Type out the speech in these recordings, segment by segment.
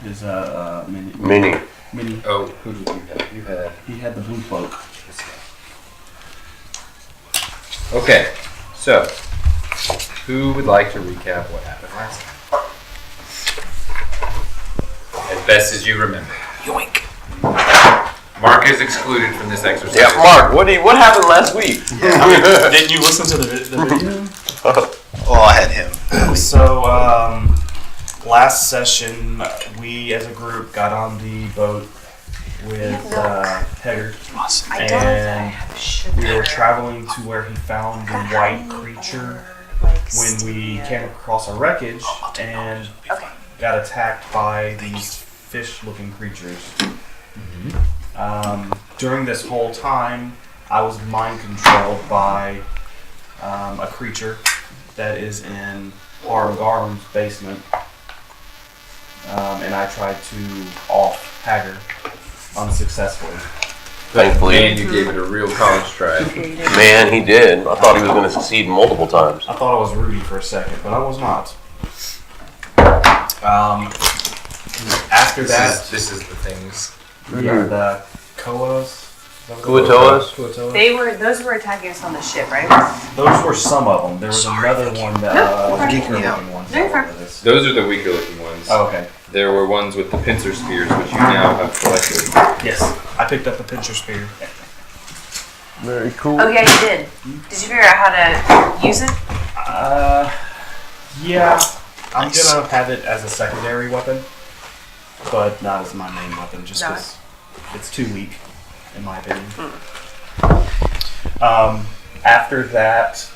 His Mini. Oh, who did you have? He had the blue cloak. Okay, so who would like to recap what happened last time? As best as you remember. Yoink. Mark is excluded from this exercise. Yeah, Mark, what happened last week? Didn't you listen to the video? Oh, I had him. So, last session, we as a group got on the boat with Hegger, and we were traveling to where he found the white creature when we came across a wreckage and got attacked by these fish-looking creatures. During this whole time, I was mind controlled by a creature that is in Garm's basement, and I tried to off Hegger unsuccessfully. Thankfully. And you gave it a real college try. Man, he did. I thought he was going to succeed multiple times. I thought I was Rudy for a second, but I was not. After that, this is the things. yeah, the Koas. Kuatoas? Those were attacking us on the ship, right? Those were some of them. There was another one that geeking me out. looking ones. No, you're fine. Those are the weaker looking ones. Oh, okay. There were ones with the pincer spears, which you now have collected. Yes, I picked up the pincher spear. Very cool. Oh yeah, you did. Did you figure out how to use it? Yeah. I'm gonna have it as a secondary weapon, but not as my main weapon, just because it's too weak, in my opinion. After that,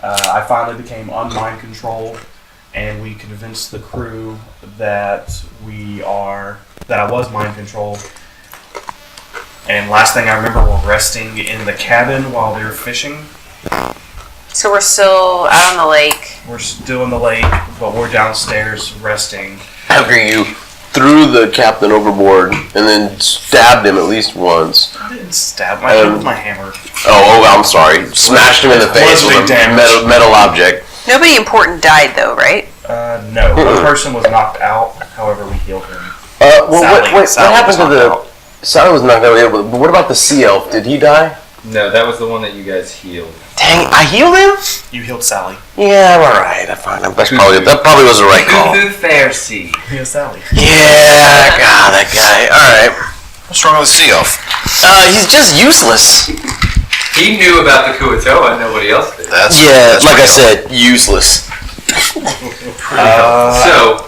I finally became unmind controlled, and we convinced the crew that I was mind controlled. And last thing I remember, we're resting in the cabin while they were fishing. So we're still out on the lake. We're still in the lake, but we're downstairs resting. After you threw the captain overboard and then stabbed him at least once. I didn't stab him with my hammer. Oh, I'm sorry. Smashed him in the face with a metal object. Nobody important died though, right? No. One person was knocked out, however we healed him. What happened to the... Sally was knocked out, but what about the sea elf? Did he die? No, that was the one that you guys healed. Dang, I healed him? You healed Sally. Yeah, I'm alright. I'm fine. That probably was the right call. Pharisee. Yeah, Sally. Yeah, God, that guy. Alright. What's wrong with the sea elf? He's just useless. He knew about the Kuatoa, nobody else did. That's like I said, useless. So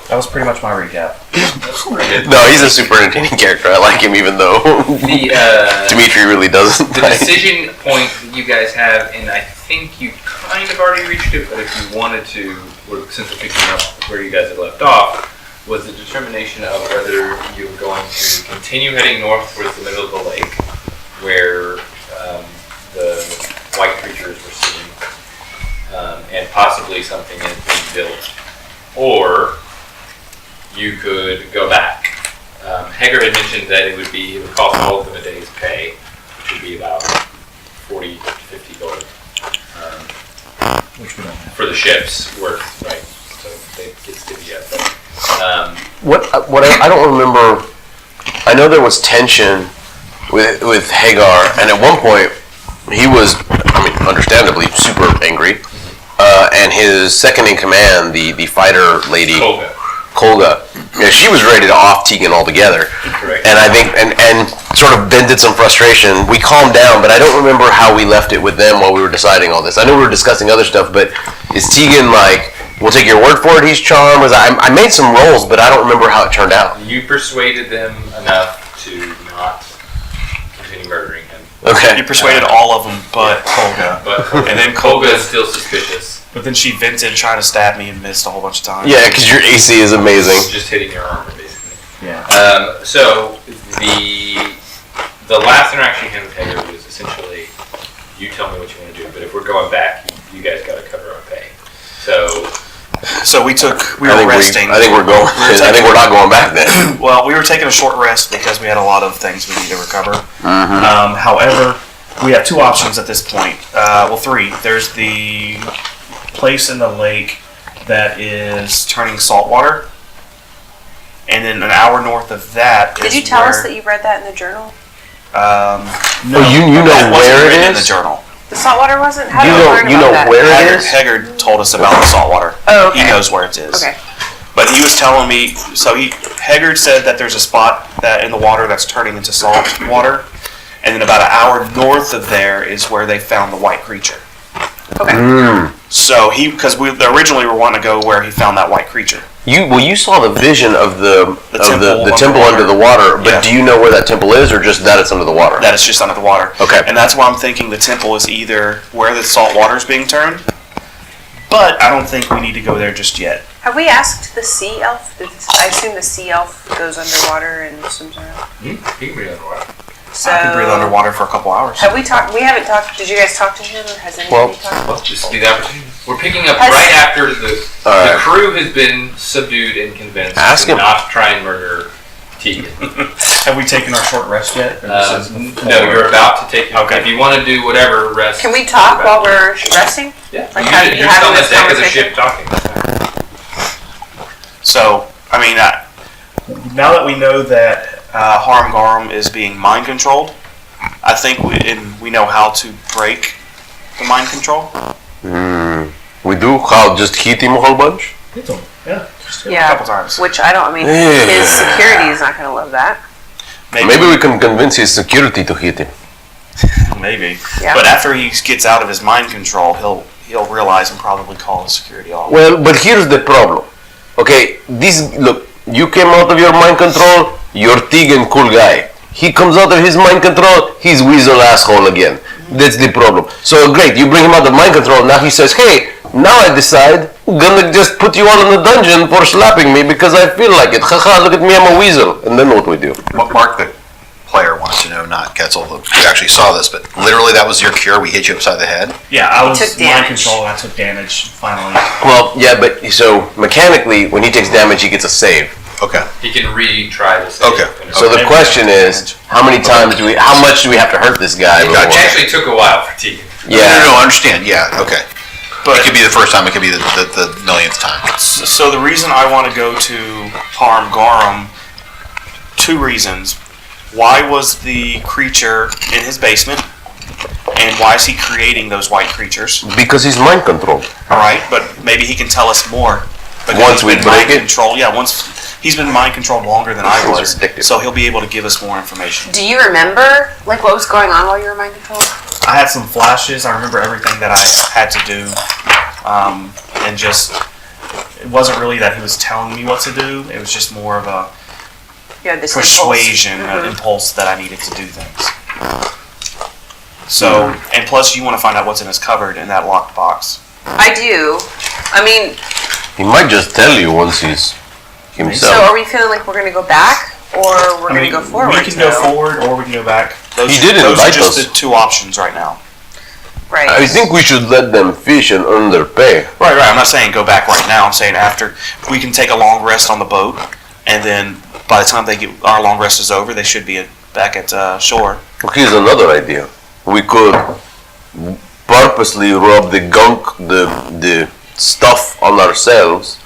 that was pretty much my recap. No, he's a super entertaining character. I like him even though Dimitri really doesn't. The decision point that you guys have, and I think you kind of already reached it, but if you wanted to, since we're picking up where you guys had left off, was the determination of whether you were going to continue heading north towards the middle of the lake, where the white creatures were seen, and possibly something had been built, or you could go back. Hegger had mentioned that it would cost both of a day's pay, which would be about 40 to 50 gold. Which we don't have. For the ship's worth, right? So it gets to be up. What I don't remember. I know there was tension with Hagar, and at one point he was, understandably, super angry. And his second in command, the fighter lady, Kolga, she was ready to off Tegan altogether. Correct. And I think, and sort of vented some frustration. We calmed down, but I don't remember how we left it with them while we were deciding all this. I know we were discussing other stuff, but is Tegan like, we'll take your word for it, he's charmed? I made some rolls, but I don't remember how it turned out. You persuaded them enough to not continue murdering him. Okay. You persuaded all of them but Kolga. And then Kolga is still suspicious. But then she vented trying to stab me and missed a whole bunch of times. Yeah, because your AC is amazing. Just hitting your armor, basically. Yeah. So the last interaction you had with Hegger was essentially, you tell me what you want to do, but if we're going back, you guys got to cover our pay. So we were resting. I think we're going. I think we're not going back then. Well, we were taking a short rest because we had a lot of things we need to recover. However, we have two options at this point. Three. There's the place in the lake that is turning saltwater. And then an hour north of that Did is you tell us where- that you read that in the journal? No, Oh, you know that wasn't where it written in is? the journal. The saltwater wasn't? How You did we know- learn you about know that? where it is? Hegger told us about the saltwater. Oh, okay. He knows where it is. Okay. But he was telling me, Hegger said that there's a spot that in the water that's turning into salt water, and then about an hour north of there is where they found the white creature. Okay. So because we originally were wanting to go where he found that white creature. You saw the vision of the temple temple under the water, but Yeah. do you know where that temple is, or just that it's under the water? That is just under the water. Okay. And that's why I'm thinking the temple is either where the salt water is being turned, but I don't think we need to go there just yet. Have we asked the sea elf? I assume the sea elf goes underwater and swims around. He can breathe underwater. So I can breathe underwater for a couple hours. have we talked? We haven't talked. Did you guys talk to him? Or has anybody Well, talked? Well, this will be the opportunity. We're picking up Has- right after the Alright. crew has been subdued and convinced Ask to him. not try and murder Tegan. Have we taken our short rest yet? Or this is before? No, you're about to take. Okay. If you want to do whatever, rest. Can we talk while we're resting? Yeah. Like you're having just on the this deck of the conversation? ship talking. So, I mean, now that we know that Harm Garum is being mind controlled, I think we know how to break the mind control. We do. How? Just hit him a whole bunch? Yeah. Just a Yeah. couple times. Which I don't. I mean, Yeah. his security is not going to love that. Maybe we can convince his security to hit him. Maybe. Yeah. But after he gets out of his mind control, he'll realize and probably call the security off. Well, but here's the problem. Okay, look. You came out of your mind control. You're Tegan, cool guy. He comes out of his mind control. He's weasel asshole again. That's the problem. So great, you bring him out of mind control. Now he says, "Hey, now I decide I'm gonna just put you all in the dungeon for slapping me because I feel like it. Haha, look at me, I'm a weasel." And then what we do? What Mark, the player, wants to know, not Ketzel, who actually saw this, but literally that was your cure. We hit you upside the head. Yeah, I was took mind damage. control and I took damage finally. Well, yeah, but so mechanically, when he takes damage, he gets a save. Okay. He can retry this. Okay. So the question is, how much do we have to hurt this guy? It before- actually took a while for Tegan. Yeah. No, I understand. Yeah, okay. But It could be the first time, it could be the millionth time. So the reason I want to go to Harm Garum, two reasons. Why was the creature in his basement? And why is he creating those white creatures? Because he's mind controlled. All right, but maybe he can tell us more. Because Once he's we been break mind it? control. Yeah, once he's been mind controlled longer than I This is was, ridiculous. so he'll be able to give us more information. Do you remember like what was going on while you were mind controlled? I had some flashes. I remember everything that I had to do, and just it wasn't really that he was telling me what to do. It was just more of a You had this persuasion, impulse. an impulse that I needed to do things. So, and plus you want to find out what's in his cupboard in that locked box. I do. I mean, He might just tell you once he's so himself. are we feeling like we're going to go back or we're going to go forward? We can go forward or we can go back. Those, He did those are invite just us. the two options right now. Right. I think we should let them fish and earn their pay. Right. I'm not saying go back right now. I'm saying after we can take a long rest on the boat, and then by the time our long rest is over, they should be back at shore. Here's another idea. We could purposely rub the gunk, the stuff on ourselves,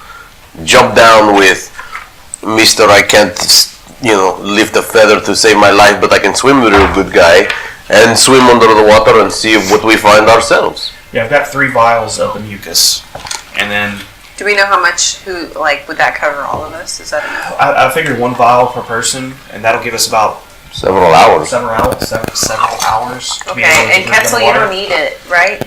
jump down with Mr. I can't, lift a feather to save my life, but I can swim with a good guy, and swim under the water and see what we find ourselves. Yeah, I've got 3 vials of the mucus, and then Do we know how much? Would that cover all of us? Is that enough? I figured 1 vial per person, and that'll give us about Several hours. several hours to be able Okay. to And drink Ketzel, the you water. don't need it, right?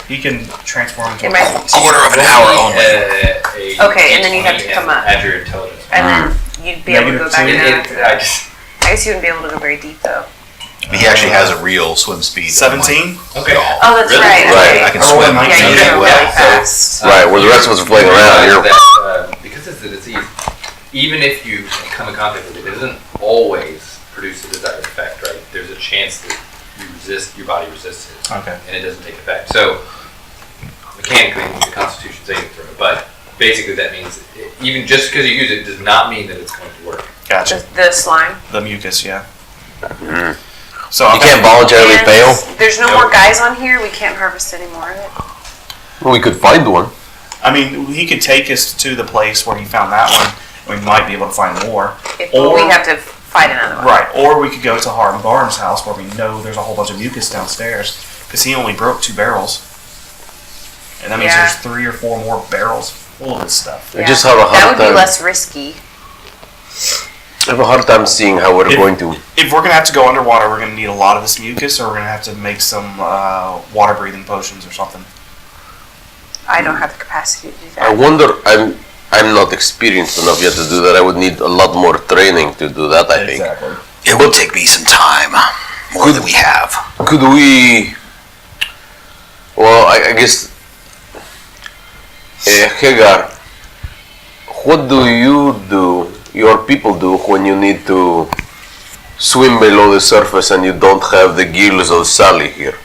He can transform into It a might- Quarter of an hour only. Okay, and then you have to come up. Add your intelligence. And then you'd be able to go back -2. down after that. I I guess you wouldn't be able to go very deep though. He actually has a real swim speed. 17. Okay. Oh, that's Really? right. Right. Okay. I can I rolled swim. a Yeah, you Yeah, go well. really fast. Right, where the rest of us are playing around here. Because it's a disease, even if you come in contact with it, it doesn't always produce a desired effect, right? There's a chance that your body resists it, Okay. and it doesn't take effect. So, mechanically, you need a Constitution saving throw. But basically, that means even just because you use it does not mean that it's going to work. Gotcha. The slime. The mucus, yeah. So You I've can't voluntarily And fail? there's no more guys on here. We can't harvest any more of it. Well, we could find one. I mean, he could take us to the place where he found that one, we might be able to find more. If Or- we have to fight another one. Right, or we could go to Harden Barnes' house where we know there's a whole bunch of mucus downstairs because he only broke 2 barrels. And that means Yeah. there's 3 or 4 more barrels full of this stuff. I just have a That hard would be time. less risky. I have a hard time seeing how we're going to. If we're going to have to go underwater, we're going to need a lot of this mucus or we're going to have to make some water breathing potions or something. I don't have the capacity to do I that. wonder. I'm not experienced enough yet to do that. I would need a lot more training to do that. I think. Exactly. It will take me some time, more than we have. Could we? Well, I guess. Hegger, what do you do? Your people do when you need to swim below the surface and you don't have the gills of Sally here?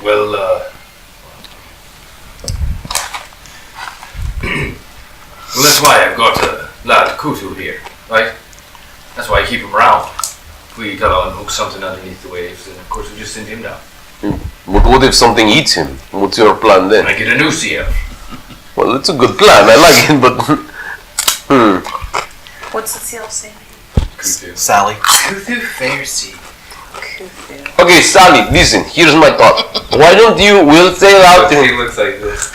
Well, well, that's why I've got a lad Kutu here, right? That's why I keep him around. We gotta unhook something underneath the waves, and of course we just send him down. But what if something eats him? What's your plan then? I get a new seal. Well, it's a good plan. I like it, but What's the seal say? Kutu. Sally. Kutu Pharisee. Kufu. okay, Sally, listen. Here's my thought. Why don't we'll sail out? He looks like this.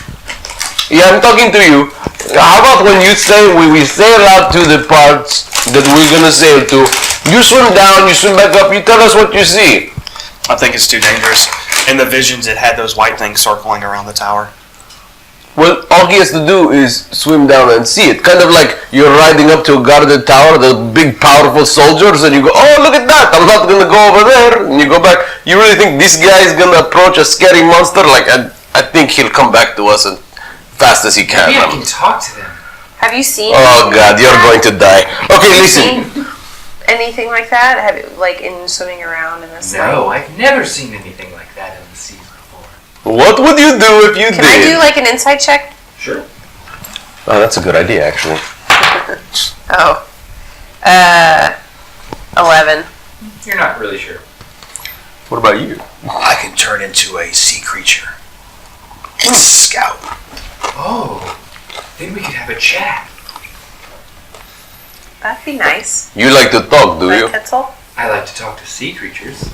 Yeah, I'm talking to you. How about when you say we sail out to the parts that we're gonna sail to? You swim down, you swim back up. You tell us what you see. I think it's too dangerous. In the visions, it had those white things circling around the tower. Well, all he has to do is swim down and see it. Kind of like you're riding up to a guarded tower, the big powerful soldiers, and you go, oh, look at that, I'm not gonna go over there. And you go back. You really think this guy is gonna approach a scary monster? Like, I think he'll come back to us as fast as he can. Maybe I can talk to them. Have you seen? Oh God, you're going to die. Okay, listen. Seen anything like that? Have you, like in swimming around in the sea? No, I've never seen anything like that in the seas before. What would you do if you Can did? I do like an insight check? Sure. Oh, that's a good idea, actually. Oh. 11. You're not really sure. What about you? I can turn into a sea creature. Scout. Oh, then we could have a chat. That'd be nice. You like to talk, do Like you? Quetzal? I like to talk to sea creatures.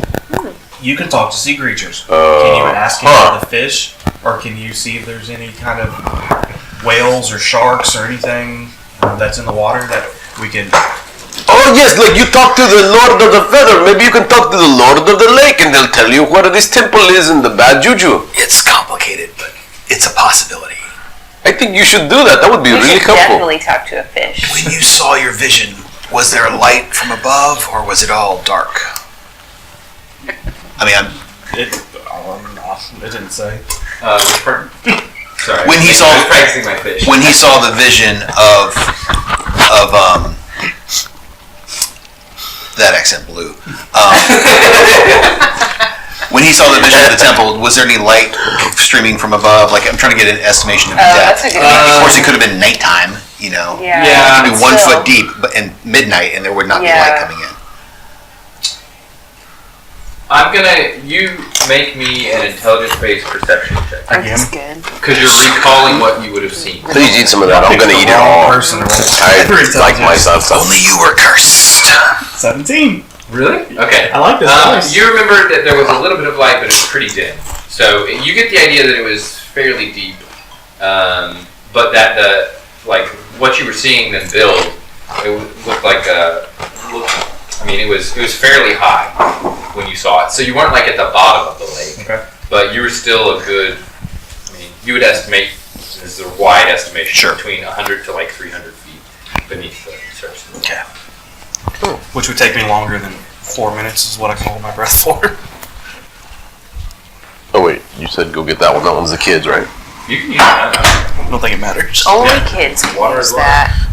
You can talk to sea creatures. Can you ask any huh. of the fish? Or can you see if there's any kind of whales or sharks or anything that's in the water that we can... Oh yes, like you talk to the Lord of the Feather. Maybe you can talk to the Lord of the Lake and they'll tell you where this temple is in the bad juju. It's complicated, but it's a possibility. I think you should do that. That would be We really should helpful. definitely talk to a fish. When you saw your vision, was there a light from above, or was it all dark? I mean, It didn't say. Which part? Sorry. When he I saw- was practicing my fish. when he saw the vision of that accent blew. When he saw the vision of the temple, was there any light streaming from above? Like, I'm trying to get an estimation of the depth. That's a good Of course, it could have been nighttime, you know. Yeah. It could be but 1 still. foot deep, but in midnight, and there would not be Yeah. light coming in. I'm gonna, you make me an intelligence-based perception check. That's good. Because you're recalling what you would have seen. Please eat some of that. I'm gonna eat it Wrong all. person to roll. I like my stuff. Only you were cursed. 17. Really? Okay. I like this voice. You remember that there was a little bit of light, but it was pretty dim. So you get the idea that it was fairly deep, but that the what you were seeing them build, it looked like it was fairly high when you saw it. So you weren't like at the bottom of the lake, Okay. but you were still a good. I mean, you would estimate, this is a wide estimation, Sure. between 100 to like 300 feet beneath the surface. Okay. Which would take me longer than 4 minutes is what I can hold my breath for. Oh wait, you said go get that one. That one's the kids, right? You can use that. I don't think it matters. Only kids can Water use is water. that.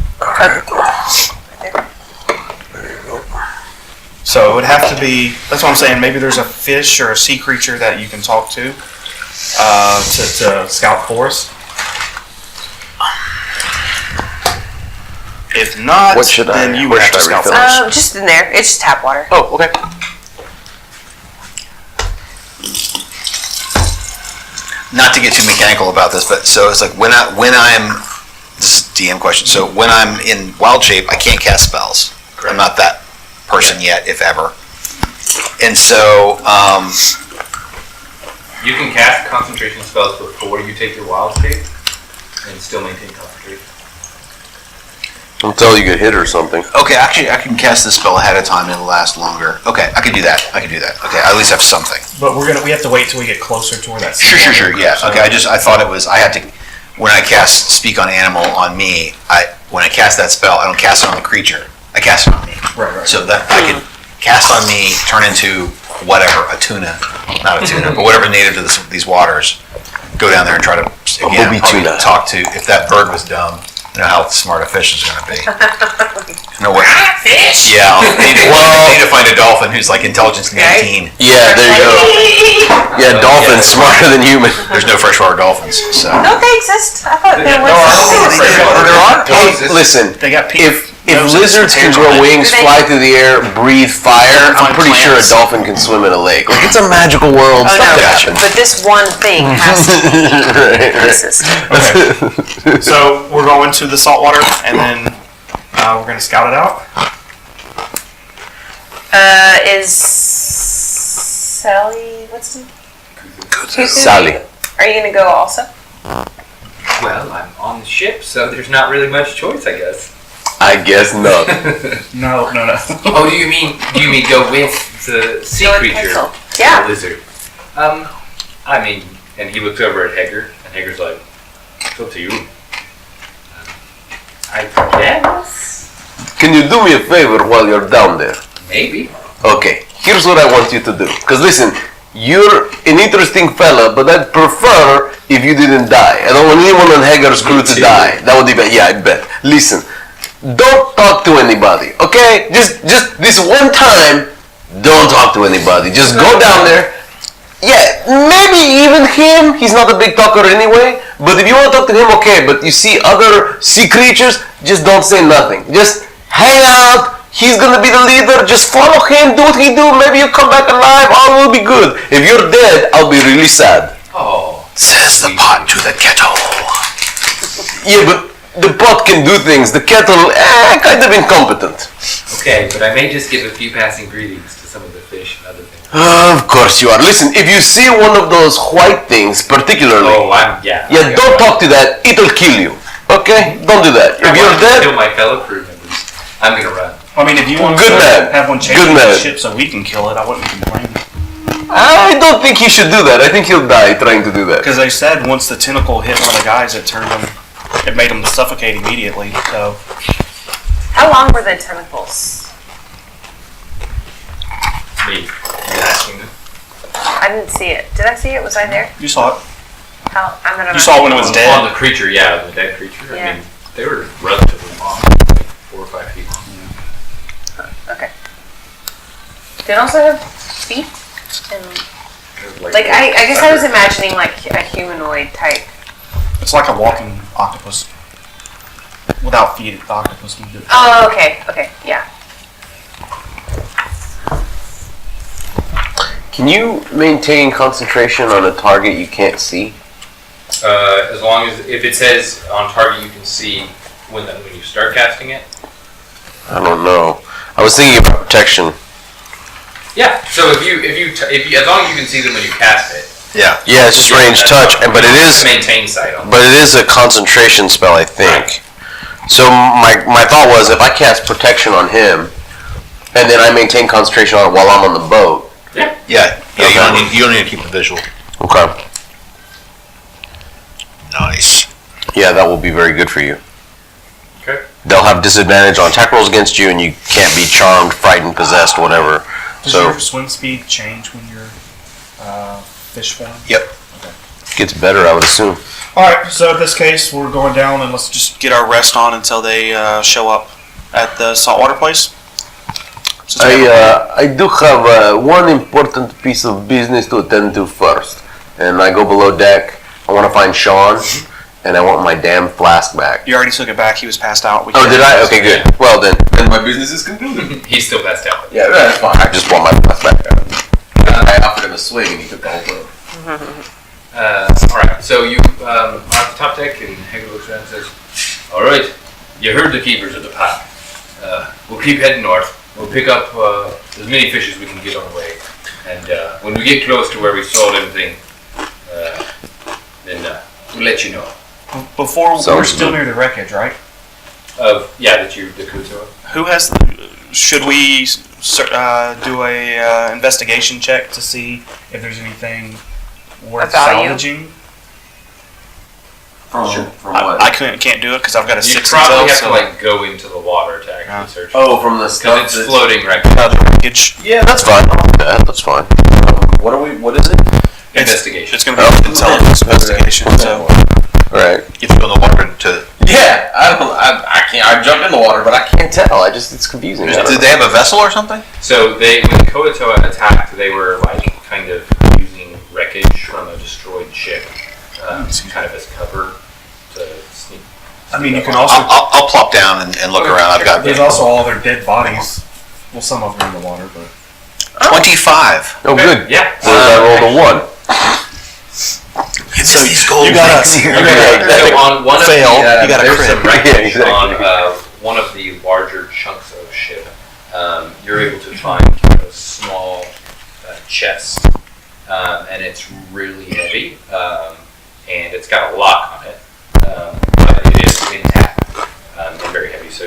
So it would have to be, that's what I'm saying, maybe there's a fish or a sea creature that you can talk to scout for us. If not, What should then I- you where would have to should I scout for refill us. Just in there. It's just tap water. Oh, okay. Not to get too mechanical about this, but so it's like when I'm just DM question. So when I'm in wild shape, I can't cast spells. Correct. I'm not that person yet, if ever. And so, You can cast concentration spells before you take your wild shape and still maintain concentration. Until you get hit or something. okay, actually, I can cast this spell ahead of time and it'll last longer. Okay, I can do that. Okay, I at least have something. But we have to wait till we get closer to where that. Sure, yeah. Okay, I thought it was, I had to, when I cast Speak on Animal on me, when I cast that spell, I don't cast it on the creature. I cast it on me. Right. So that I can cast on me, turn into whatever, a tuna, not a tuna, but whatever native to these waters, go down there and try to, again, booby probably tuna. talk to, if that bird was dumb, you know how smart a fish is going to be. No way. Fish? Yeah, I need to find a dolphin who's like intelligence 18. Yeah, there you go. Yeah, dolphins smarter than human. There's no freshwater dolphins, so. Don't they exist? I thought there was. Hey, listen. They got If lizards can grow wings, fly through the air, breathe fire, I'm pretty sure a dolphin can swim in a lake. Like, it's a magical world. Oh, Stuff no, happens. but this one thing has to be consistent. Okay. So we're going to the saltwater, and then we're going to scout it out. Is Sally, what's the name? Sally. Are you going to go also? Well, I'm on the ship, so there's not really much choice, I guess. I guess not. No. Oh, do you mean go with the sea Go with creature? Pencil. Yeah. The lizard. I mean, and he looks over at Hegger, and Hegger's like, it's up to you. I guess. Can you do me a favor while you're down there? Maybe. Okay, here's what I want you to do. Because listen, you're an interesting fella, but I'd prefer if you didn't die. I don't want anyone on Hegger's crew to die. That would be bad. Yeah, I bet. Listen, don't talk to anybody, okay? Just this one time, don't talk to anybody. Just go down there. Yeah, maybe even him. He's not a big talker anyway. But if you want to talk to him, okay. But you see other sea creatures, just don't say nothing. Just hang out. He's gonna be the leader. Just follow him. Do what he do. Maybe you come back alive. All will be good. If you're dead, I'll be really sad. Oh. Says the pot to the kettle. Yeah, but the pot can do things. The kettle, kind of incompetent. Okay, but I may just give a few passing greetings to some of the fish and other things. Of course you are. Listen, if you see one of those white things, particularly, Oh, yeah, don't talk to that. It'll kill you. Okay? Don't do that. If you're Kill dead, my fellow crew members. I'm gonna run. I mean, if you want Good to man. have one chase Good the man. ship so we can kill it, I wouldn't complain. I don't think he should do that. I think he'll die trying to do that. Because they said once the tentacle hit one of the guys, it made him suffocate immediately. So How long were the tentacles? Me. You asking them? I didn't see it. Did I see it? Was I there? you saw it. I'm gonna. You saw it when it was On dead. the creature, yeah, the dead creature. Yeah. I mean, they were relatively long, like 4 or 5 feet long. Okay. Did it also have feet? And It was like I guess I was imagining like a humanoid type. It's like a walking octopus. Without feet, the octopus would do it. Oh, okay, yeah. Can you maintain concentration on a target you can't see? As long as if it says on target, you can see when you start casting it. I don't know. I was thinking about protection. Yeah. So if you as long as you can see them when you cast it. Yeah. Yeah, it's just range touch, but it is maintain sight on. But it is a concentration spell, I think. So my thought was, if I cast protection on him, and then I maintain concentration on it while I'm on the boat. Yeah. You don't need to keep the visual. Okay. Nice. Yeah, that will be very good for you. Okay. They'll have disadvantage on attack rolls against you, and you can't be charmed, frightened, possessed, whatever. Does So your swim speed change when you're fish form? Yep. gets better, I would assume. Alright, so in this case, we're going down and let's just get our rest on until they show up at the saltwater place. I do have one important piece of business to attend to first. And I go below deck. I want to find Sean, and I want my damn flask back. You already took it back. He was passed out. Oh, did I? Okay, good. Well, then my business is concluded. He's still passed out. Yeah, that's fine. I just want my flask back. I offered him a swing, and he took the whole thing. All right. So you are at the top deck, and Hegger looks around and says, All right, you heard the keepers of the Pact. We'll keep heading north. We'll pick up as many fish as we can get on the way. And when we get close to where we saw them thing, then we'll let you know. Before we're Sounds still good. near the wreckage, right? The Kuto. Who has? Should we do a investigation check to see if there's anything worth Of value? salvaging? From I can't do it because I've got a You 6 probably intel. have So to like go into the water to actually Yeah. search. Oh, from the because stuff it's that's floating right the now. wreckage. Yeah, That's fine. I'll do that. That's fine. what is it? Investigation. It's going to be an intelligence investigation. So Right. You have to go in the water to. Yeah, I can't. I jump in the water, but I can't tell. It's confusing. Did they have a vessel or something? So when Koatoa attacked, they were like kind of using wreckage from a destroyed ship, kind of as cover to sneak. I mean, you can up. also. I'll plop down and look around. I've got There's also all their dead bodies. Well, some of them in the water, but 25. Oh, good. Yeah. So I rolled a 1. So these gold you got us. So on one of Fail. the, You got a there's crit. some wreckage Yeah, exactly. on one of the larger chunks of ship. You're able to find kind of a small chest, and it's really heavy, and it's got a lock on it, but it is intact and very heavy. So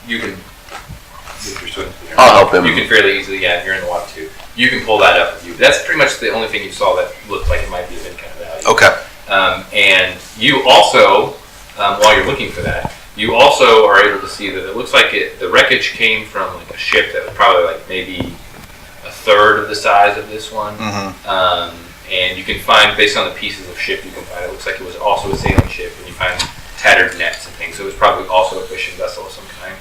you can, if you're swimming through there, I'll help him. You can fairly easily, if you're in the water too. You can pull that up with you. That's pretty much the only thing you saw that looked like it might be of any kind of value. Okay. And you also, while you're looking for that, you also are able to see that it looks like the wreckage came from like a ship that was probably like maybe a third of the size of this one. And you can find, based on the pieces of ship you can find, it looks like it was also a sailing ship, and you find tattered nets and things. So it was probably also a fishing vessel of some kind.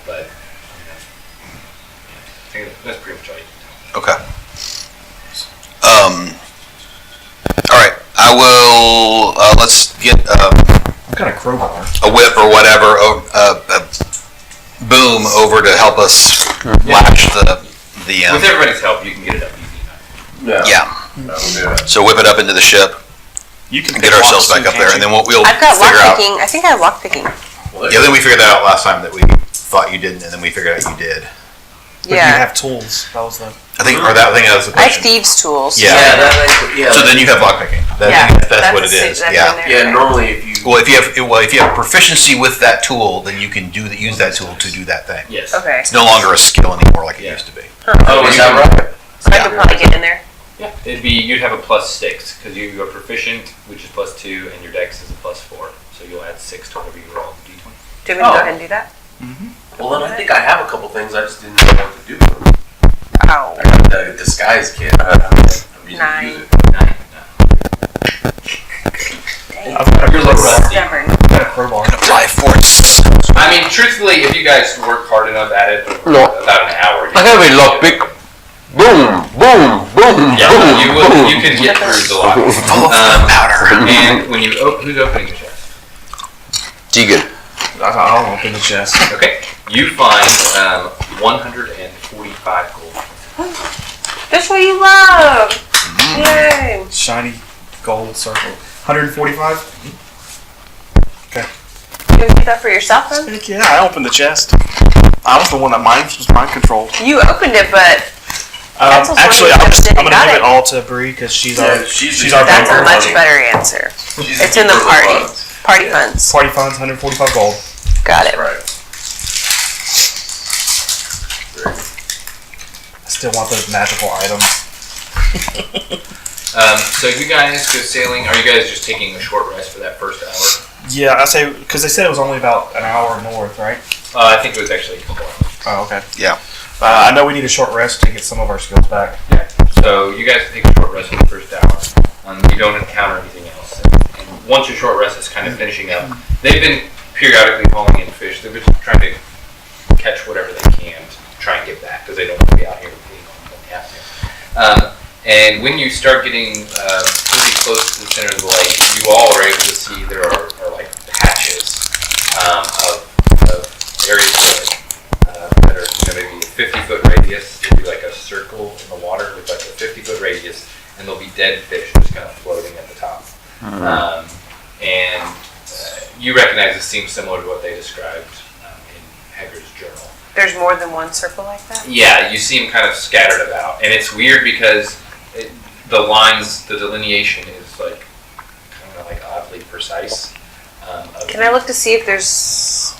But I think that's pretty much all you can tell. Okay. All right. I will. Let's get I've got a crowbar. a whip or whatever. A boom over to help us latch the. With everybody's help, you can get it up easy enough. Yeah. No, we'll do it. So whip it up into the ship. You can Get ourselves back up there, and then we'll I've got figure out. lockpicking. I think I have lockpicking. Yeah, then we figured that out last time that we thought you didn't, and then we figured out you did. But you Yeah. have tools. That was the. I think, or that thing that was the I have question. thieves' tools. Yeah. Yeah. So then you have lockpicking. Yeah, That's what it is. that's Yeah. in there. Yeah. Normally, if you Well, if you have proficiency with that tool, then you can use that tool to do that thing. Yes. Okay. It's no longer a skill anymore like it Yeah. used to be. oh, is that right? So I could probably get in there. Yeah, you'd have a +6 because you are proficient, which is +2, and your dex is a +4. So you'll add 6 to whatever you roll the d20. Do you want me to go ahead and do that? Well, then I think I have a couple things. I just didn't know what to do with them. Oh. I got the disguise kit. I'm using to use it. 9. I've got a You're a little crowbar. rusty. Stubborn. I've got a crowbar. Apply force. I mean, truthfully, if you guys work hard enough at it, No. about an hour. I have a lockpick. Boom, boom, boom, Yeah, boom, you boom. can get through the lock. Full of powder. And when you who's opening the chest? Tegan. I'll open the chest. Okay, you find 145 gold. That's what you love. Yay. Shiny gold circle. 145? You gonna keep that for yourself then? Heck yeah, I opened the chest. I was the one that was mind controlled. You opened it, but That's what's Actually, funny, I'm gonna got give it. it all to Bree because she's our she's our that's a banker. much better answer. It's in the party. Party funds. Party funds, 145 gold. Got it. Right. I still want those magical items. So you guys go sailing. Are you guys just taking a short rest for that first hour? Yeah, I say because they said it was only about an hour north, right? I think it was actually a couple hours. Oh, okay. Yeah. I know we need a short rest to get some of our skills back. Yeah. So you guys take a short rest for the first hour. You don't encounter anything else. And once your short rest is kind of finishing up, they've been periodically hauling in fish. They're just trying to catch whatever they can to try and get back because they don't want to be out here being on what they have to. And when you start getting pretty close to the center of the lake, you all are able to see there are like patches of areas that are maybe a 50-foot radius. There'll be like a circle in the water with like a 50-foot radius, and there'll be dead fish just kind of floating at the top. And you you recognize it seems similar to what they described in Hegger's journal. There's more than one circle like that? Yeah, you see them kind of scattered about, and it's weird because the lines, the delineation is like kind of like oddly precise. Can I look to see if there's,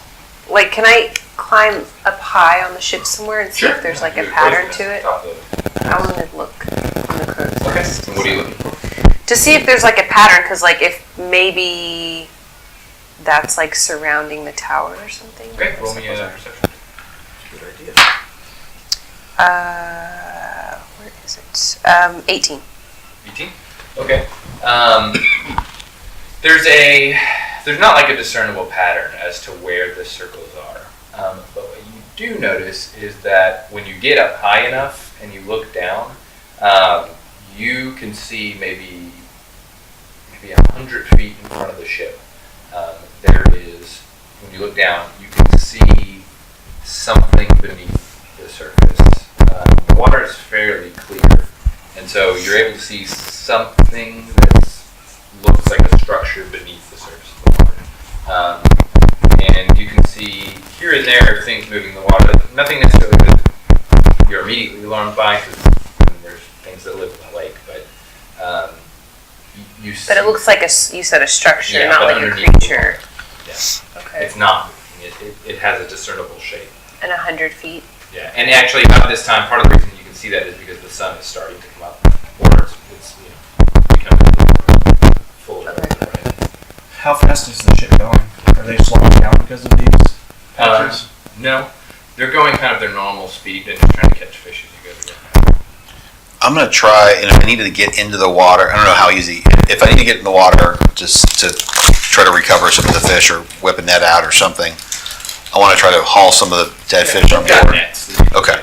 like, can I climb up high on the ship somewhere and see if there's like a pattern to it? I want to look on the crow's Okay, nest. and what are you looking for? To see if there's like a pattern, because like if maybe that's like surrounding the tower or something. Okay, roll me a perception. Good idea. Where is it? 18. 18? Okay. There's not like a discernible pattern as to where the circles are. But what you do notice is that when you get up high enough and you look down, you can see maybe 100 feet in front of the ship. There is, when you look down, you can see something beneath the surface. The water is fairly clear, and so you're able to see something that looks like a structure beneath the surface of the water. And you can see here and there things moving in the water. Nothing necessarily that you're immediately alarmed by, because there's things that live in the lake, but you see. But it looks like you said a structure, Yeah, not but like a underneath the creature. Yes. Okay. It's not moving. It has a discernible shape. And 100 feet. Yeah, and actually, about this time, part of the reason you can see that is because the sun is starting to come up, or it's becoming full of right? How fast is the ship going? Are they slowing down because of these patches? No, they're going kind of their normal speed and just trying to catch fish as you go together. I'm gonna try, and if I needed to get into the water, I don't know how easy. If I need to get in the water just to try to recover some of the fish or whip a net out or something, I want to try to haul some of the dead fish on I've got board. nets. Okay.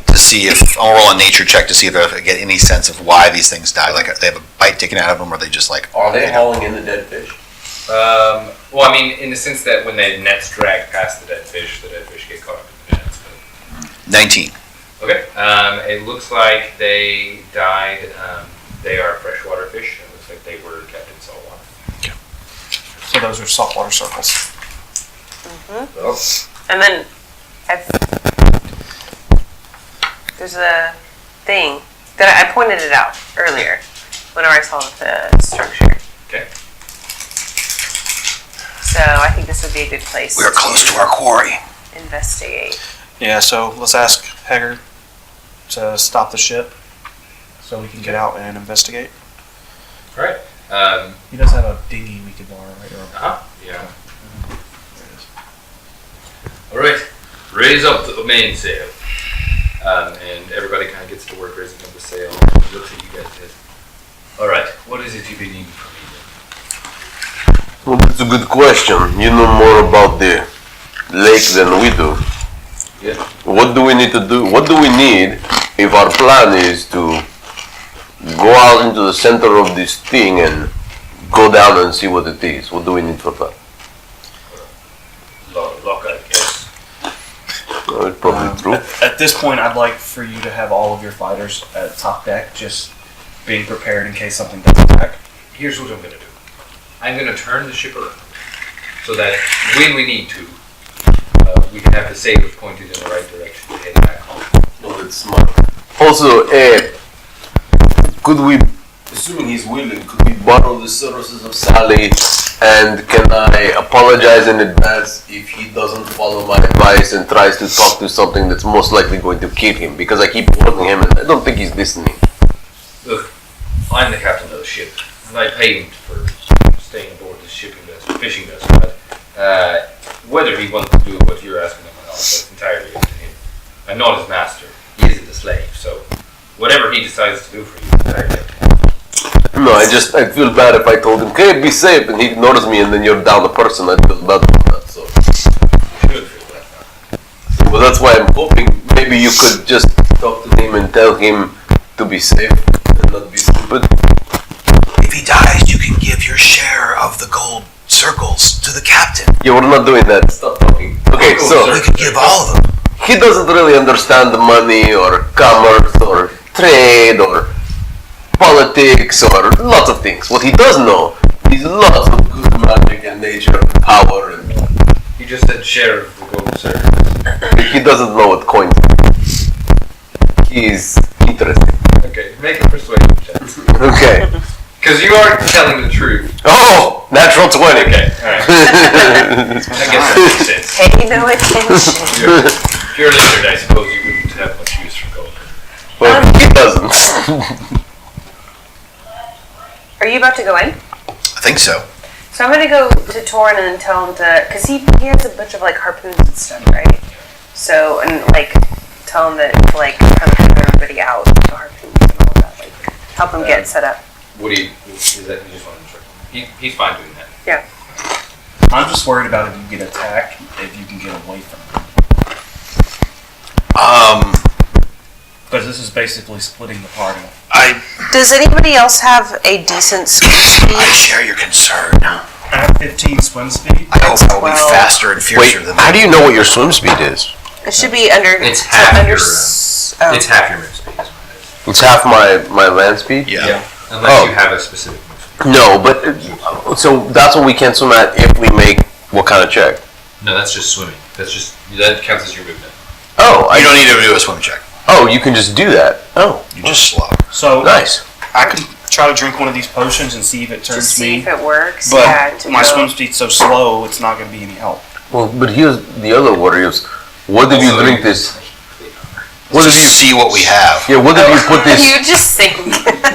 To see if I'll roll a nature check to see if I get any sense of why these things die. Like they have a bite taken out of them, or they just like. Are they hauling in the dead fish? Well, I mean, in the sense that when the nets drag past the dead fish get caught up in the nets. But 19. okay. It looks like they died. They are freshwater fish. It looks like they were kept in salt water. So those are saltwater circles. Well, And then there's a thing that I pointed it out earlier whenever I saw the structure. okay. So I think this would be a good place We are close to our quarry. investigate. Yeah, so let's ask Hegger to stop the ship so we can get out and investigate. All right. He does have a dinghy we could borrow, right? Yeah. There it is. All right. Raise up the main sail. And everybody kind of gets to work raising up the sail. Looks at you guys. Says, all right. What is it you've been needing from me? Well, that's a good question. You know more about the lake than we do. Yeah. What do we need to do? What do we need if our plan is to go out into the center of this thing and go down and see what it is? What do we need for that? Lock, I guess. Well, it's probably true. At this point, I'd like for you to have all of your fighters at top deck, just being prepared in case something does attack. Here's what I'm going to do. I'm going to turn the ship around so that when we need to, we can have the sailors pointed in the right direction to head back home. Well, it's smart. Also, could we, assuming he's willing, could we borrow the services of Sally? And can I apologize in advance if he doesn't follow my advice and tries to talk to something that's most likely going to kill him? Because I keep warning him and I don't think he's listening. Look, I'm the captain of the ship, and I pay him for staying aboard this fishing vessel. But whether he wants to do what you're asking him or not, that's entirely up to him. I'm not his master. He isn't a slave, so whatever he decides to do for you is entirely up to him. No, I feel bad if I told him, okay, be safe, and he ignores me and then you're down a person. I feel bad about that, so. You should feel that now. Well, that's why I'm hoping maybe you could just talk to him and tell him to be safe and not be stupid. If he dies, you can give your share of the gold circles to the captain. Yeah, we're not doing that. Stop talking. Okay, so We could give all of them. he doesn't really understand the money or commerce or trade or politics or lots of things. What he does know is lots of good magic and nature and power and You just said share of the gold, sir. He doesn't know what coins are. He's interested. Okay, make a persuasion check. Okay. Because you are telling the truth. Oh! Natural 20. Okay, alright. I guess that makes sense. Pay no attention. If you're a lizard, I suppose you wouldn't have much use for gold. Well, he doesn't. Are you about to go in? I think so. So I'm gonna go to Torin and then tell him to, cause he has a bunch of like harpoons and stuff, right? So, and like, tell him that to like kind of put everybody out with the harpoons and all that, like, help him get set up. What do you, is that, you just want to instruct him? He's fine doing that. Yeah. I'm just worried about if you get attacked, if you can get away from them. Because this is basically splitting the party. Does anybody else have a decent swim speed? I share your concern. I have 15 swim speed. I hope I will be 12. faster and Wait, fiercer than how do you know what your swim speed is? It should be under. It's half under. your, Oh. It's half your move speed. Is what it is. It's half my land speed? Yeah. Unless Oh. you have a specific move speed. No, but, so that's what we can swim at if we make what kind of check? No, that's just swimming. That counts as your movement. Oh, You don't need to do a swim check. Oh, you can just do that. Oh, You just slow. So nice. I could try to drink one of these potions and see if it turns Just see me. if it works. But Yeah. To my go. swim speed's so slow, it's not going to be any help. Well, but here's the other water. What if you Also, drink this? What if Just you see what we have. Yeah, what if you put this? You just think.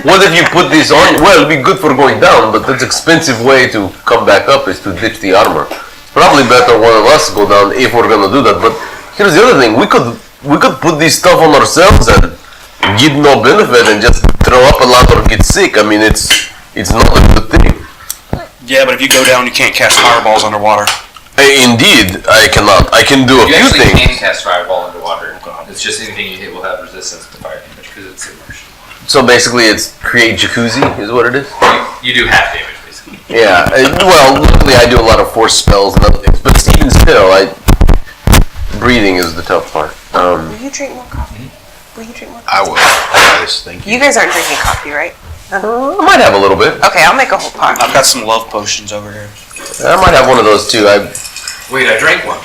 What if you put this on? Well, it'd be good for going down, but that's expensive way to come back up is to ditch the armor. Probably better one of us go down if we're gonna do that. But here's the other thing: we could put this stuff on ourselves and get no benefit and just throw up a lot or get sick. I mean, it's not a good thing. Yeah, but if you go down, you can't cast fireballs underwater. Indeed, I cannot. I can do a You few actually things. can cast fireball underwater. It's just anything you hit will have resistance to fire damage because it's submerged. So basically, it's create jacuzzi is what it is. You do half damage basically. Yeah. Well, luckily I do a lot of force spells and other things, but even still, breathing is the tough part. Will you drink more coffee? Will you drink more coffee? I will. Guys, thank you. You guys aren't drinking coffee, right? I might have a little bit. Okay, I'll make a whole pot. I've got some love potions over here. I might have one of those too. Wait, I drank one.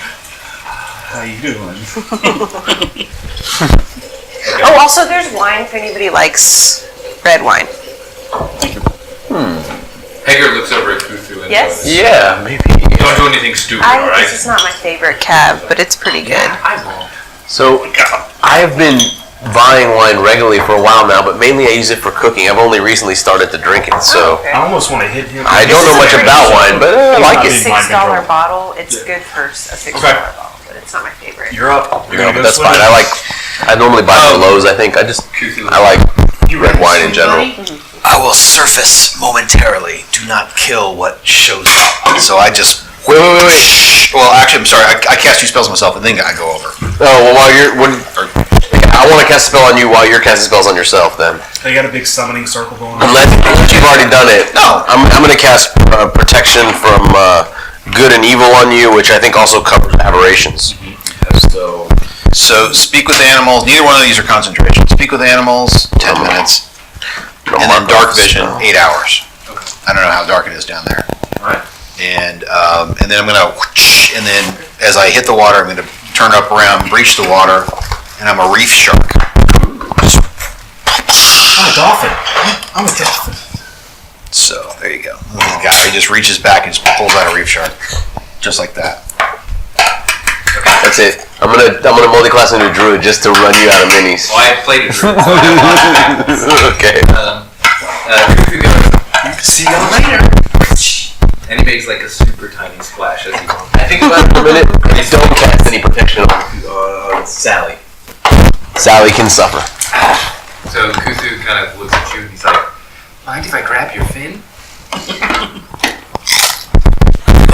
How you doing? Oh, also there's wine if anybody likes red wine. Hager looks over at Cthulhu and Yes? goes, Yeah, maybe. don't do anything stupid, alright? This is not my favorite cab, but it's pretty good. So I have been buying wine regularly for a while now, but mainly I use it for cooking. I've only recently started to drink it, so Okay. I almost want to hit him. I don't know much about wine, but I like It's it. a $6 bottle. It's good for a $6 bottle, but it's not my favorite. You're up. You're No, gonna but go that's swimming? fine. I normally buy from Lowe's. I think I Cthulhu. like You red ready to wine in swim, general. buddy? I will surface momentarily. Do not kill what shows up. So I just. Wait. Well, actually, I'm sorry. I cast 2 spells myself, and then I go over. Oh well, I want to cast a spell on you while you're casting spells on yourself. Then, They got a big summoning circle going on. unless you've already done it. No. I'm gonna cast protection from good and evil on you, which I think also covers aberrations. So speak with animals. Neither one of these are concentration. Speak with animals, 10 minutes, and then dark vision, 8 hours. I don't know how dark it is down there. Alright. And then I'm gonna, and then as I hit the water, I'm gonna turn up around, breach the water, and I'm a reef shark. I'm a dolphin. I'm a dolphin. So there you go. The guy he just reaches back and just pulls out a reef shark, just like that. That's it. I'm gonna multi-class into a druid just to run you out of minis. Well, I played it through, so I have a lot of facts. Okay. Cthulhu goes, see you later. And he makes like a super tiny splash as he goes. I think about it for a minute. I don't cast any protection on Sally. Sally can suffer. So Cthulhu kind of looks at you and he's like, mind if I grab your fin?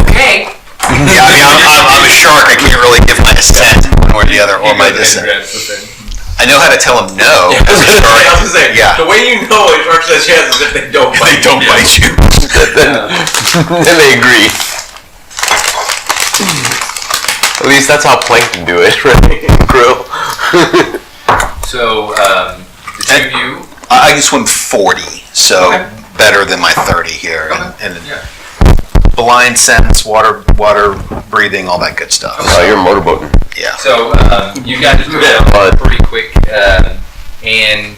Okay. Yeah, I mean, I'm a shark. I can't really give my assent one way or the other, or my He goes dissent. ahead and grabs the fin. I know how to tell him no. I was gonna say, Yeah. the way you know a shark says yes is if they don't They bite don't you. bite you. Then they agree. At least that's how plankton do it, right? Krill. So, the two of you, I can swim 40, so Okay. better than my 30 here. Okay. And yeah. blind sense, water breathing, all that good stuff. Oh, you're motorboating. Yeah. So you guys do it pretty quick, and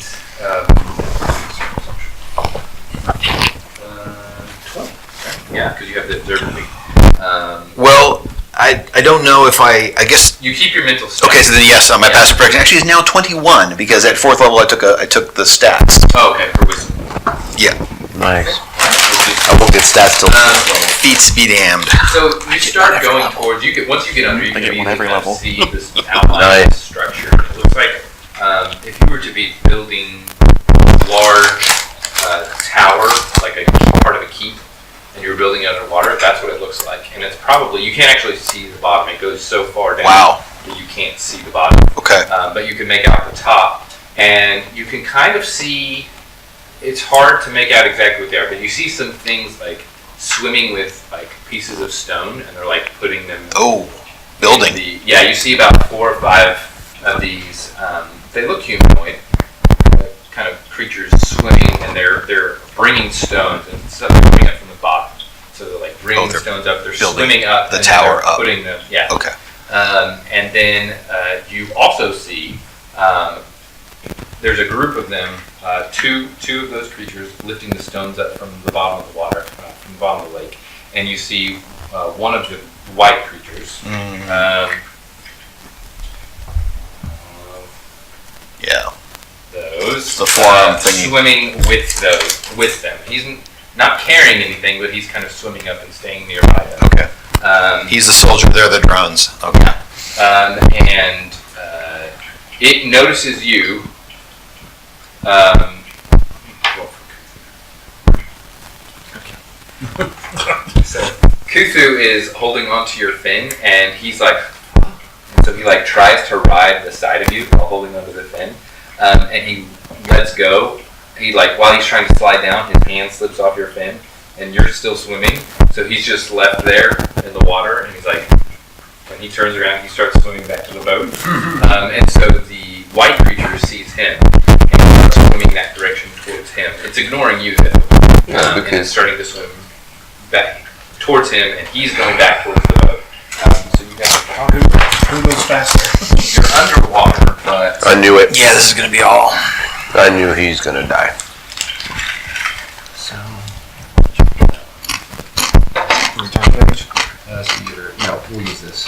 20. Yeah, because you have the observability. Well, I don't know if I guess. You keep your mental stats. Okay, so then yes, my passive protection actually is now 21 because at 4th level I took the stats. Oh, okay, for wisdom. Yeah. Nice. I won't get stats till Feats be damned. So you start going towards. Once you get under, you can get one every level. see this outline of the structure. It looks like if you were to be building a large tower, like a part of a keep, and you're building it underwater, that's what it looks like. And it's probably, you can't actually see the bottom. It goes so far down that you can't see the bottom. Okay. But you can make out the top, and you can kind of see. It's hard to make out exactly what they are, but you see some things like swimming with like pieces of stone, and they're like putting them. Oh, building. Yeah, you see about 4 or 5 of these. They look humanoid, kind of creatures swimming, and they're bringing stones, and so they're coming up from the bottom. So they're like bringing stones up. They're swimming up the and tower up, putting them. Yeah. Okay. And then you also see there's a group of them. Two of those creatures lifting the stones up from the bottom of the water, from the bottom of the lake, and you see one of the white creatures. Yeah. Those the forearm thingy. Swimming with them. He's not carrying anything, but he's kind of swimming up and staying nearby them. Okay. He's the soldier. They're the drones. Okay. And it notices you. So Kuthu is holding onto your fin, and he's like, and so he like tries to ride the side of you while holding onto the fin, and he lets go. He like while he's trying to slide down, his hand slips off your fin, and you're still swimming. So he's just left there in the water, and he's like, when he turns around, he starts swimming back to the boat, and so the white creature sees him. And swimming that direction towards him. It's ignoring you though. And it's starting to swim back towards him, and he's going back towards the boat. So you guys Who moves faster? you're underwater, but I knew it. Yeah, this is gonna be all. I knew he's gonna die. So, no, we'll use this.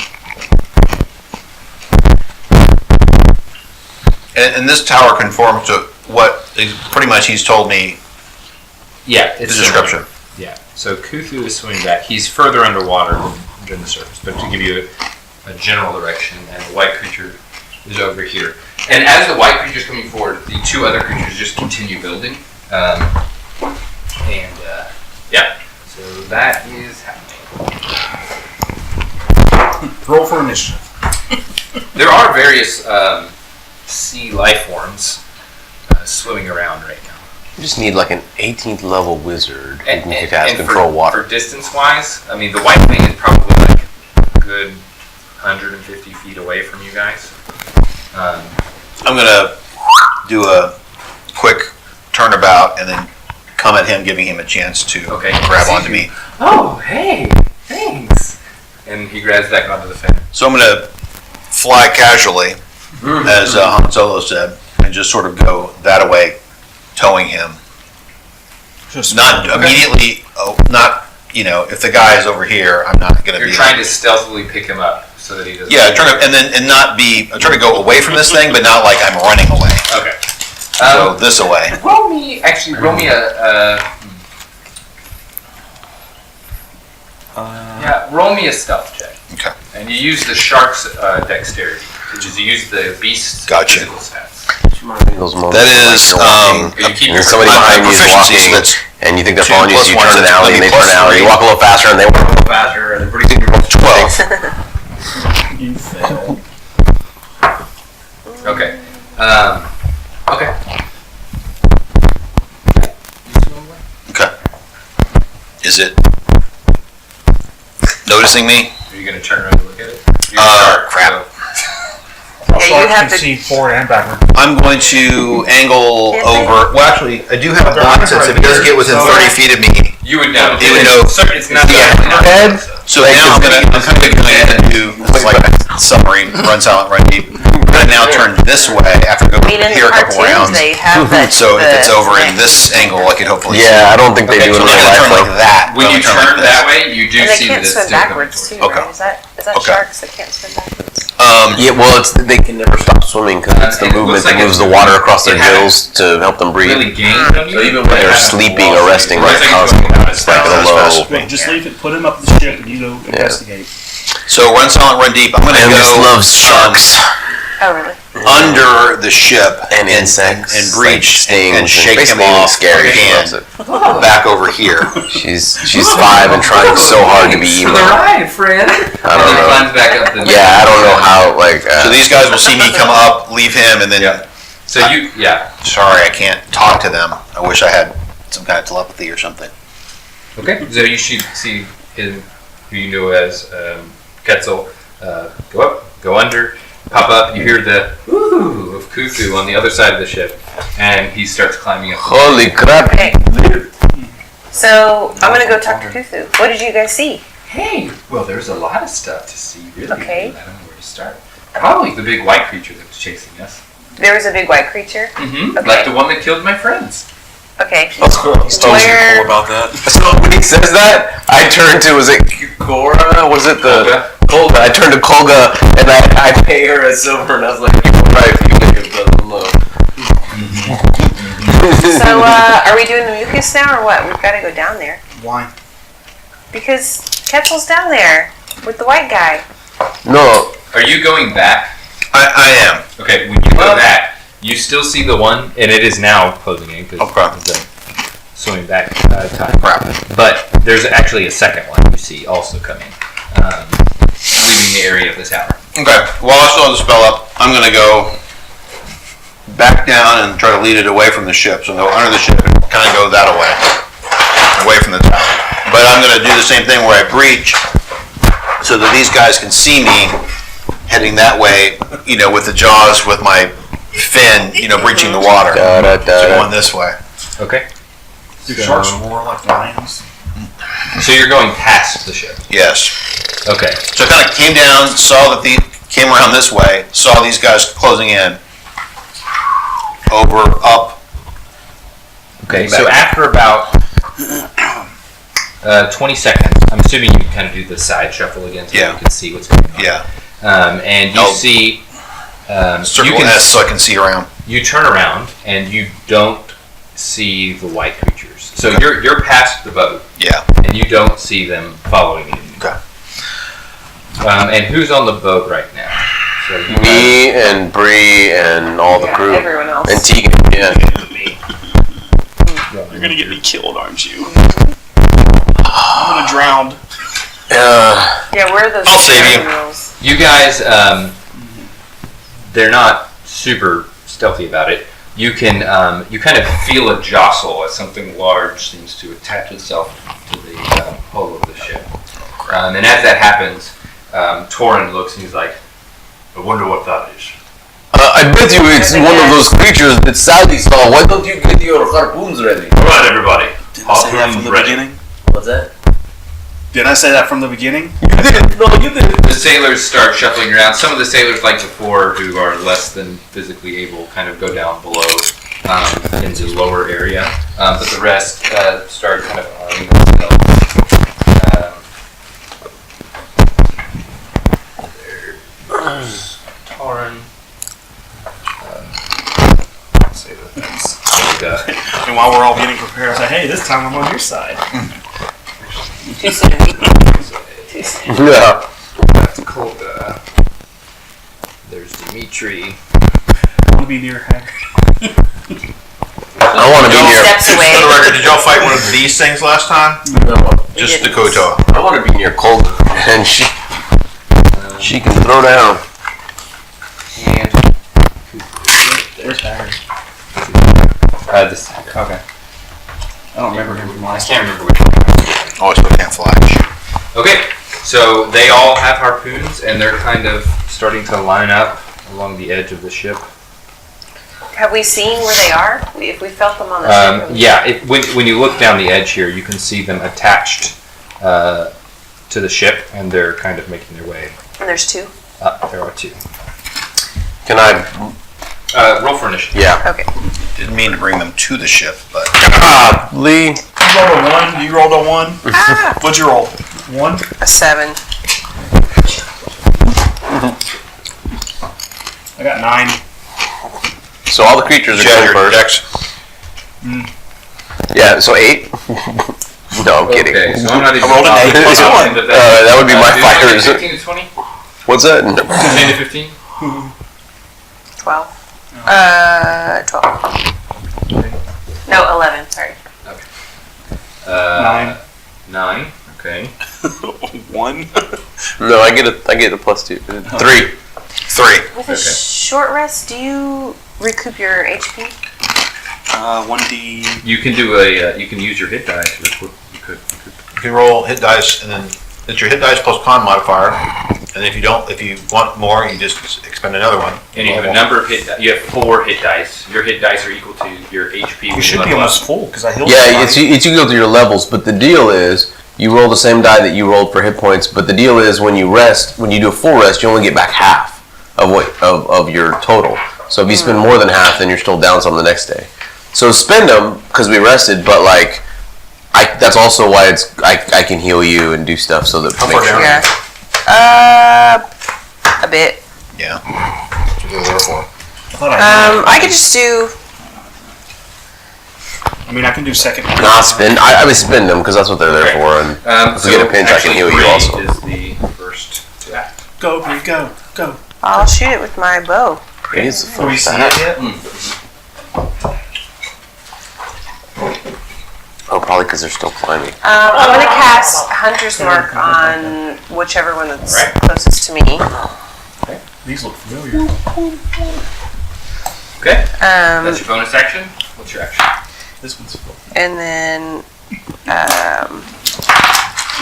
And this tower conforms to what pretty much he's told me. Yeah, The description. Yeah. So Kuthu is swimming back. He's further underwater than the surface, but to give you a general direction, and the white creature is over here. And as the white creature is coming forward, the 2 other creatures just continue building. Yeah, so that is happening. Roll for initiative. There are various sea life forms swimming around right now. You just need like an 18th level wizard who can kick ass And control water. For distance wise, I mean, the white thing is probably like a good 150 feet away from you guys. I'm gonna do a quick turnabout and then come at him, giving him a chance to grab onto me. Oh, hey, thanks. And he grabs back onto the fin. So I'm gonna fly casually, as Han Solo said, and just sort of go that way, towing him. Just Not immediately. Not if the guy is over here, I'm not gonna You're be. trying to stealthily pick him up so that he doesn't. Yeah, trying to I'm trying to go away from this thing, but not like I'm running away. Okay. So this away. Roll me roll me a stealth check. Okay. And you use the shark's dexterity, which is you use the beast's Gotcha. physical stats. That is, You keep and your somebody behind you is proficiency, walking, that's and you think they're 2 following you, so you plus 1 turn an alley, and they turn plus an alley. You 3. walk a little faster, and they walk a little faster, and then pretty soon you're both 12. You fail. Okay. Okay. Okay. Is it noticing me? Are you going to turn around and look at it? Crap. Yeah, you have can to. see forward and backward. I'm going to angle Can't they? over. Well, actually, I do have a blind sense. If it doesn't get within 30 feet of me, You would know. They would know. It's not Head? So now I'm kind of gonna do it's like submarine, run silent, run deep. I'm gonna now turn this way after I going mean, in here the a couple cartoons, rounds. they have that. So if it's over in this angle, I could hopefully. Yeah, I don't think they Okay, do So it in I'm real gonna turn life. like that. When I'm you gonna turn like that this. way, you do And they see can't that it's swim still coming backwards too, Okay. right? Is that Okay. sharks that can't swim backwards? Yeah, well, they can never stop swimming because it's the And it movement looks like that moves it's- the water across their it hasn't gills to help them breathe. really gained on you. So even but when it They're hasn't sleeping lost or you. resting It looks right like you're constantly. going down It's like as a fast low. as Wait, just leave it, put him up the ship, and you go investigate. So run silent, run deep. I'm gonna And just go loves sharks Oh, really? under the ship and insects and breach like stings and shake him basically off. Scary. Her She hand loves it. back over here. She's 5 and trying so hard to be For emo. the ride, friend. I And don't then know. climbs back up the. Yeah, I don't know how. Like, So these guys will see me come up, leave him, and then. Yeah. So yeah. Sorry, I can't talk to them. I wish I had some kind of telepathy or something. Okay. So you should see him, who you know as Quetzal, go up, go under, pop up. You hear the ooh of Cuckoo on the other side of the ship, and he starts climbing up. holy crap! Okay. So I'm gonna go talk to Cthulhu. What did you guys see? Hey, well, there's a lot of stuff to see. Really. Okay. I don't know where to start. Probably the big white creature that was chasing us. There was a big white creature. Mm-hmm. Okay. Like the one that killed my friends. Okay. That's cool. He's totally Where- cool about that. So when he says that, I turn to was it Cora? Was it the Kolga? I turned to Kolga and I pay her a silver, and I was like, right, you can give them low. So are we doing the mucus now or what? We've got to go down there Why? because Quetzal's down there with the white guy. No, Are you going back? I am. Okay, when you go back, you still see the one, and it is now closing in because Okay. of the swimming back time. But there's actually a second one you see also coming, leaving the area of the tower. Okay. While I still have the spell up, I'm gonna go back down and try to lead it away from the ship. So go under the ship and kind of go that away from the tower. But I'm gonna do the same thing where I breach, so that these guys can see me heading that way. You know, with the jaws, with my fin, breaching the water. So going this way. Okay. Do sharks roar like lions? So you're going past the ship. Yes. Okay. So I kind of came down, saw that came around this way, saw these guys closing in. Over, up. Okay. So after about 20 seconds, I'm assuming you kind of do the side shuffle again so Yeah. you can see what's going on. Yeah. And you Oh. see. Circle you can S so I can see around. You turn around and you don't see the white creatures. So you're past the boat Yeah. and you don't see them following you. Okay. And who's on the boat right now? So you me and Bree and all the Yeah, crew everyone else. and Tegan. Yeah. You're gonna get me killed, aren't you? I'm gonna drown. Yeah, where are those I'll save you. animals? You guys, they're not super stealthy about it. You can, you kind of feel a jostle as something large seems to attach itself to the hull of the ship. And as that happens, Torin looks and he's like, I wonder what that is. I bet you it's one of those creatures that Sally saw. Why don't you get your harpoons ready? All right, everybody. Didn't I say that from the beginning? What's that? Didn't I say that from the beginning? You did. No, you did. The sailors start shuffling around. Some of the sailors, like before, who are less than physically able, kind of go down below into the lower area. But the rest start kind of arming themselves. There's Torin. Say the things. And while we're all getting prepared, I say, hey, this time I'm on your side. Too soon. Too soon. Yeah. That's Kolga. There's Dimitri. I want to be near Hegger. I want to be near. Steps away. For the record, did y'all fight one of these things last time? No, Just the didn't. Koto. I want to be near Kolga, and she can throw down. And Where's Hegger? this. Okay. I don't remember him from I last can't time. remember which one. Oh, so it can't flash. Okay, so they all have harpoons and they're kind of starting to line up along the edge of the ship. Have we seen where they are? If we felt them on the ship? have we- Yeah, when you look down the edge here, you can see them attached to the ship, and they're kind of making their way. And there's two? There are two. Can I? Roll for initiative. Yeah. Okay. Didn't mean to bring them to the ship, but Lee. You rolled a 1. You rolled a 1. What'd you roll? 1. A 7. I got 9. So all the creatures are going your first. dex. Yeah. So 8. No, I'm kidding. Okay, so I'm not even. I rolled an 8 plus talking 1. That would be my fighters. 15 to 20? What's that? 10 to 15? 12. 12. No, 11, sorry. 9. 9, okay. 1. No, I get a +2. 3. 3. With a short rest, do you recoup your HP? 1d. You can do you can use your hit die to recoup. You can roll hit dice, and then it's your hit dice plus con modifier. And if you want more, you just expend another one. And you have a number of you have 4 hit dice. Your hit dice are equal to your HP. You should be almost full because I healed Yeah, somebody. it's equal to your levels, but the deal is you roll the same die that you rolled for hit points. But the deal is when you rest, when you do a full rest, you only get back half of your total. So if you spend more than half, then you're still down some the next day. So spend them because we rested, but like that's also why I can heal you and do stuff so that. How far down? Yeah. A bit. Yeah. That's what they're there for. I could just do. I mean, I can do second. Nah, spend. I would spend them because that's what they're there for. And if we get a pinch, I can heal you also. Is the first to act. Go, Bree, go. I'll shoot it with my bow. It's the Before we first see act. it yet? Oh, probably because they're still climbing. I'm going to cast Hunter's Mark on whichever one that's closest to me. These look familiar. Okay. That's your bonus action. What's your action? This one's full. And then, These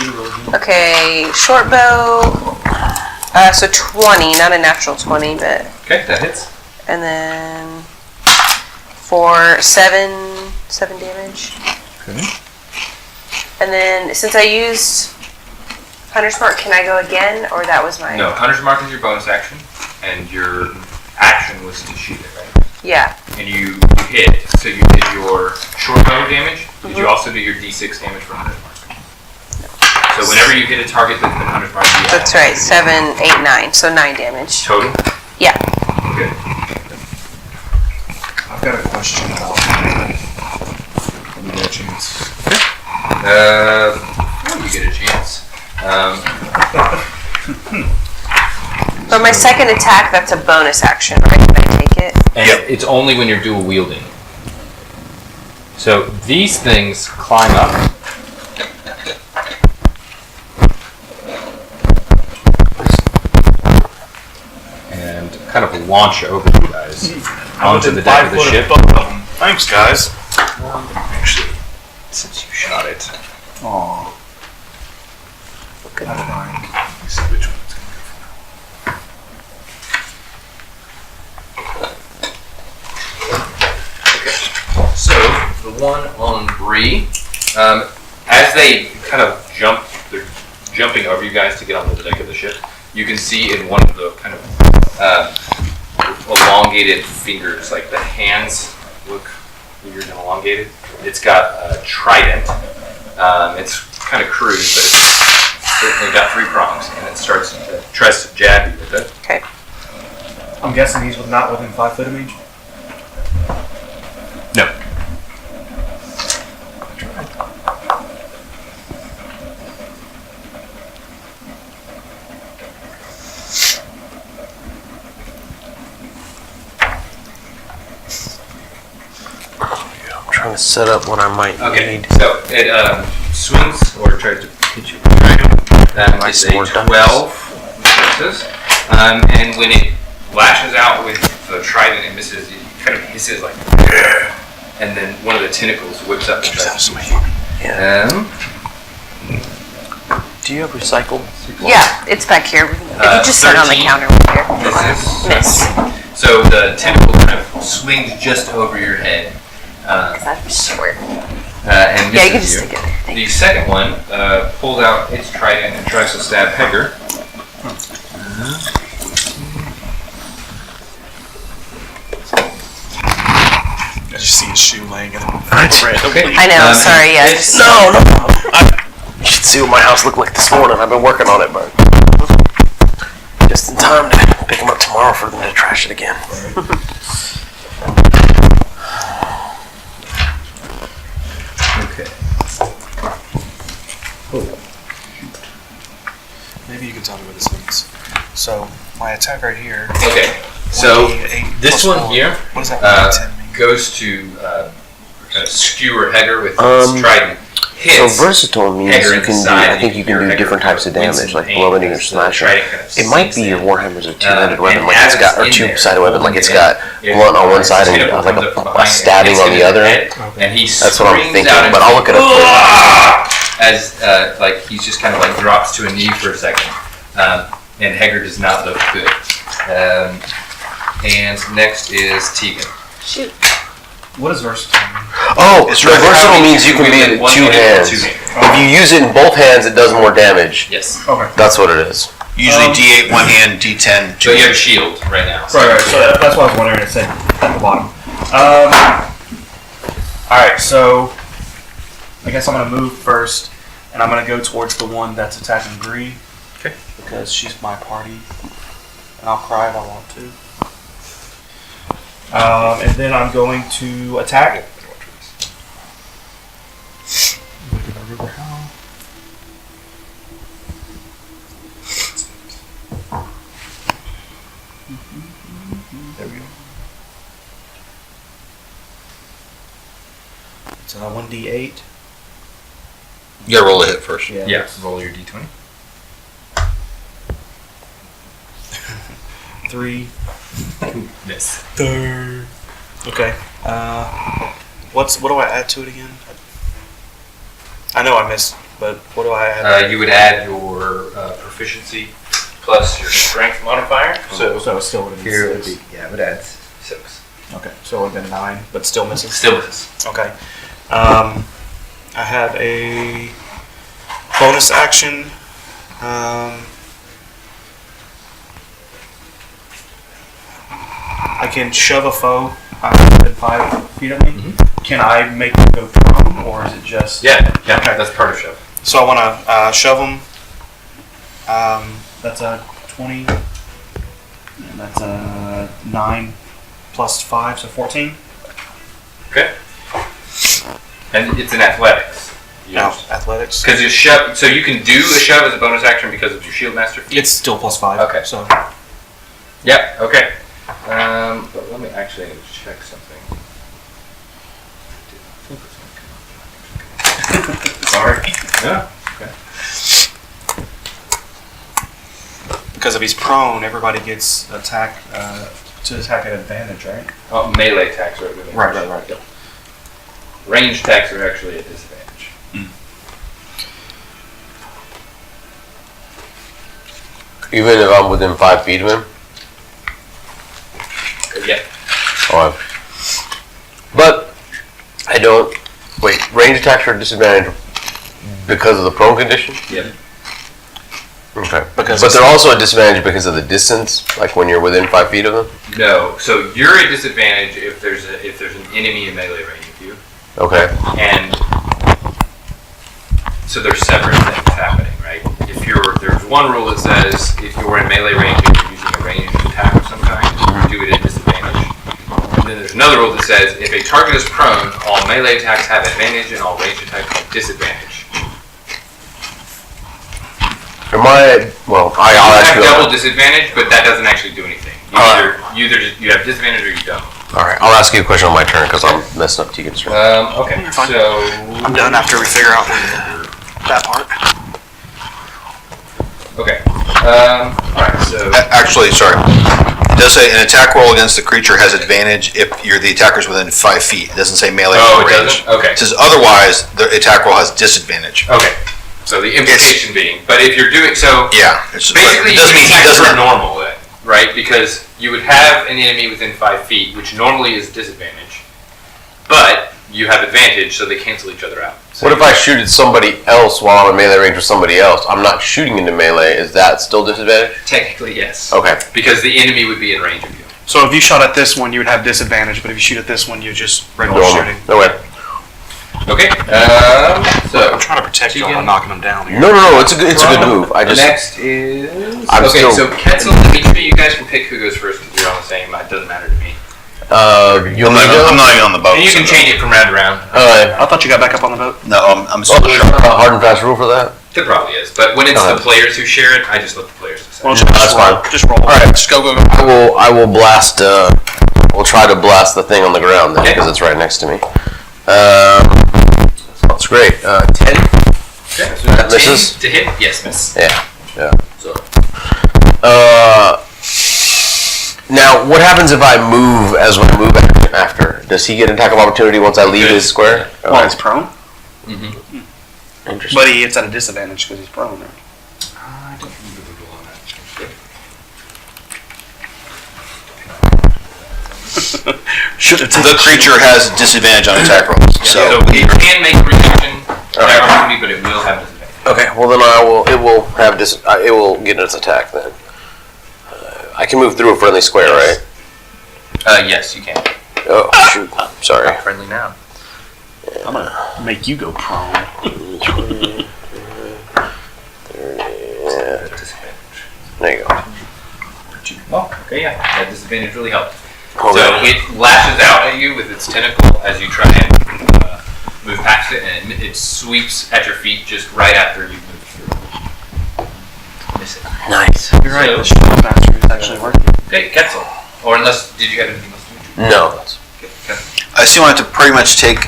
are really good. okay, short bow. So 20, not a natural 20, but. Okay, that hits. And then for 7 damage. Okay. And then since I used Hunter's Mark, can I go again, or that was my? No, Hunter's Mark is your bonus action, and your action was to shoot it, right? Yeah. And you hit, so you did your short bow damage. Did you also do your D6 damage for Hunter's Mark? So whenever you hit a target that's been Hunter's Mark, you That's right. 7, 8, 9. So 9 damage. total. Yeah. Good. I've got a question about. Let me get a chance. You get a chance. But my second attack, that's a bonus action, right? Can I take it? And it's only when you're dual wielding. So these things climb up. And kind of launch over you guys onto the deck of the ship. Thanks, guys. Actually, since you shot it. Aww. That's fine. Let me see which one it's gonna go for. So the one on Bree, as they kind of jump, they're jumping over you guys to get onto the deck of the ship. You can see in one of the kind of elongated fingers, like the hands look weird and elongated. It's got a trident. It's kind of crude, but it's certainly got 3 prongs, and it tries to jab you with it. Okay. I'm guessing he's not within 5 foot of me. No. I'm trying to set up what I might Okay, need. so it swings or tries to hit you. It's a More dice. 12 misses, and when it lashes out with the trident and misses, it kind of hisses like, and then one of the tentacles whips up and tries to hit you. Yeah. Do you have recycle? Yeah, it's back here. If you just set it on the 13. counter right here. Misses. Miss. So the tentacle kind of swings just over your head. Because I'm short. And Yeah, you can misses just stick it. The second one pulls out its trident and tries to stab Hegger. I just see his shoe laying in the Okay. I know, sorry, yeah. You should see what my house looked like this morning. I've been working on it, but just in time to pick them up tomorrow for them to trash it again. Okay. Maybe you can tell me what this means. So, my attack right here. Okay. So 1d8 this plus one 4. here What does that mean? 10 mean? goes to kind of skewer Hegger with its trident. So Hits versatile means Hegger you in the can do. side, I think you can your do Hegger different types of wins damage, some like pain bludgeoning or as the slashing. trident kind of It might be sinks your in. Warhammer's a two-handed weapon, and like as it's got, or it's in there, two-sided weapon, like it's holding got it, blunt on one his side and tentacle like comes up from a behind it, stabbing hits on him the in other. head, and he That's what I'm screams thinking, out but I'll look it up. as like he's just kind of like drops to a knee for a second, and Hegger does not look good. And next is Tegan. Shoot. What is versatile mean? Oh, It's so right. versatile means you can be Wield it two one-handed or hands. two-handed. If you use it in both hands, it does more damage. Yes. Okay. That's what it is. Usually D8 one hand, D10 two So you have a hands. shield right now. Right. So that's what I was wondering. It said at the bottom. Alright, so I guess I'm going to move first, and I'm going to go towards the one that's attacking Bree. Okay. Because she's my party, and I'll cry if I want to. And then I'm going to attack. Look at the river howl. There we go. It's 1d8. You gotta roll a hit first. Yeah. Roll your d20. 3. Miss. Third. Okay. What do I add to it again? I know I missed, but what do I add? You would add your proficiency plus your strength modifier. So it still would have been Here it would 6. be, yeah, it would add 6. Okay, so it would have been 9, but still missing. Still misses. Okay. I have a bonus action. I can shove a foe within 5 feet of me. Mm-hmm. Can I make them go prone, or is it just? Yeah, Okay. that's part of shove. So I want to shove them. That's a 20, and that's a 9 plus 5, so 14. Okay. And it's in athletics. No, athletics. Because you shove, so you can do a shove as a bonus action because of your shield master feat. It's still plus 5. Okay. So Yep. Okay. But let me actually check something. sorry. Yeah. Okay. Because if he's prone, everybody gets to attack at advantage, right? Oh, melee attacks are at advantage. Right. Yep. Range attacks are actually at disadvantage. Even if I'm within 5 feet of him? Yeah. Oh, but I don't. Wait, range attacks are at disadvantage because of the prone condition? Yep. Okay. Because But it's- they're also a disadvantage because of the distance, like when you're within 5 feet of them? No. So you're at disadvantage if there's an enemy in melee range of you, Okay. and so there's separate things happening, right? There's one rule that says if you're in melee range and you're using a ranged attack of some kind, you do it at disadvantage. And then there's another rule that says if a target is prone, all melee attacks have advantage and all ranged attacks have disadvantage. I'll You ask have you. double disadvantage, but that doesn't actually do anything. You have disadvantage or you don't. Alright, I'll ask you a question on my turn because I'm messing up Tegan's turn. Okay, You're fine. so I'm done after we figure out that part. okay. Alright, so Actually, sorry. It does say an attack roll against the creature has advantage if the attacker's within 5 feet. It doesn't say melee oh, or it range. doesn't. Okay. It says otherwise, the attack roll has disadvantage. Okay. So the implication being, but if you're doing so, Yeah. It's, basically it doesn't mean he you doesn't. for normal then. right? Because you would have an enemy within 5 feet, which normally is disadvantage, but you have advantage, so they cancel each other out. So What if I shoot at somebody else while I'm in melee range with somebody else? I'm not shooting into melee. Is that still disadvantage? Technically, yes. Okay. Because the enemy would be in range of you. So if you shot at this one, you would have disadvantage, but if you shoot at this one, you just regular Normal. shooting. Okay. Okay. So I'm trying to protect you Again. while knocking them down here. No. It's a good move. I just. next is I'm okay. still- So Ketzel and Dimitri, you guys can pick who goes first because you're on the same. It doesn't matter to me. You I'm want me to go? not even on the boat. And you can so- change it from round to round. I thought you got back up on the boat. No, I'm Oh, still there's a hard and fast rule for that. There probably is, but when it's Uh-huh. the players who share it, I just let the players decide. Well, That's fine. Just roll. All right. Just go. I will blast. We'll try to blast the thing on the ground then, Okay. because it's right next to me. That's great. 10. Okay, so That 10 misses? to hit. Yes, miss. Yeah. So Now, what happens if I move as I move after? Does he get an attack of opportunity once I leave his square? Well, he's prone, Interesting. but it's at a disadvantage because he's prone. Right? I don't remember the rule on that. Should have The creature has disadvantage on attack rolls. So it can make a reaction attack opportunity, but it will have disadvantage. Okay. Well, then it will have it will get its attack then. I can move through a friendly square, right? Yes, you can. Oh shoot! Sorry. Friendly now. I'm gonna make you go prone. Disadvantage. There you go. Oh, okay, yeah. That disadvantage really helped. Okay. So it lashes out at you with its tentacle as you try and move past it, and it sweeps at your feet just right after you move through. Miss it. Nice. You're right. So- The shield master is actually working. Okay, Ketzel. Or unless, did you have anything else to do? No. Okay, Ketzel. I assume I have to pretty much take.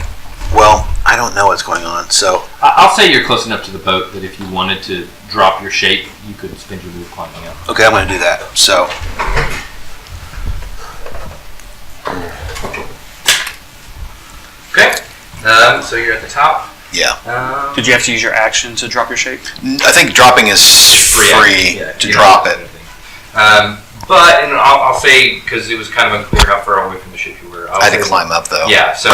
Well, I don't know what's going on. So I'll say you're close enough to the boat that if you wanted to drop your shape, you could spend your move climbing up. okay, I'm going to do that. So Okay. So you're at the top. yeah, Did you have to use your action to drop your shape? I think dropping is free Yeah, to you drop don't it. have anything. But, and I'll say, because it was kind of unclear how far away from the ship you were. I had to climb up though. Yeah, so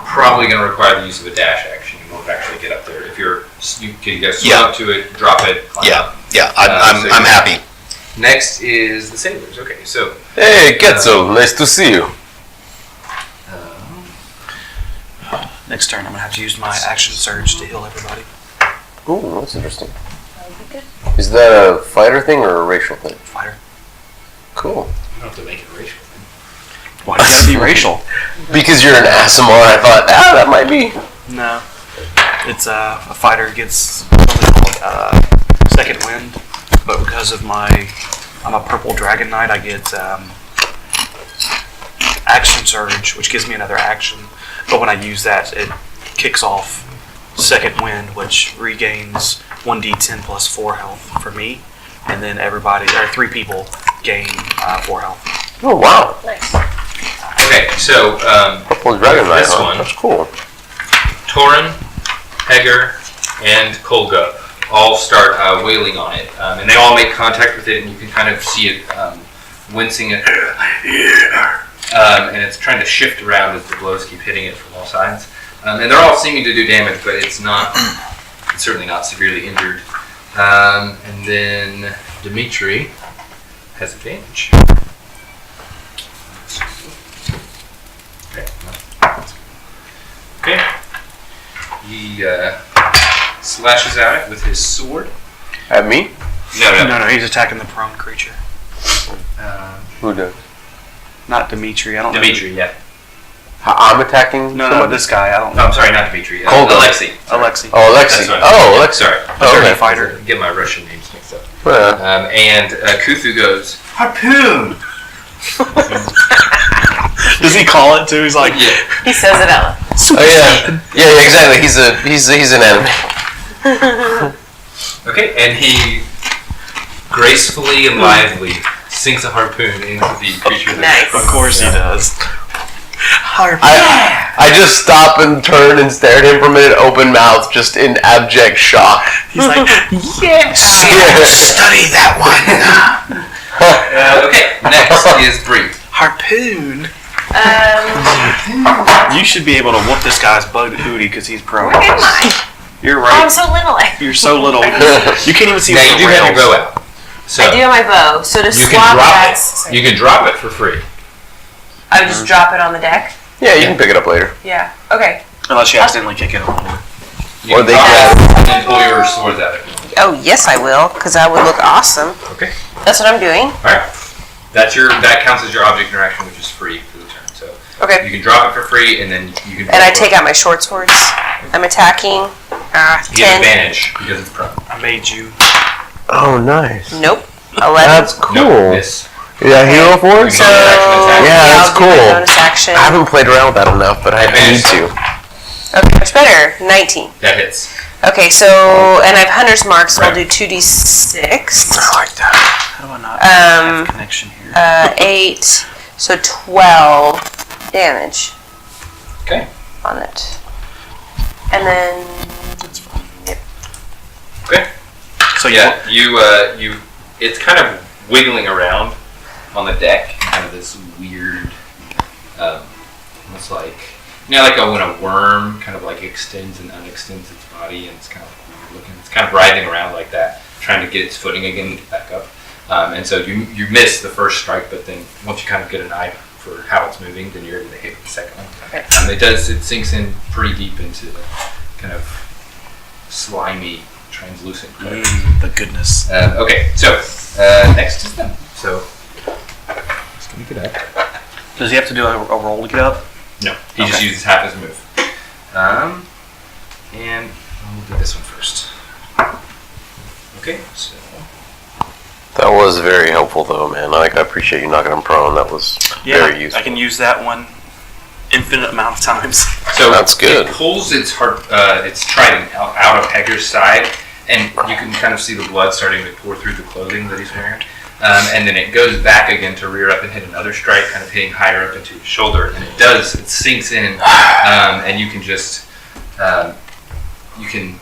probably going to require the use of a dash action. You won't actually get up there. If you can go swim Yeah. up to it, drop it, climb up. Yeah. So I'm happy. Next is the sailors. Okay, so Hey, Ketzel. Nice to see you. Next turn, I'm gonna have to use my action surge to heal everybody. Ooh, that's interesting. Is that a fighter thing or a racial thing? Fighter. Cool. you don't have to make it racial. Why do you gotta be racial? Because you're an Asimar, I thought, that might be. No. It's a fighter gets something called Second Wind, but because of I'm a purple dragon knight, I get action surge, which gives me another action. But when I use that, it kicks off Second Wind, which regains 1d10 plus 4 health for me, and then 3 people gain 4 health. Oh, wow. Nice. Okay, so Purple Dragon Knight, This huh? one. That's cool. Torin, Hegger, and Kolga all start wailing on it, and they all make contact with it, and you can kind of see it wincing it, and it's trying to shift around as the blows keep hitting it from all sides. And they're all seeming to do damage, but it's certainly not severely injured. And then Dimitri has advantage. Okay. He slashes at it with his sword. At me? No, he's attacking the prone creature. Who does? Not Dimitri, I don't know. Dimitri, yeah. I'm attacking No, somebody? this guy, I don't No, know. I'm sorry, not Dimitri. Kolga. Alexei. Alexei. Oh, Alexei. That's what Oh, I'm- Alexei. Sorry. Oh, okay. Fighter. Get my Russian names mixed up. Yeah. And Kuthu goes, harpoon! Does he call it too? He's like, Yeah. He says it out loud. Oh, yeah. Yeah, exactly. He's an enemy. Okay, and he gracefully and lively sinks a harpoon into the creature. Nice. Of course he does. I just stop and turn and stare at him for a minute, open mouth, just in abject shock. He's like, Scared. Study that one. Okay, next is Bree. Harpoon. Um, You should be able to whoop this guy's booty because he's pro. where am I? You're Oh, I'm right. so little. You're so little. You can't even see Now you do the have your rails. bow out. So I do have my bow, so to you swap can drop that, it. You can drop it for free. I would just drop it on the deck. Yeah, you can pick it up later. Yeah. Okay. Unless you accidentally kick it over. You Or can they drop can- it and pull your swords out if you want. Oh yes, I will, because that would look awesome. Okay. That's what I'm doing. All right. That counts as your object interaction, which is free for the turn. So Okay. you can drop it for free, and then you can. And I take out my short swords. I'm attacking. You get 10. advantage because it's prone. I made you. Oh, nice. Nope. 11. That's cool. No, miss. Is that hero force? So Yeah, that's I'll do my cool. bonus action. I haven't played around with that enough, but I need to. Okay, much better. 19. That hits. Okay, so and I have hunter's mark, so I'll do 2d6. I like that. How do I not have connection here? 8, so 12 damage Okay. on it. And then Okay. So Yeah, you. It's kind of wiggling around on the deck, kind of this weird, almost like like when a worm kind of like extends and unextends its body, and it's kind of weird looking. It's kind of writhing around like that, trying to get its footing again and get back up. And so you miss the first strike, but then once you kind of get an eye for how it's moving, then you're able to hit the second one. Okay. It sinks in pretty deep into the kind of slimy, translucent clay. The goodness. Okay, so next is them. So just gonna get up. Does he have to do a roll to get up? No, he just Okay. uses half his move. And we'll do this one first. Okay, so That was very helpful, though, man. I appreciate you knocking him prone. That was very useful. I can use that one infinite amount of times. That's good. It pulls its trident out of Hegger's side, and you can kind of see the blood starting to pour through the clothing that he's wearing. And then it goes back again to rear up and hit another strike, kind of hitting higher up into his shoulder. And it sinks in, and you can just, you can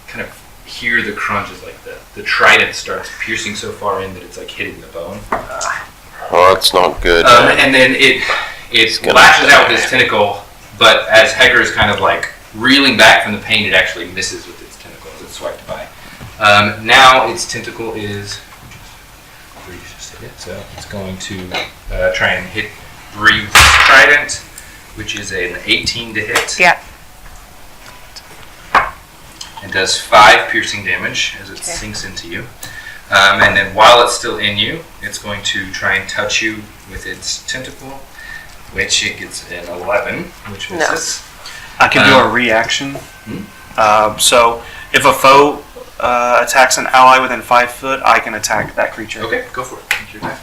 kind of hear the crunch as like the trident starts piercing so far in that it's like hitting the bone. Well, that's not good. And then it lashes out with its tentacle, but as Hegger is kind of like reeling back from the pain, it actually misses with its tentacle as it's swiped by. Now its tentacle is. So it's going to try and hit Bree with trident, which is an 18 to hit. yeah. And does 5 piercing damage as it sinks into you. And then while it's still in you, it's going to try and touch you with its tentacle, which it gets an 11, which misses. I can do a reaction. So if a foe attacks an ally within 5 foot, I can attack that creature. Okay, go for it. Take your time.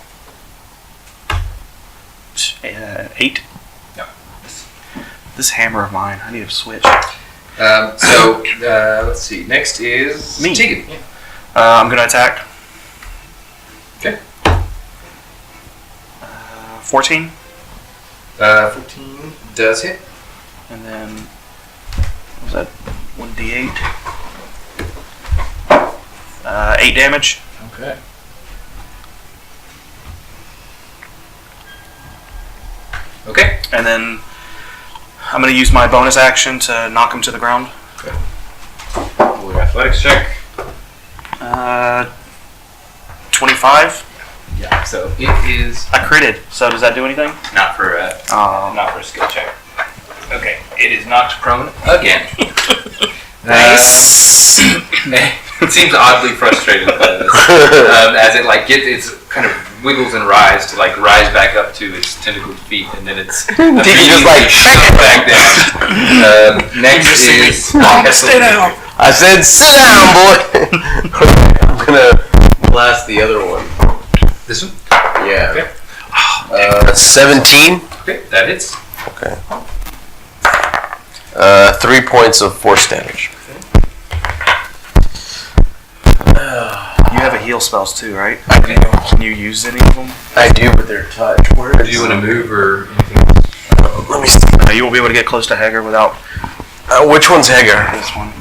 8. No. This hammer of mine, I need a switch. Let's see. Next is Me. Tegan. Yeah. I'm gonna attack. Okay. 14, 14 does hit. and then what was that 1d8? 8 damage. Okay. Okay. And then I'm going to use my bonus action to knock him to the ground. Roll your athletics check. 25. Yeah. So it is I critted. So does that do anything? not for a skill check. Okay. It is knocked prone again. Nice. It seems oddly frustrated by this, as it like it's kind of wiggles and rise to like rise back up to its tentacled feet, and then it's just like shoved back down. Next is Stay down. I said, sit down, boy. I'm gonna blast the other one. This one. Yeah. Okay. 17. Okay, that hits. Okay. 3 points of force damage. You have a heal spells too, right? Okay. Can you use any of them? I do, but they're touch. Where Do you want to move or anything else? Let me see. You won't be able to get close to Hegger without Which one's Hegger? this one.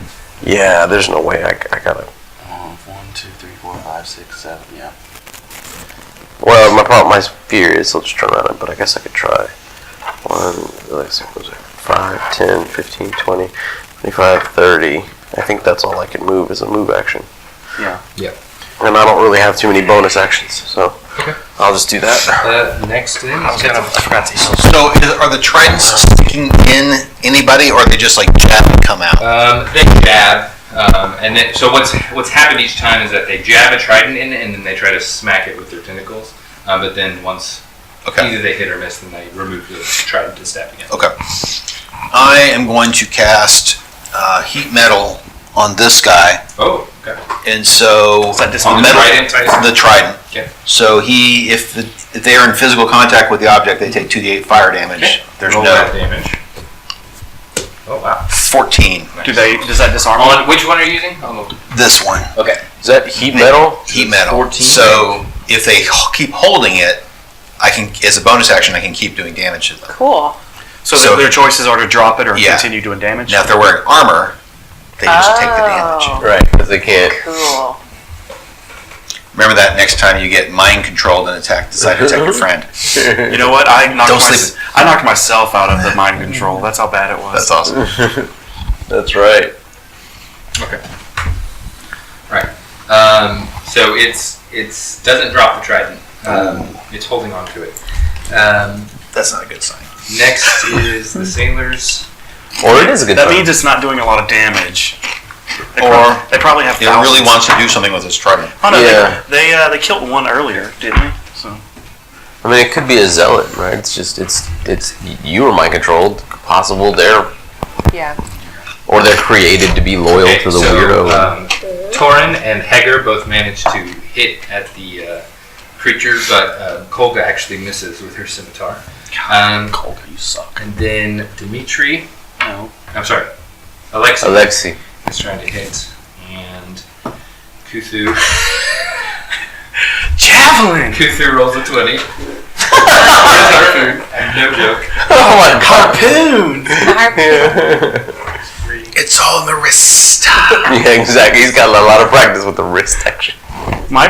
Yeah, there's no way. I gotta. 1, 2, 3, 4, 5, 6, 7. Yeah. Well, my fear is they'll just turn around, but I guess I could try. 5, 10, 15, 20, 25, 30. I think that's all I can move is a move action. Yeah. Yep. And I don't really have too many bonus actions, so I'll just do that. Next is So are the tridents sticking in anybody, or are they just like jab and come out? They jab, and then so what's happened each time is that they jab a trident in, and then they try to smack it with their tentacles. But then once either they hit or miss, then they remove the trident to stab again. Okay. I am going to cast heat metal on this guy. Oh, okay. And so On the trident, Tyson? the trident. Okay. So if they are in physical contact with the object, they take 2d8 fire damage. Okay. There's Roll no that damage. Oh wow. 14. Does that disarm? On which one are you using? This one. Okay. Is that heat metal? Heat metal. 14 So if they keep holding it, I can, as a bonus action, I can keep doing damage to them. Cool. So, So- their choices are to drop it or Yeah. continue doing damage. Now, if they're wearing armor, they just take the damage. Oh. Right, because they can't. Cool. Remember that next time you get mind controlled and decide to attack your friend. You know what? I knocked Don't sleep. I knocked myself out of the mind control. That's how bad it was. That's awesome. That's right. Okay. Right. So it's doesn't drop the trident. It's holding on to it. That's not a good sign. Next is the sailors. Or it is a good That time. means it's not doing a lot of damage. Or they probably have. It really thousands. wants to do something with its trident. Oh no, Yeah. they killed one earlier, didn't they? So I mean, it could be a zealot, right? It's just, it's you were mind controlled. Possible they're, Yeah. or they're created to be loyal to the weirdo. Torin and Hegger both managed to hit at the creature, but Kolga actually misses with her scimitar. Kolga, you suck. And then Dimitri, No. I'm sorry, Alexei Alexi. is trying to hit, and Kuthu. Javelin. Kuthu rolls a 20. No joke. Oh my god. Harpoon. It's all in the wrist. Yeah, exactly. He's got a lot of practice with the wrist action. My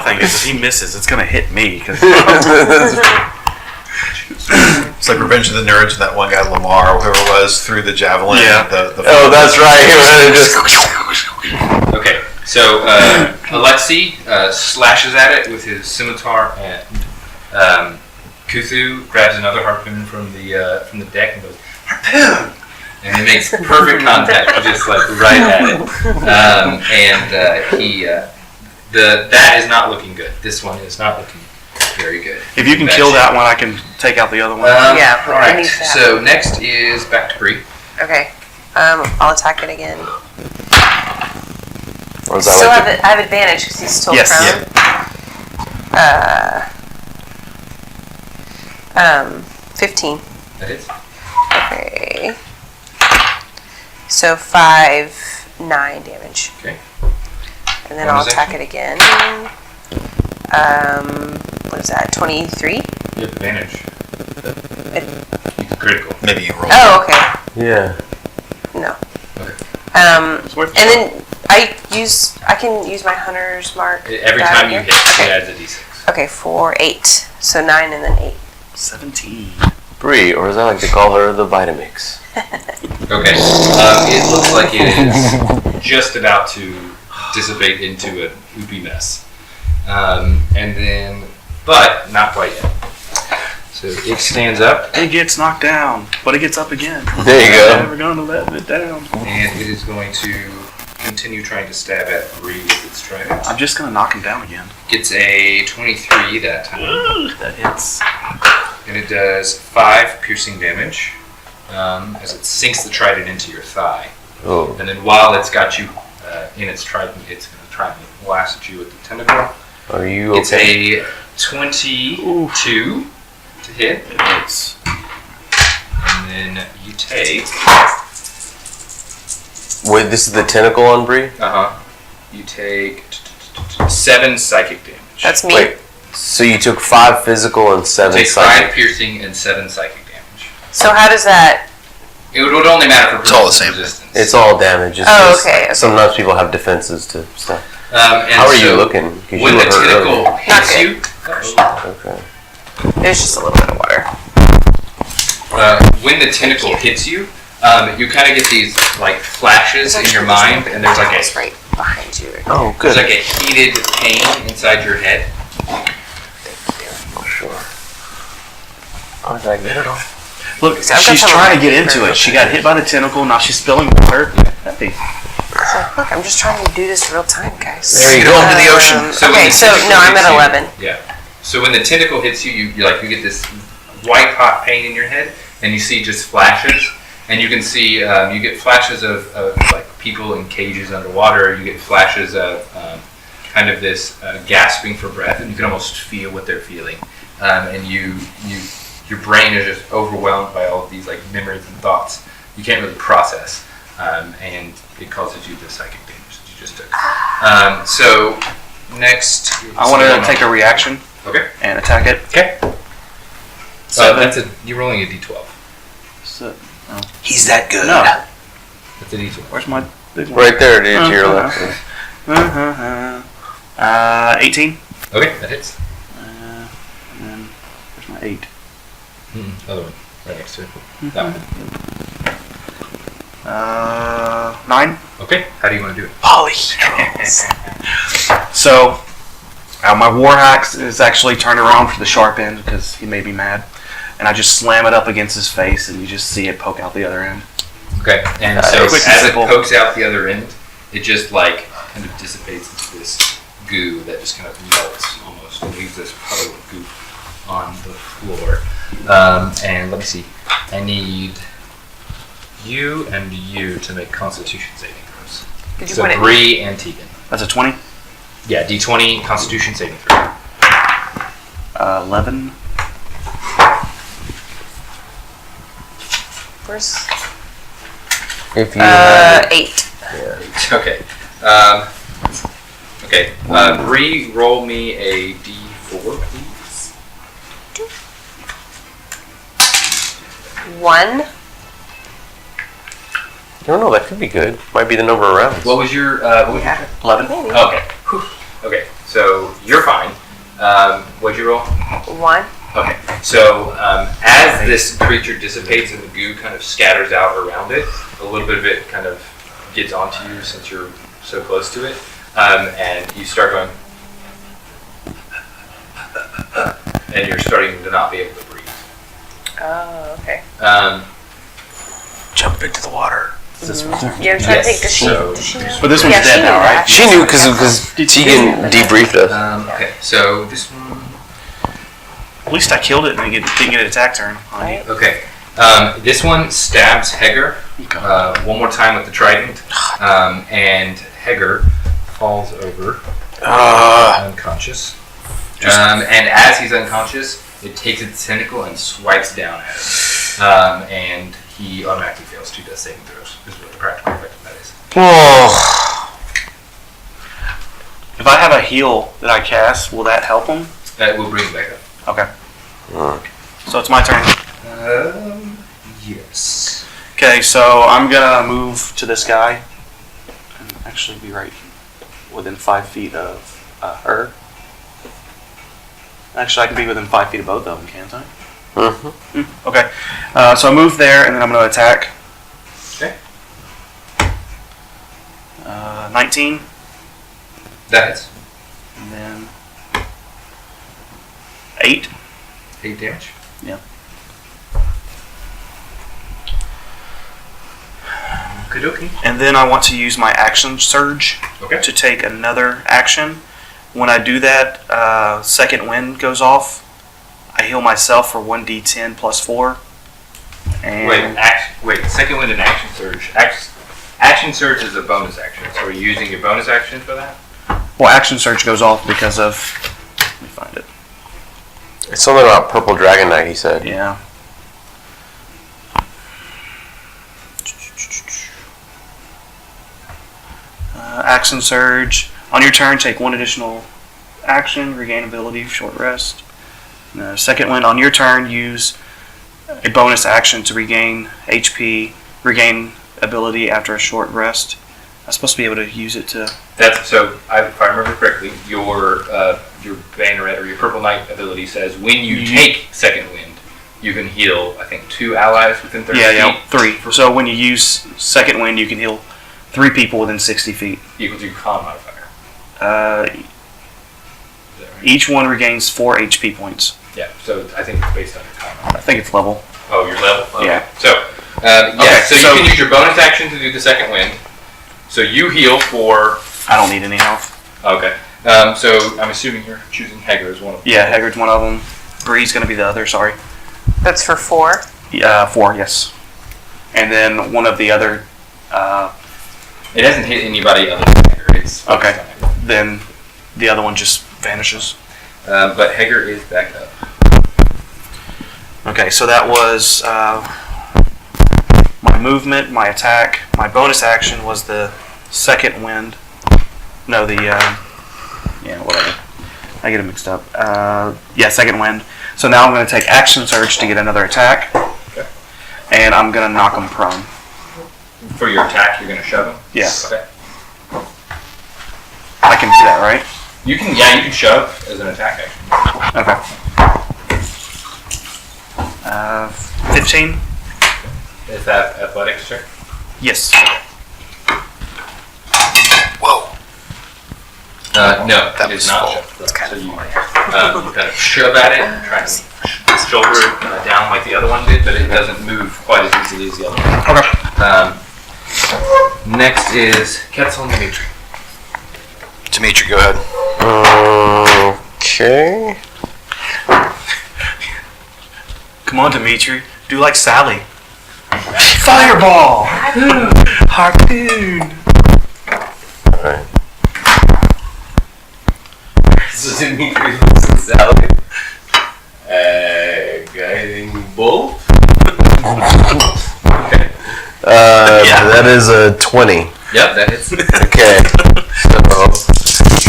thing is, if he misses, it's gonna hit me. Cause It's like Revenge of the Nerds and that one guy, Lamar, or whoever it was, threw the javelin. Yeah. Oh, that's right. Okay, so Alexei slashes at it with his scimitar, and Kuthu grabs another harpoon from the deck and goes, "Harpoon!" And he makes perfect contact, just like right at it. That is not looking good. This one is not looking very good. if you can kill that one, I can take out the other one. Yeah, All it right. needs to So next is back to Bree. Okay. I'll attack it again. Or is that Still like I have advantage because he's still Yes. prone. 15. That is. Okay. So 5, 9 damage. Okay. And then Bonus I'll attack action? it again. What is that? 23? You have advantage. Critical. Maybe you roll. Oh, okay. Yeah. No. Okay. It's worth And then I can use my hunter's mark. Every die time you here? hit, it Okay. adds a d6. Okay, 4, 8. So 9 and then 8. 17. Bree, or as I like to call her, the Vitamix. Okay. It looks like it is just about to dissipate into a loopy mess. And then, but not quite yet. So it stands up, It gets knocked down, but it gets up again. There you go. Never gonna let it down. and it is going to continue trying to stab at Bree with its trident. I'm just gonna knock him down again. Gets a 23 that time. That hits. And it does 5 piercing damage as it sinks the trident into your thigh. Oh. And then while it's got you in its trident, it's going to try and blast at you with the tentacle. Are you It's okay? a 22 to hit. It hits. And then you take, Wait, this is the tentacle on Bree? you take 7 psychic damage. That's me. Wait. So you took 5 physical and 7 Take 5 psychic. piercing and 7 psychic damage. So how does that? It would only matter for It's all the same. resistance. It's all damage. It's Oh, just, okay, okay. Sometimes people have defenses to stuff. And How are you so looking? 'Cause when you the were hurt tentacle earlier. hits Not you, Okay. It was just a little bit of water. When the tentacle hits you, you kind of get these like flashes in your mind, and there's like It's right behind you. Oh, there's good. like a heated pain inside your head. For sure. Oh, did I get it all? Look, I've got she's some trying to get right into here. it. She got hit by the tentacle. Now she's spilling water. Hey. So, look, I'm just trying to do this real time, guys. There you go into the ocean. So when Okay, the so tentacle no, I'm hits at you- 11. Yeah. So when the tentacle hits you, you get this white hot pain in your head, and you see just flashes, and you can see you get flashes of like people in cages underwater. You get flashes of kind of this gasping for breath, and you can almost feel what they're feeling, and your brain is just overwhelmed by all of these like memories and thoughts you can't really process, and it causes you the psychic damage that you just took. So next, I want to take a reaction Okay. and attack it. Okay. So You're rolling a d12. So, He's that good. no. That's a d12. Where's my big one? Right there, dude, to your left. 18. Okay, that hits. And then where's my 8? Other one, right next to it. That one. 9. Okay. How do you want to do it? So my war axe is actually turned around for the sharp end because he made me mad, and I just slam it up against his face, and you just see it poke out the other end. Okay. And Nice. so Quick and as it simple. pokes out the other end, it just like kind of dissipates into this goo that just kind of melts almost and leaves this puddle of goop on the floor. And let me see. I need you and you to make Constitution saving throws. Did you So put it? Bree and Tegan. That's a 20. Yeah, d20 Constitution saving throw. 11. Where's? If you 8. Okay. Okay. Bree, roll me a d4, please. 1. I don't know, that could be good. Might be the number of rounds. What was your? 11. Maybe. Okay. Whew. Okay. So you're fine. What'd you roll? 1. Okay. So as this creature dissipates and the goo kind of scatters out around it, a little bit of it kind of gets onto you since you're so close to it, and you start going, and you're starting to not be able to breathe. Oh, okay. Jump into the water. This one's there. Yeah, I'm trying to Yes, think. Does she so- know? But this one's Yeah, dead she now, knew right? that. She knew because Tegan debriefed us. Okay. So this one. At least I killed it and didn't get an attack turn on you. Right. Okay. This one stabs Hegger one more time with the trident, and Hegger falls over unconscious. And as he's unconscious, it takes its tentacle and swipes down at him. And he automatically fails 2 death saving throws, is what the practical effect of that is. Oh, If I have a heal that I cast, will that help him? That will bring it back up. Okay. So it's my turn. Yes. Okay, so I'm gonna move to this guy and actually be right within 5 feet of her. Actually, I can be within 5 feet of both of them, can't I? Okay. So I move there, and then I'm gonna attack. Okay. 19, That hits. and then 8. 8 damage. Yeah. Okie And then I want to use my action surge Okay. to take another action. When I do that, second wind goes off. I heal myself for 1d10 plus 4. And Wait. Second wind and action surge. Action surge is a bonus action. So are you using your bonus action for that? well, action surge goes off because of. Let me find it. it's something about Purple Dragon Knight, he said. Yeah. Action surge. On your turn, take 1 additional action, regain ability, short rest. Second wind. On your turn, use a bonus action to regain HP, regain ability after a short rest. I'm supposed to be able to use it to. That's so. If I remember correctly, your your Banneret or your Purple Knight ability says when you take second wind, you can heal, I think, 2 allies within 30 feet. Yeah, 3. So when you use second wind, you can heal 3 people within 60 feet. Equal to your con modifier. Is that right? Each one regains 4 HP points. Yeah, so I think it's based on your con modifier. I think it's level. Oh, your level? Okay. Yeah. So, so you can use your bonus action to do the second wind. So you heal for... I don't need any health. Okay. So I'm assuming you're choosing Hegger as one of them. Yeah, Hegger's one of them. Bree's going to be the other, sorry. That's for 4. 4, yes. And then one of the other... It hasn't hit anybody other than Hegger. It's okay. Then the other one just vanishes. But Hegger is back up. Okay, so that was my movement, my attack. My bonus action was the second wind. No, whatever. I get it mixed up. Second wind. So now I'm going to take action surge to get another attack. Okay. And I'm going to knock him prone. For your attack, you're going to shove him? Yeah. Okay. I can do that, right? You can shove as an attack action. Okay. 15? Is that athletics check? Yes. Whoa. No, That it is was not full. shove. So you kind of shove at it and try to shoulder it down like the other one did, but it doesn't move quite as easily as the other one. Okay. Next is Ketzel and Dimitri. Dimitri, go ahead. Okay. Come on, Dimitri. Do like Sally. Fireball! Harpoon! Alright. So Dimitri looks at Sally. Guiding bolt? Okay. That is a 20. Yep, that hits. Okay. So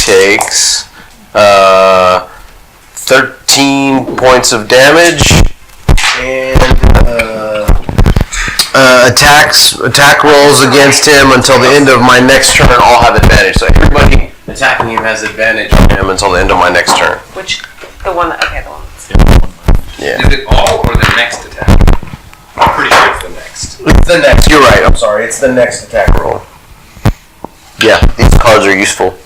takes 13 points of damage and attack rolls against him until the end of my next turn. I'll have advantage. So everybody attacking him has advantage on him until the end of my next turn. Which, the one that, okay, the one that's... Yeah. Is it all or the next attack? I'm pretty sure it's the next. It's the next. You're right. I'm sorry. It's the next attack roll. Yeah, these cards are useful.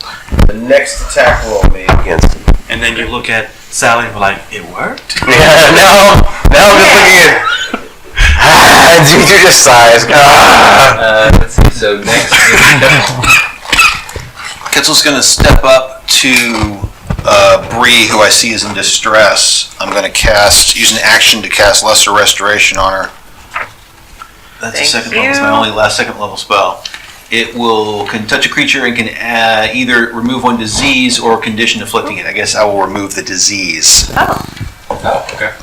The next attack roll made against him. And then you look at Sally and be like, it worked? Yeah, now I'm just looking at. Dimitri just sighs. Let's see. So next is Kitzel's going to step up to Bree, who I see is in distress. I'm going to use an action to cast Lesser Restoration on her. That's Thank a second you. level. It's my only second level spell. It can touch a creature and can either remove one disease or condition inflicting it. I guess I will remove the disease. Oh, okay.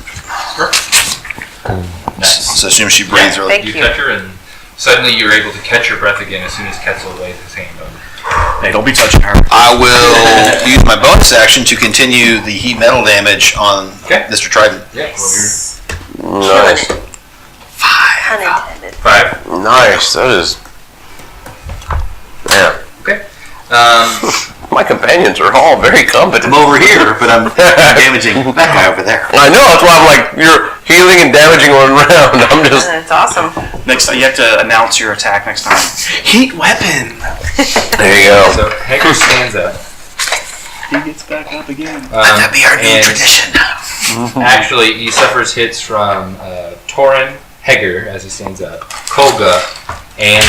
Nice. So assume she breathes really. Thank You you. touch her, and suddenly you're able to catch your breath again as soon as Ketzel lays his hand on her. Hey, don't be touching her. I will use my bonus action to continue the heat metal damage on Okay. Mr. Trident. Yeah. Well, Nice. Pun intended. 5. Nice. That is. Man. Okay. My companions are all very competent. I'm over here, but I'm damaging that guy over there. I know, that's why I'm like, you're healing and damaging one round. I'm just. That's awesome. Next time, you have to announce your attack next time. Heat weapon! There you go. So Hegger stands up. He gets back up again. Let that be our new and tradition. Actually, he suffers hits from Torin, Hegger as he stands up, Kolga, and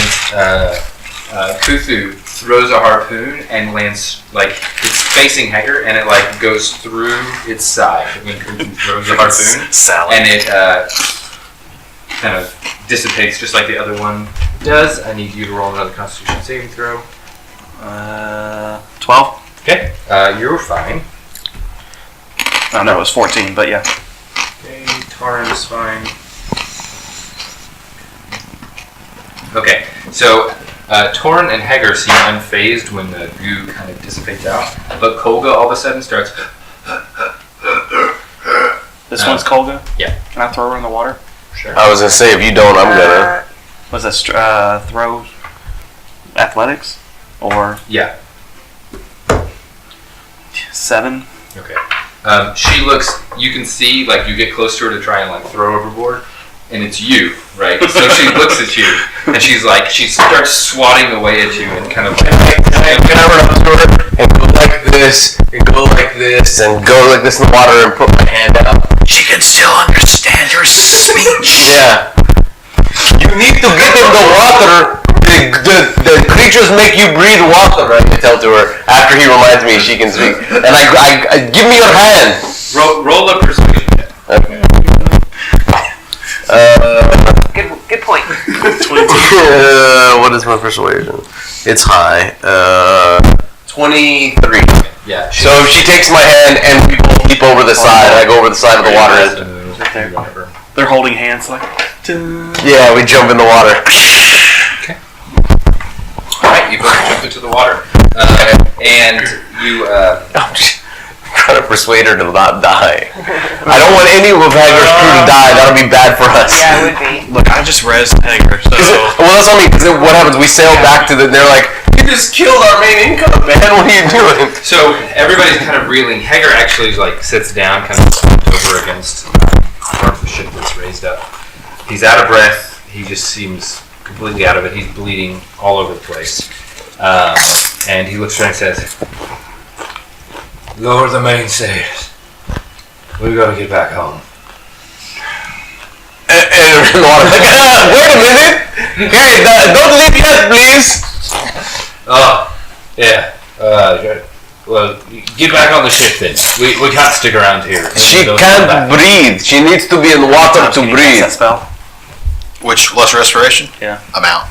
Kuthu throws a harpoon and lands, like, it's facing Hegger, and it, like, goes through its side when Kuthu throws the harpoon. Sally. And it kind of dissipates just like the other one does. I need you to roll another Constitution saving throw. 12? Okay, you're fine. Oh, no, it was 14, but yeah. Okay, Taran is fine. Okay, so Torin and Hegger seem unfazed when the goo kind of dissipates out, but Kolga all of a sudden starts. This one's Kolga? Yeah. Can I throw her in the water? Sure. I was gonna say, if you don't, I'm gonna. Was that throw athletics? Or Yeah. 7? Okay. She looks. You can see, like, you get close to her to try and like throw overboard, and it's you, right? So she looks at you, and she's like, she starts swatting away at you, and kind of like. Can I run up to her and go like this, and go like this, and go like this in the water, and put my hand out? She can still understand your speech. Yeah. You need to get in the water. The creatures make you breathe water, I tell to her. After he reminds me she can speak. And I give me your hand. Roll a persuasion check. Okay. Good point. What is my persuasion? It's high. 23. Yeah. So she takes my hand and we both leap over the side. I go over the side of the water. They're holding hands like. Yeah, we jump in the water. Alright, you both jump into the water. And you, I'm just trying to persuade her to not die. I don't want any of Hegger's crew to die. That'll be bad for us. Yeah, it would be. Look, I just rezzed Hegger, so. Well, that's what I mean. Because what happens? We sail back to the. They're like, you just killed our main income, man. What are you doing? so everybody's kind of reeling. Hegger actually like sits down, kind of over against part of the ship that's raised up. He's out of breath. He just seems completely out of it. He's bleeding all over the place. And he looks around and says, "Lower the mainsails. We've got to get back home." And in the water, like, wait a minute. Hey, don't leave yet, please. Oh, yeah. Well, get back on the ship then. We can't stick around here. She can't breathe. She needs to be in water to breathe. That spell? Which, less restoration? Yeah. I'm out.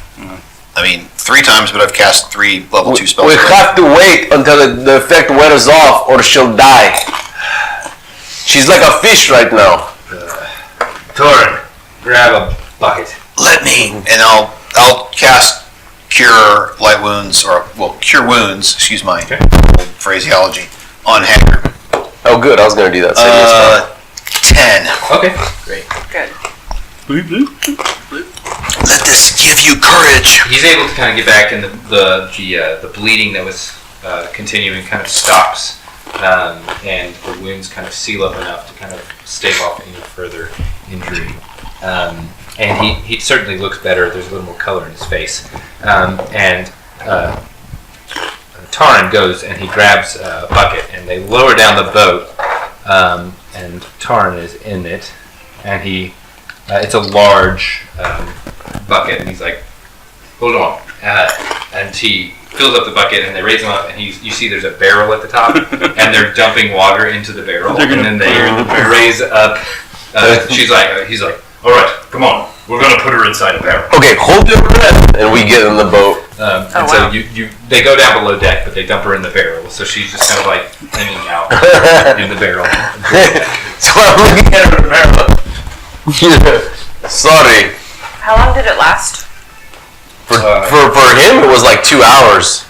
I mean, 3 times, but I've cast 3 level 2 spells. We have to wait until the effect wears off, or she'll die. She's like a fish right now. Torin, grab a bucket. Let me, and I'll cast Cure Light Wounds, or, well, Cure Wounds, excuse my old phraseology, on Hegger. Oh, good. I was going to do that. 10. Okay, great. Good. Let this give you courage. He's able to kind of get back, and the bleeding that was continuing kind of stops, and the wounds kind of seal up enough to kind of stave off any further injury. And he certainly looks better. There's a little more color in his face. And Taran goes and he grabs a bucket, and they lower down the boat, and Taran is in it, and it's a large bucket, and he's like, hold on. And he fills up the bucket, and they raise him up, and you see there's a barrel at the top, and they're dumping water into the barrel, and then they raise up. He's like, all right, come on, we're gonna put her inside a barrel. Okay, hold your breath, and we get in the boat. So they go down below deck, but they dump her in the barrel, so she's just kind of like hanging out in the barrel. So I'm looking at her in the barrel. Sorry. How long did it last? For him, it was like 2 hours.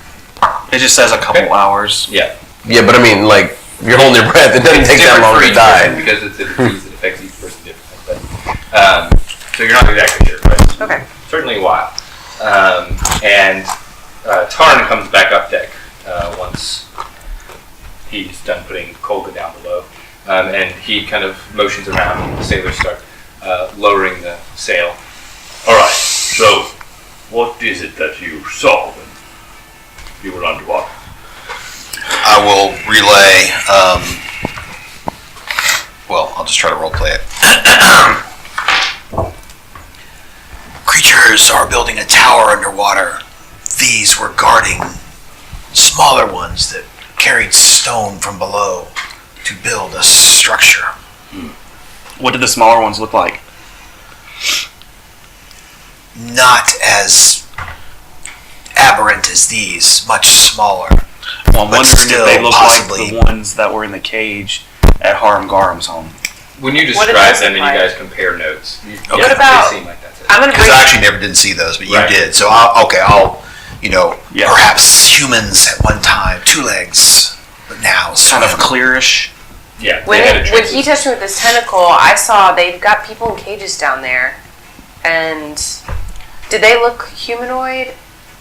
It just says a couple hours. Yeah. Yeah, but I mean, like, you're holding your breath. It doesn't take that long to die. Because it's a disease that affects each person differently. So you're not exactly sure, but it's Okay. certainly a while. And Tarn comes back up deck once he's done putting Kolga down below. And he kind of motions around, and the sailors start lowering the sail. All right, so what is it that you saw when you were underwater? I will relay, well, I'll just try to roleplay it. Creatures are building a tower underwater. These were guarding smaller ones that carried stone from below to build a structure. What did the smaller ones look like? Not as aberrant as these, much smaller. Well, I'm But wondering still, if they look possibly. like the ones that were in the cage at Harem Garam's home. When you What describe does it them and look you like? guys compare notes, What about- they seem like that's it. I'm gonna Because bring. I actually never did see those, but you Right. did. So I'll Yeah. perhaps humans at one time, 2 legs, but now Kind of swim. clearish. Yeah. When, they had a when he transit- touched me with his tentacle, I saw they've got people in cages down there. And did they look humanoid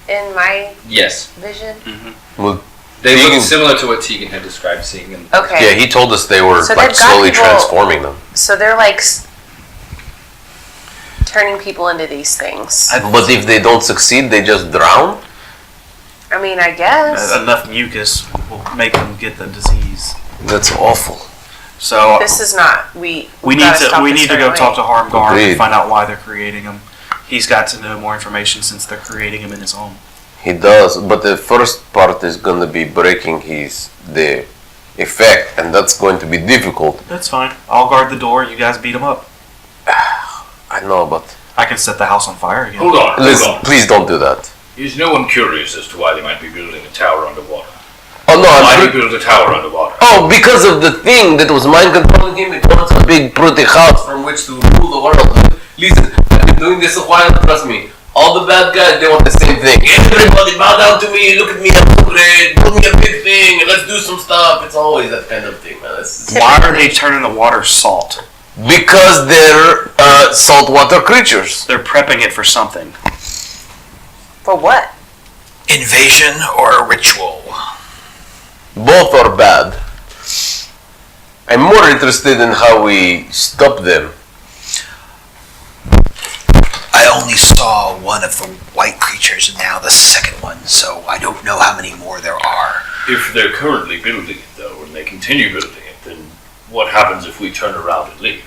in my Yes. vision? Well, They You look can- similar to what Tegan had described seeing in Okay. Yeah, he told us they were So like they've got slowly people- transforming them. So they're like turning people into these things. But if they don't succeed, they just drown. I mean, I guess. Enough mucus will make them get the disease. That's awful. So This is not. We we gotta need to stop we this need to right go away. talk to Harmgar Agreed. and find out why they're creating them. He's got to know more information since they're creating him in his home. He does, but the first part is going to be breaking the effect, and that's going to be difficult. That's fine. I'll guard the door. You guys beat him up. I know, but I can set the house on fire again. Hold on, listen, please don't do that. Is no one curious as to why they might be building a tower underwater? Oh no, Why I'm do you build a tower underwater? Oh, because of the thing that was mind controlling him. It wants a big pretty house from which to rule the world. Listen, I've been doing this a while. Trust me. All the bad guys, they want the same thing. Everybody bow down to me. Look at me, I'm so great. Build me a big thing. Let's do some stuff. It's always that kind of thing, man. Why are they turning the water salt? Because they're saltwater creatures. They're prepping it for something. For what? Invasion or ritual? Both are bad. I'm more interested in how we stop them. I only saw one of the white creatures and now the second one, so I don't know how many more there are. If they're currently building it, though, and they continue building it, then what happens if we turn around and leave?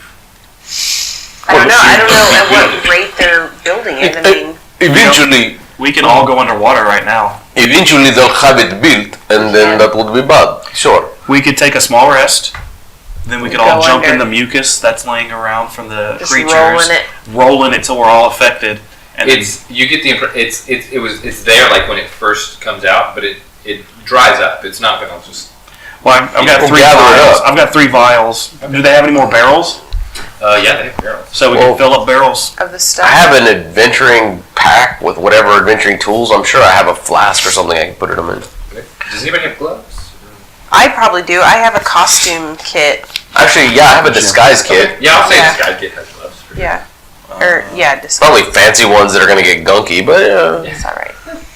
I don't know. I don't know at Building what it. rate they're building it. I mean, Eventually, We can all go underwater right now. eventually they'll have it built, and then that would be bad. Sure. We could take a small rest. Then we could Go all jump in under. the mucus that's laying around from the just creatures, rolling it. rolling it till we're all affected. And It's you get the it's there like when it first comes out, but it dries up. It's not gonna just well, I've got We'll 3 gather it vials. up. I've got 3 vials. Do they have any more barrels? yeah, they have barrels. So we Well- can fill up barrels. Of the stuff. I have an adventuring pack with whatever adventuring tools. I'm sure I have a flask or something I can put them in. Does anybody have gloves? I probably do. I have a costume kit. Actually, yeah, I have a disguise kit. Yeah, I'll say Yeah. this guy kit has gloves. for sure. Yeah. Or yeah, disguise. Probably fancy ones that are gonna get gunky, but It's all right.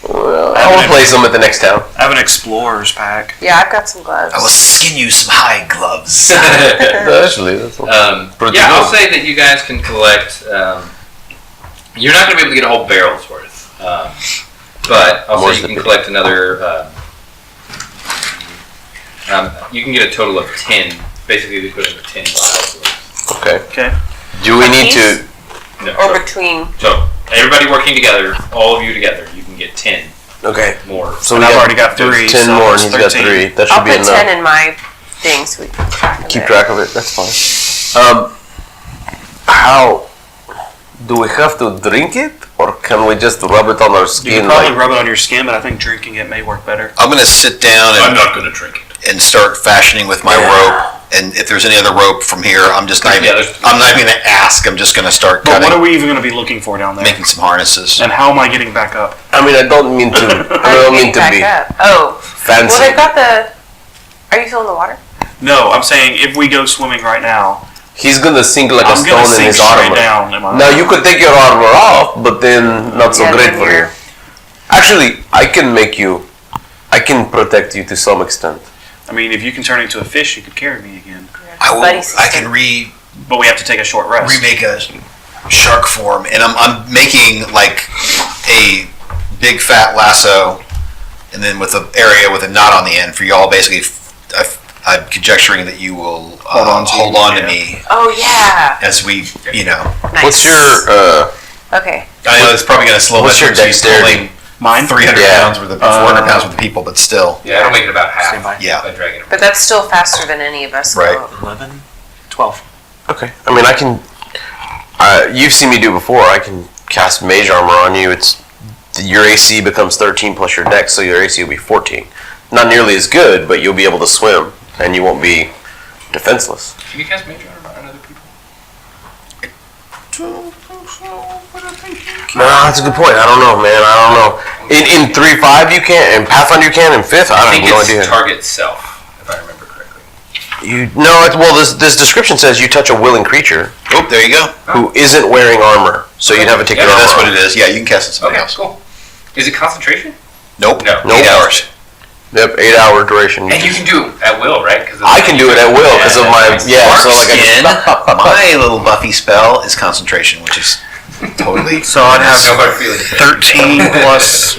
well, I'll replace them at the next town. I have an explorer's pack. Yeah, I've got some gloves. I will skin you some hide gloves. Actually, that's pretty Yeah, I'll good. say that you guys can collect. You're not going to be able to get a whole barrel's worth, but I'll More's say you the can pity. collect another. You can get a total of 10, basically the equivalent of 10 vials. Okay. Okay. Do we need Piece? to? No, Or between. so everybody working together, all of you together, you can get 10 Okay. more. So And we I've got already got 3. 10 so more, and it's he's got 13. 3. That should I'll be put enough. 10 in my thing so we can keep track of Keep it. track of it. That's fine. How do we have to drink it, or can we just rub it on our You skin? can probably like- rub it on your skin, but I think drinking it may work better. I'm going to sit down I'm and, not going to drink it. and start fashioning with my rope. And if there's any other rope from here, I'm just not even, Yeah, there's- I'm not even going to ask. I'm just going to start But what are cutting, we even going to be looking for down there? making some harnesses. And how am I getting back up? I mean, I don't mean to. I don't mean to Back be up. Oh. fancy. Well, they've got the. Are you still in the water? No, I'm saying if we go swimming right now, He's gonna sink like a I'm going to stone in sink his straight armor. down. Am I Now right? you could take your armor off, but then not so Yeah, great then for you. you're- Actually, I can protect you to some extent. I mean, if you can turn into a fish, you could carry me again. Buddy I system. can But we have to take a short rest. remake a shark form, and I'm making like a big fat lasso, and then with an area with a knot on the end for y'all. Basically, I'm conjecturing that you will hold on to me Oh yeah. as we, Nice. What's your Okay. I know it's probably going to slow What's your metrics. He's dexterity? pulling Mine? 300 Yeah. pounds worth of 400 pounds worth of people, but still. Yeah, it'll make it about half Stand by. Yeah. by dragging it. But that's still faster than any of us. Right. will. 11, 12. Okay. I mean, I can. You've seen me do before. I can cast mage armor on you. It's your AC becomes 13 plus your dex, so your AC will be 14. Not nearly as good, but you'll be able to swim, and you won't be defenseless. Can you cast major armor on other people? No, that's a good point. I don't know, man. I don't know. In 3.5 you can, in Pathfinder you can, in 5th I I have think no it's idea. target self, if I remember correctly. This description says you touch a willing creature Oh, there you go. who isn't wearing armor, so you'd have to take Yeah, your armor That's what off. it is. Yeah, you can cast it somebody Okay, else. cool. Is it concentration? Nope. No. 8 hours. Yep, 8-hour duration. And you can do it at will, right? Cause I can do it at will because of my so like Skin, I my little Buffy spell is concentration, which is totally. So I'd have no hard feelings. 13 plus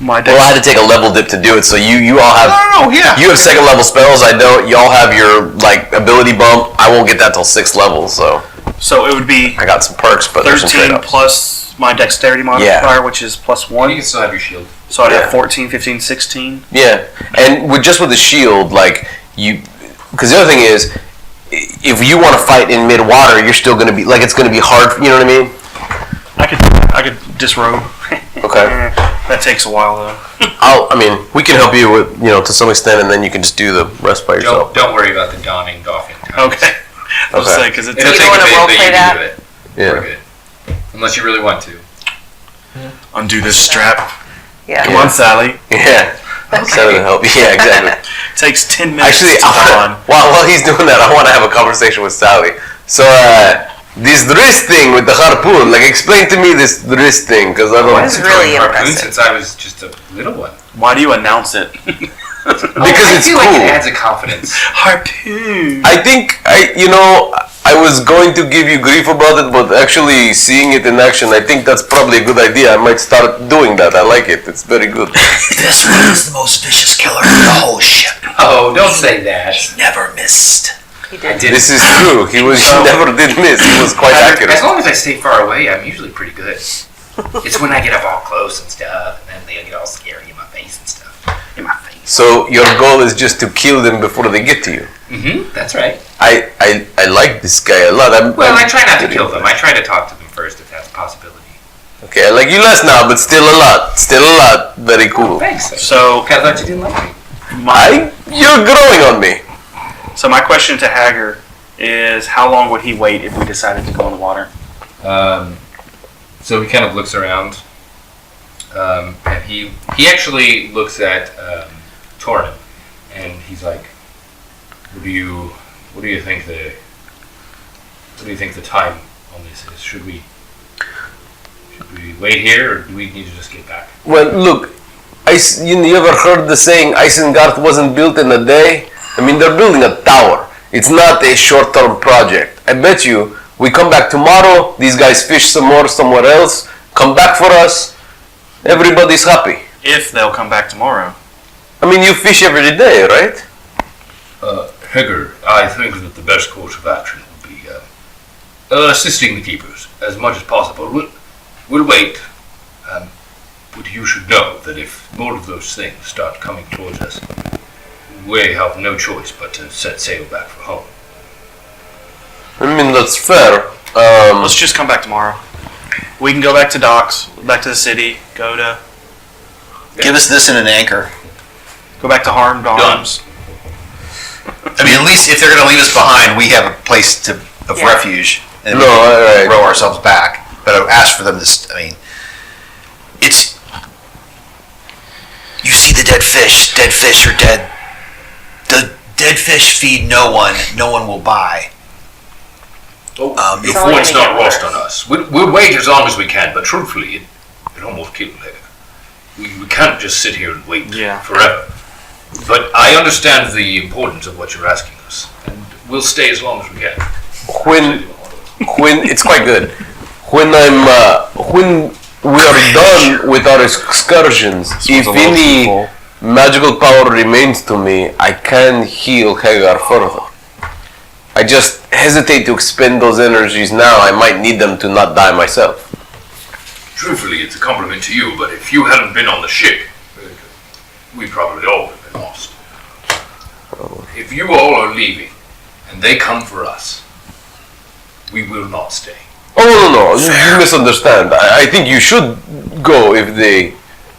my dex. Well, I had to take a level dip to do it, so you all have No, yeah. you have second level spells. I don't. Y'all have your like ability bump. I won't get that till 6th level, so So it would be I got some perks, but there's some 13 trade-offs. plus my dexterity modifier, which is plus You 1. can still have your shield. So I'd Yeah. have 14, 15, 16. Yeah, and with the shield, like you, because the other thing is, if you want to fight in mid water, you're still gonna be like it's gonna be hard. You know what I mean? I could disrobe. Okay. That takes a while though. I mean, we can help you with to some extent, and then you can just do the rest by yourself. Don't worry about the donning doffing times. Okay. I was Okay. saying because it's It'll You take don't a wanna bit, role but play you that? can do it. Yeah. We're good. Unless you really want to. undo this strap. Yeah. Come on, Sally. Yeah. So to help. Yeah, exactly. Takes 10 minutes Actually, to don. while he's doing that, I want to have a conversation with Sally. So, this wrist thing with the harpoon, like, explain to me this wrist thing, because I don't. That's really harpoon impressive. since I was just a little one. Why do you announce it? Because I it's feel cool. like it adds a confidence. Harpoon. I think I was going to give you grief about it, but actually seeing it in action, I think that's probably a good idea. I might start doing that. I like it. It's very good. This one is the most vicious killer in the whole ship. Oh, don't say that. Never missed. He I did. did. This is true. He never did miss. He was quite accurate. As long as I stay far away, I'm usually pretty good. It's when I get up all close and stuff, and then they get all scary in my face and stuff. In my face. So your goal is just to kill them before they get to you. Mm-hmm. That's right. I like this guy a lot. I try not to kill them. I try to talk to them first if that's a possibility. Okay, I like you less now, but still a lot. Still a lot. Very cool. Thanks. So I thought you didn't like me. You're growing on me. So my question to Hegger is, how long would he wait if we decided to go in the water? So he kind of looks around, and he actually looks at Torin, and he's like, "What do you think the time on this is? Should we wait here, or do we need to just get back?" Well, look, you ever heard the saying, Iyesgarth wasn't built in a day? I mean, they're building a tower. It's not a short-term project. I bet you, we come back tomorrow, these guys fish some more somewhere else, come back for us, everybody's happy. If they'll come back tomorrow. I mean, you fish every day, right? Hegger, I think that the best course of action would be assisting the keepers as much as possible. We'll wait. But you should know that if more of those things start coming towards us, we have no choice but to set sail back for home. I mean, that's fair. Let's just come back tomorrow. We can go back to docks, back to the city, Give us this and an anchor. go back to Harmed Arms. I mean, at least if they're going to leave us behind, we have a place of Yeah. refuge, and No, we can alright. row ourselves back. But I ask for them to. I mean, it's. You see the dead fish. Dead fish are dead. The dead fish feed no one. No one will buy. The It's only point's gonna not get lost worse. on us. We'll wait as long as we can, but truthfully, it almost killed Hegger. We can't just sit here and wait Yeah. forever. But I understand the importance of what you're asking us, and we'll stay as long as we can. When it's quite good. When we are done with our excursions, if any magical power remains to me, I can heal Hegger further. I just hesitate to expend those energies now. I might need them to not die myself. Truthfully, it's a compliment to you, but if you hadn't been on the ship, we probably all would have been lost. If you all are leaving, and they come for us, we will not stay. Oh no, you misunderstand. I think you should go if they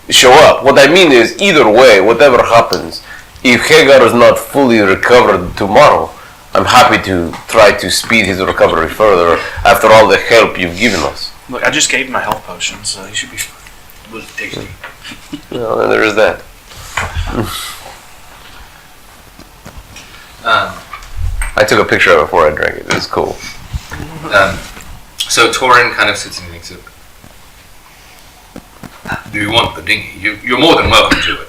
show up. What I mean is, either way, whatever happens, if Hegger is not fully recovered tomorrow, I'm happy to try to speed his recovery further after all the help you've given us. Look, I just gave him a health potion, so he should be fine. It was tasty. Well, then there is that. I took a picture of it before I drank it. It was cool. So Torin kind of sits and thinks of, Do you want the dinghy? You're more than welcome to it.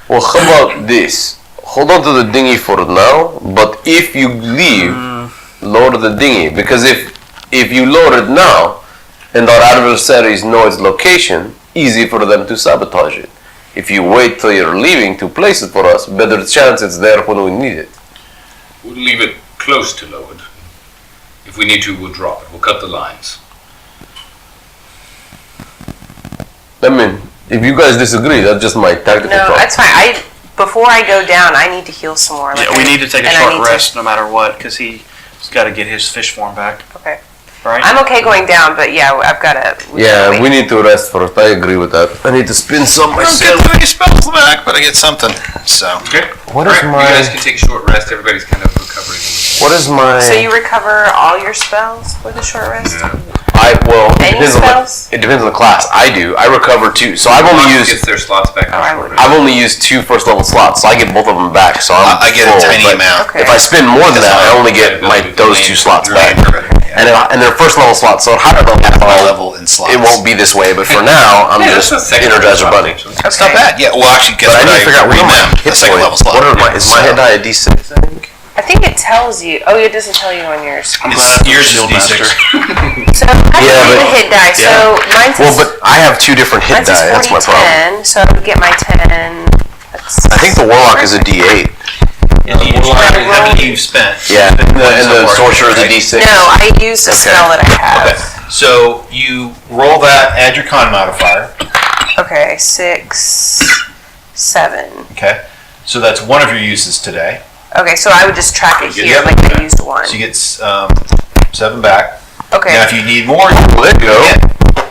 Well, how about this? Hold on to the dinghy for now, but if you leave, lower the dinghy. Because if you lower it now, and our adversaries know its location, easy for them to sabotage it. If you wait till you're leaving to place it for us, better chance it's there when we need it. We'll leave it close to lowered. If we need to, we'll drop it. We'll cut the lines. I mean, if you guys disagree, that's just my tactical No, thought. that's fine. Before I go down, I need to heal some more. Yeah, we need to take a and I short need to- rest no matter what, because he's got to get his fish form back. Okay. Right? I'm okay going down, but yeah, I've got to. Yeah, we need to rest first. I agree with that. I need to spin some I don't myself. get any spells back, but I get something. So Okay. What is You my? guys can take a short rest. Everybody's kind of recovering. What is my? So you recover all your spells with a short rest? Any spells? It depends on the class. I do. I recover 2. So I've only used. Gets their slots back. Oh, I would. I've only used 2 first level slots, so I get both of them back. So I get a full, tiny but amount. Okay. If I spend more than that, I only get those 2 slots back. And they're first level slots, so how do I Half my know? level in slots. It won't be this way, but for now, I'm just Energizer Bunny. That's not bad. Yeah. Well, actually, guess But I what? need to figure out what are my hit second level points. slot. What are my? Is my hit die a D6? I think. I think it tells you. Oh, it doesn't tell you on yours. I'm glad Yours is Shield D6. Master. So I Yeah, have but- the hit die. So mine's Well, but I have 2 different hit mine's is die. That's my problem. 10, so I would get my 10. That's I think the Warlock is a D8. How many you've spent? Yeah, and the So far, Sorcerer is a right? D6. No, I used a spell that I have. Okay. So you roll that, add your con modifier. Okay, 6, 7. Okay. So that's one of your uses today. Okay, so I would just track it here, Yep. like I used one. So you get 7 back. Okay, Now, if you need more, Well, there you go. Yeah.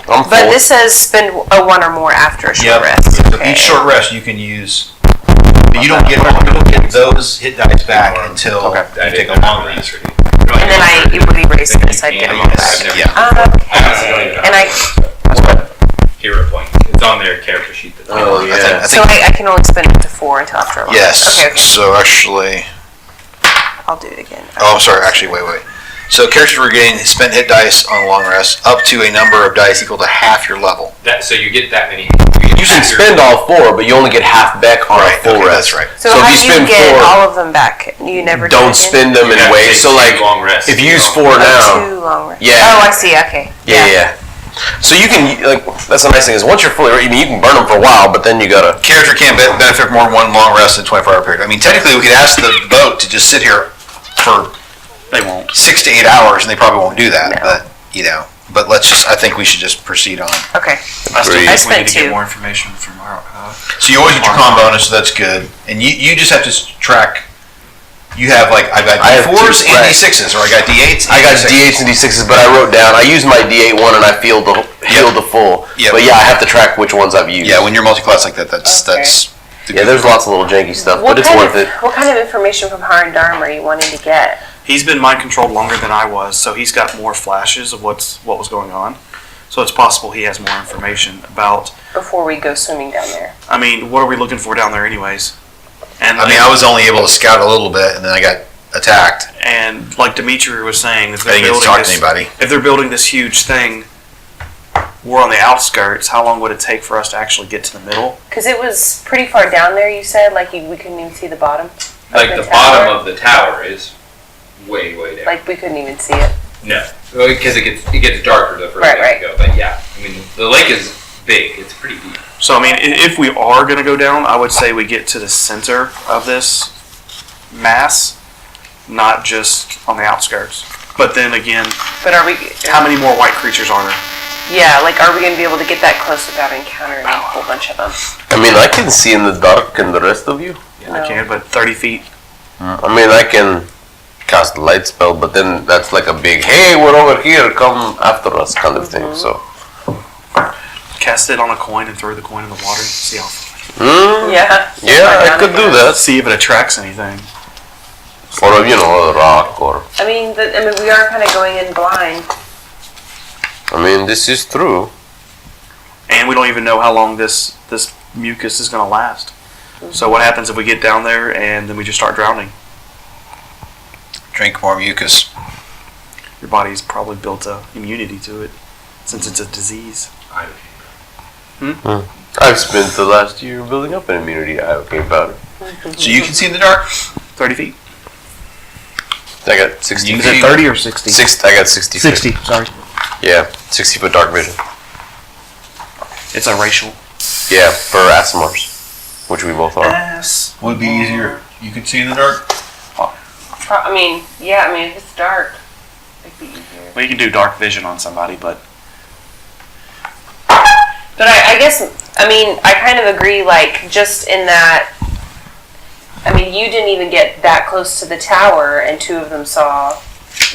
I'm but full. this says spend a 1 or more after a short Yep. rest. So Okay. each short rest you can use. But you don't get those hit dice back until you take a long rest. And then it would erase this. I'd get them all back. Yeah. Okay. And I, Hero point. It's on their character sheet. Oh, yeah. so I can only spend up to 4 until after a long Yes. rest. Okay, okay. So actually, I'll do it again. oh, I'm sorry. Actually, wait. So characters regain spent hit dice on long rest up to a number of dice equal to half your level. So you get that many. You can spend all 4, but you only get half back on a full okay, rest. that's right. So, So if how you do you spend get 4, all of them back? You never do it don't again? spend them in waves. So like, long rest. if you use 4 now, 2 long rests. Yeah. Oh, I see. Okay. yeah. So you can like that's the nice thing is once you're fully, I mean, you can burn them for a while, but then you gotta. Character can't benefit from more than one long rest in a 24-hour period. I mean, technically, we could ask the boat to just sit here for They won't. 6 to 8 hours, and they probably won't do that. No. But but let's just. I think we should just proceed on. Okay. I still Agreed. think I we spent need to 2. get more information from our. So you always get your con bonus, so that's good. And you just have to track. You have like I've got I have D4s 2, and right. D6s, or I got D8s. I got D8s and D6s, but I wrote down. I used my D8 one and I healed the full. Yep. But yeah, I have to track which ones I've used. Yeah, when you're multi-class like that, that's Okay. that's. the Yeah, good there's part. lots of little janky stuff, What but it's kind worth of, it. What kind of information from Harn Dharma are you wanting to get? He's been mind controlled longer than I was, so he's got more flashes of what was going on. So it's possible he has more information about. Before we go swimming down there. I mean, what are we looking for down there, anyways? And I mean, I was only able to scout a little bit, and then I got attacked. And like Dimitri was saying, if I didn't get to building talk this, to anybody. if they're building this huge thing, we're on the outskirts. How long would it take for us to actually get to the middle? Because it was pretty far down there, you said? Like we couldn't even see the bottom? Like the bottom of the tower is way down. Like we couldn't even see it? No, because it gets darker the further Right, you go. But yeah, I mean the lake is big. It's pretty deep. So I mean, if we are going to go down, I would say we get to the center of this mass, not just on the outskirts. But then again, But are we... how many more white creatures are there? Yeah, like are we going to be able to get that close without encountering a whole bunch of them? I mean, I can see in the dark and the rest of you. Yeah, I can, but 30 feet. I mean, I can cast a light spell, but then that's like a big, hey, we're over here, come after us kind of thing. So, Cast it on a coin and throw the coin in the water. See how. Yeah. yeah, I could do that. See if it attracts anything. Or a rock, or I mean, we are kind of going in blind. I mean, this is true. And we don't even know how long this mucus is going to last. So what happens if we get down there and then we just start drowning? Drink more mucus. Your body's probably built a immunity to it, since it's a disease. I've spent the last year building up an immunity to iocane powder. So you can see in the dark? 30 feet. I got 60 Is feet. it 30 or 60? I got 60 feet. 60, sorry. Yeah, 60 foot dark vision. It's a racial. Yeah, for ASMRs, which we both are. Would it be easier? You can see in the dark? I mean, if it's dark, it'd be easier. Well, you can do dark vision on somebody, but But I guess, I kind of agree, like, just in that, you didn't even get that close to the tower, and two of them saw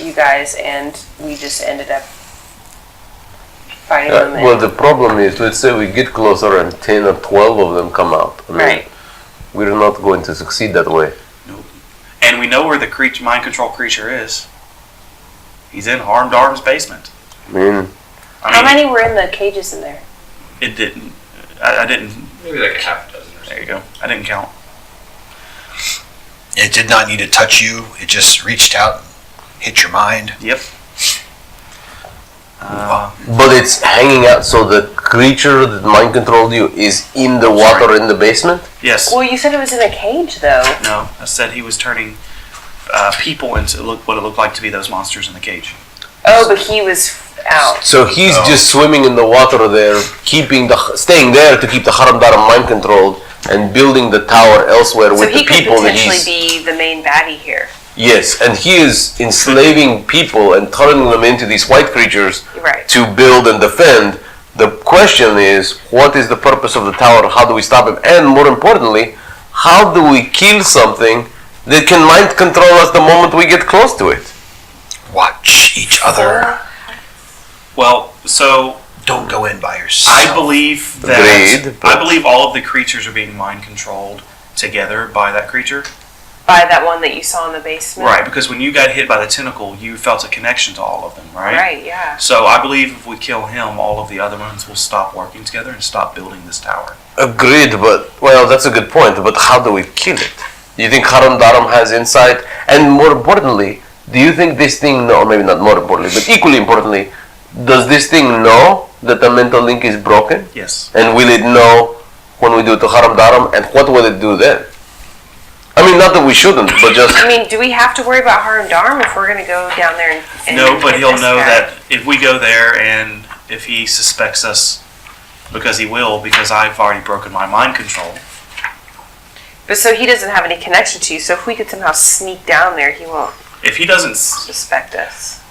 you guys, and we just ended up fighting them. Well, the problem is, let's say we get closer and 10 or 12 of them come out. Right. We're not going to succeed that way. and we know where the mind control creature is. He's in Harmed Arm's basement. How many were in the cages in there? It didn't. I didn't. Maybe like a half a dozen or so. There you go. I didn't count. It did not need to touch you. It just reached out and hit your mind. Yep. But it's hanging out, so the creature that mind controlled you is in the water in the basement? Yes. Well, you said it was in a cage, though. No, I said he was turning people into what it looked like to be those monsters in the cage. Oh, but he was out. So he's just swimming in the water there, staying there to keep the Haramdaram mind controlled, and building the tower elsewhere So with he the could people that potentially he's... be the main baddie here. Yes, and he is enslaving people and turning them into these white creatures Right. to build and defend. The question is, what is the purpose of the tower? How do we stop him? And more importantly, how do we kill something that can mind control us the moment we get close to it? Watch each other. Well, so Don't go in by yourself. I believe that Agreed, but- I believe all of the creatures are being mind controlled together by that creature. By that one that you saw in the basement? Right, because when you got hit by the tentacle, you felt a connection to all of them, right? Right, yeah. So I believe if we kill him, all of the other ones will stop working together and stop building this tower. Agreed, but, well, that's a good point, but how do we kill it? Do you think Haramdaram has insight? And more importantly, do you think this thing, or maybe not more importantly, but equally importantly, does this thing know that the mental link is broken? Yes. And will it know when we do it to Haramdaram, and what will it do then? Not that we shouldn't, but just... do we have to worry about Harm Dharm if we're going to go down there and No, but get he'll this know guy? that if we go there and if he suspects us, because he will, because I've already broken my mind control. But so he doesn't have any connection to you, so if we could somehow sneak down there, he won't If he doesn't, suspect us.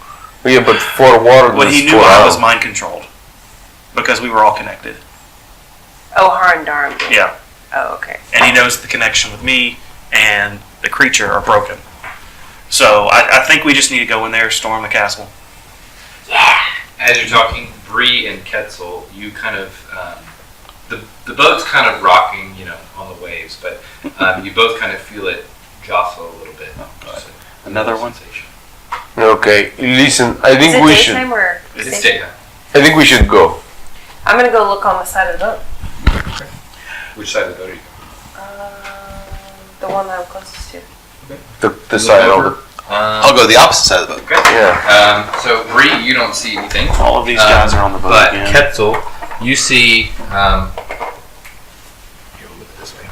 Yeah, but forewarned but he is knew I was forearmed. mind controlled because we were all connected. Oh, Harm Dharm. Yeah, Oh, okay. and he knows the connection with me and the creature are broken. So I think we just need to go in there, storm the castle. As you're talking, Bree and Ketzel, you kind of the boat's kind of rocking, on the waves, but you both kind of feel it jostle a little bit. Just a Another one? sensation. Okay, listen, I Is think it we daytime should... or It's daytime. I think we should go. I'm going to go look on the side of the boat. Which side of the boat are you? The one that I'm closest to. The side of the... I'll go the opposite side of the boat. Okay. Yeah. So Bree, you don't see anything. All of these guys are on the boat But again. Ketzel, you see. Here, we'll look at it this way.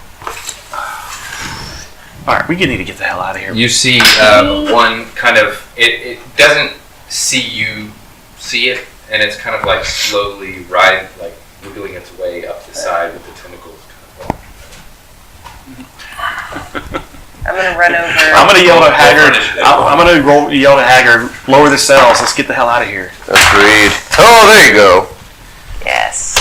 All right, we need to get the hell out of here. You see one kind of. It doesn't see you see it, and it's kind of like slowly wiggling its way up the side with the tentacles. I'm going to run over. I'm gonna yell to Haggard. I'm gonna yell to Haggard. Lower the sails. Let's get the hell out of here. Agreed. Oh, there you go. Yes.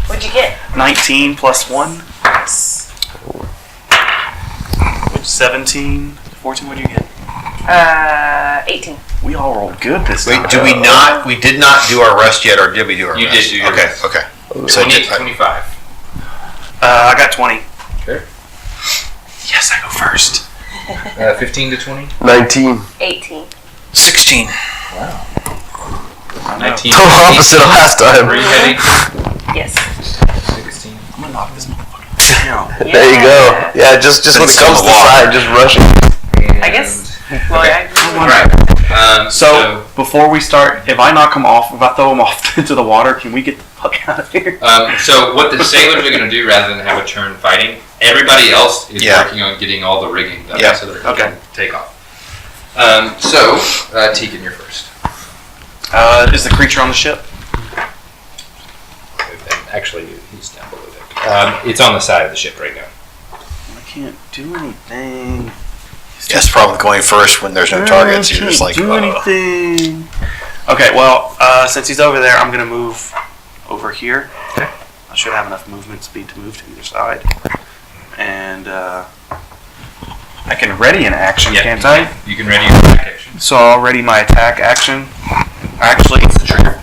What'd you get? 19 plus 1. 17. 14. What'd you get? 18. We all rolled good this time. Wait, we did not do our rest yet, or did we do our You rest? did do your Okay, rest. okay. So 25. I got 20. Sure. Yes, I go first. 15 to 20. 19. 18. 16. 19. Total opposite of last time. Were you heading? Yes. 16. I'm gonna knock this motherfucker down. There you go. Yeah, just when it comes to the side, just rush it. I guess. Well, Okay. I agree. All right. So before we start, if I knock him off, if I throw him off into the water, can we get the fuck out of here? So what the sailors are going to do, rather than have a turn fighting, everybody else is Yeah. working on getting all the rigging done Yeah. so that they Okay. can take off. Tegan, you're first. Is the creature on the ship? And actually, he's down below there. It's on the side of the ship right now. I can't do anything. That's the problem with going first when there's no targets. You're just like, do anything. Okay, well, since he's over there, I'm gonna move over here. Okay. I should have enough movement speed to move to either side. And I can ready an action, can't I? You can ready your attack action. So I'll ready my attack action. Actually, What's the trigger?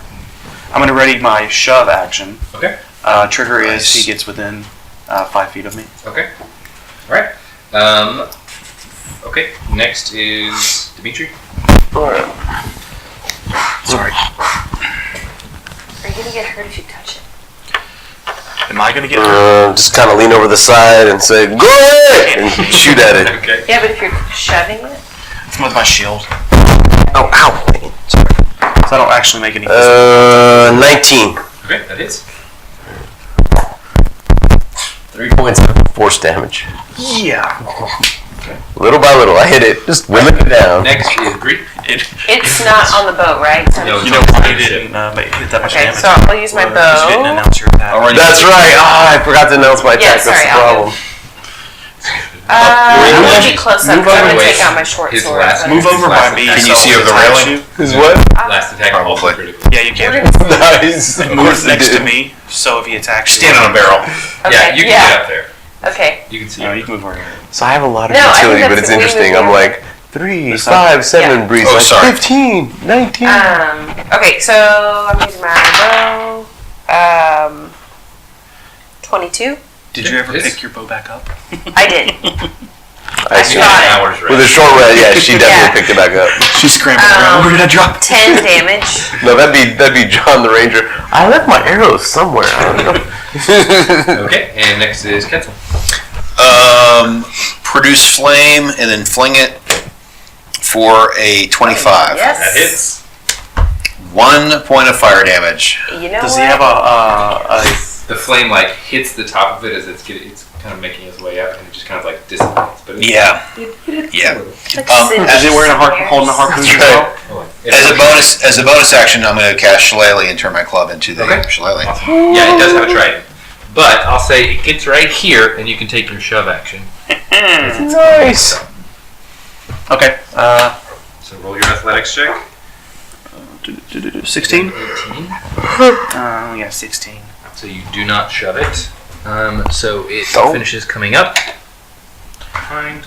I'm gonna ready my shove action. Okay. Trigger Nice. is he gets within 5 feet of me. Okay. All right. Okay. Next is Dimitri. Sorry. Are you gonna get hurt if you touch it? Am I gonna get hurt? Just kind of lean over the side and say, "Go ahead!" and shoot at it. Okay. Yeah, but if you're shoving it, It's with my shield. Oh, ow! Sorry. So I don't actually make any. 19. Okay, that is. 3 points of force damage. Yeah. Little by little, I hit it. Just whip it down. Next is Greek. it's not on the boat, right? So No, You know why you didn't hit that much okay, damage? so I'll use my You just didn't bow. announce your attack. That's right. I forgot to announce my Yeah, attack. sorry, That's the I'll problem. I'm gonna be close up. Move I'm over gonna way. take out my short His sword. last but- Move over by Last me. attack. Can you so see over the if it attacks railing? you- Is what? Last attack also Probably. critical. Yeah, you We're can. gonna- Nice. Move next to me, so if he attacks you. stand on a barrel. Yeah, Okay, you can yeah. get up there. Okay. You can see. No, it. you can move over here. So I have a lot of No, I think utility, but that's it's the way interesting. we I'm do it. like 3, This side? 5, 7, Yeah. breeze. Oh, like sorry. 15, 19. Okay, so I'm using my bow. 22. Did you ever Yes. pick your bow back up? I did. I You see. got have it. an hour's rest. With a short red, yeah, she definitely Yeah. picked it back up. She scrambled around. Where did I drop it? 10 damage. No, that'd be John the Ranger. I left my arrows somewhere. I don't know. Okay, and next is Ketzel. Produce flame and then fling it for a 25. Yes. That hits. 1 point of fire damage. You know Does what? he have a The flame like hits the top of it as it's kind of making its way up, and it just kind of like dissipates. But it's, Yeah. Yeah. Like is he wearing a holding a harpoon as well? As a bonus action, I'm going to cast Shillelagh and turn my club into the Okay. Shillelagh. Yeah, it does have a trident. But I'll say it gets right here, and you can take your shove action. Nice. Okay. So roll your athletics check. 16? 18. Yeah, 16. So you do not shove it. So it Don't. finishes coming up. Behind.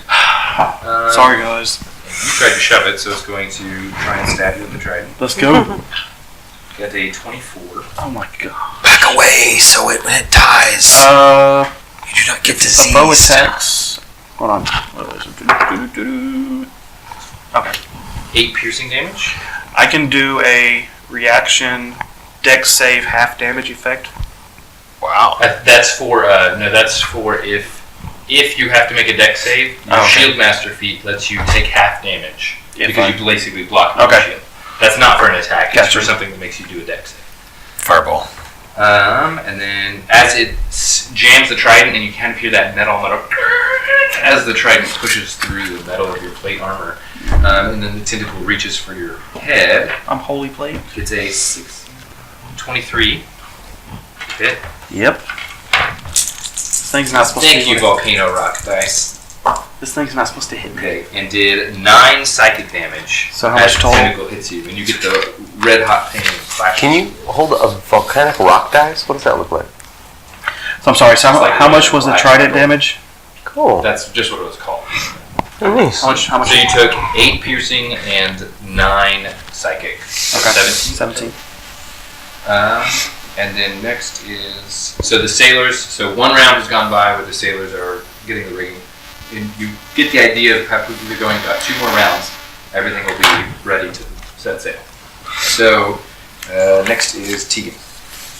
Sorry, guys. You tried to shove it, so it's going to try and stab you with the trident. Let's go. Got a 24. Oh my god. Back away so when it dies, you do not get A diseased. bow attacks. Hold on. What was it? Okay. 8 piercing damage. I can do a reaction dex save half damage effect. Wow. That's for that's for if you have to make a dex save. Your Okay. shield master feat lets you take half damage If because I- you basically block your Okay. shield. That's not for an attack. It's Gotcha. for something that makes you do a dex save. Fireball. And then as it jams the trident, and you kind of hear that metal as the trident pushes through the metal of your plate armor, and then the tentacle reaches for your head. I'm holy plate. It's a 23 hit. Yep. This thing's not supposed Thank to you, Volcano Rock Dice. This thing's not supposed to hit me. Okay, and did 9 psychic damage. So how as much the total? tentacle hits you, and you get the red hot pain flash. Can you hold a volcanic rock dice? What does that look like? So I'm sorry. So It's like how much was the black trident metal. damage? Cool. That's just what it was called. Nice. How much? So you took 8 piercing and 9 psychic. So Okay. 17. 17. And then next is the sailors. So one round has gone by where the sailors are getting the rigging, and you get the idea of how quickly they're going. About 2 more rounds, everything will be ready to set sail. So next is Tegan.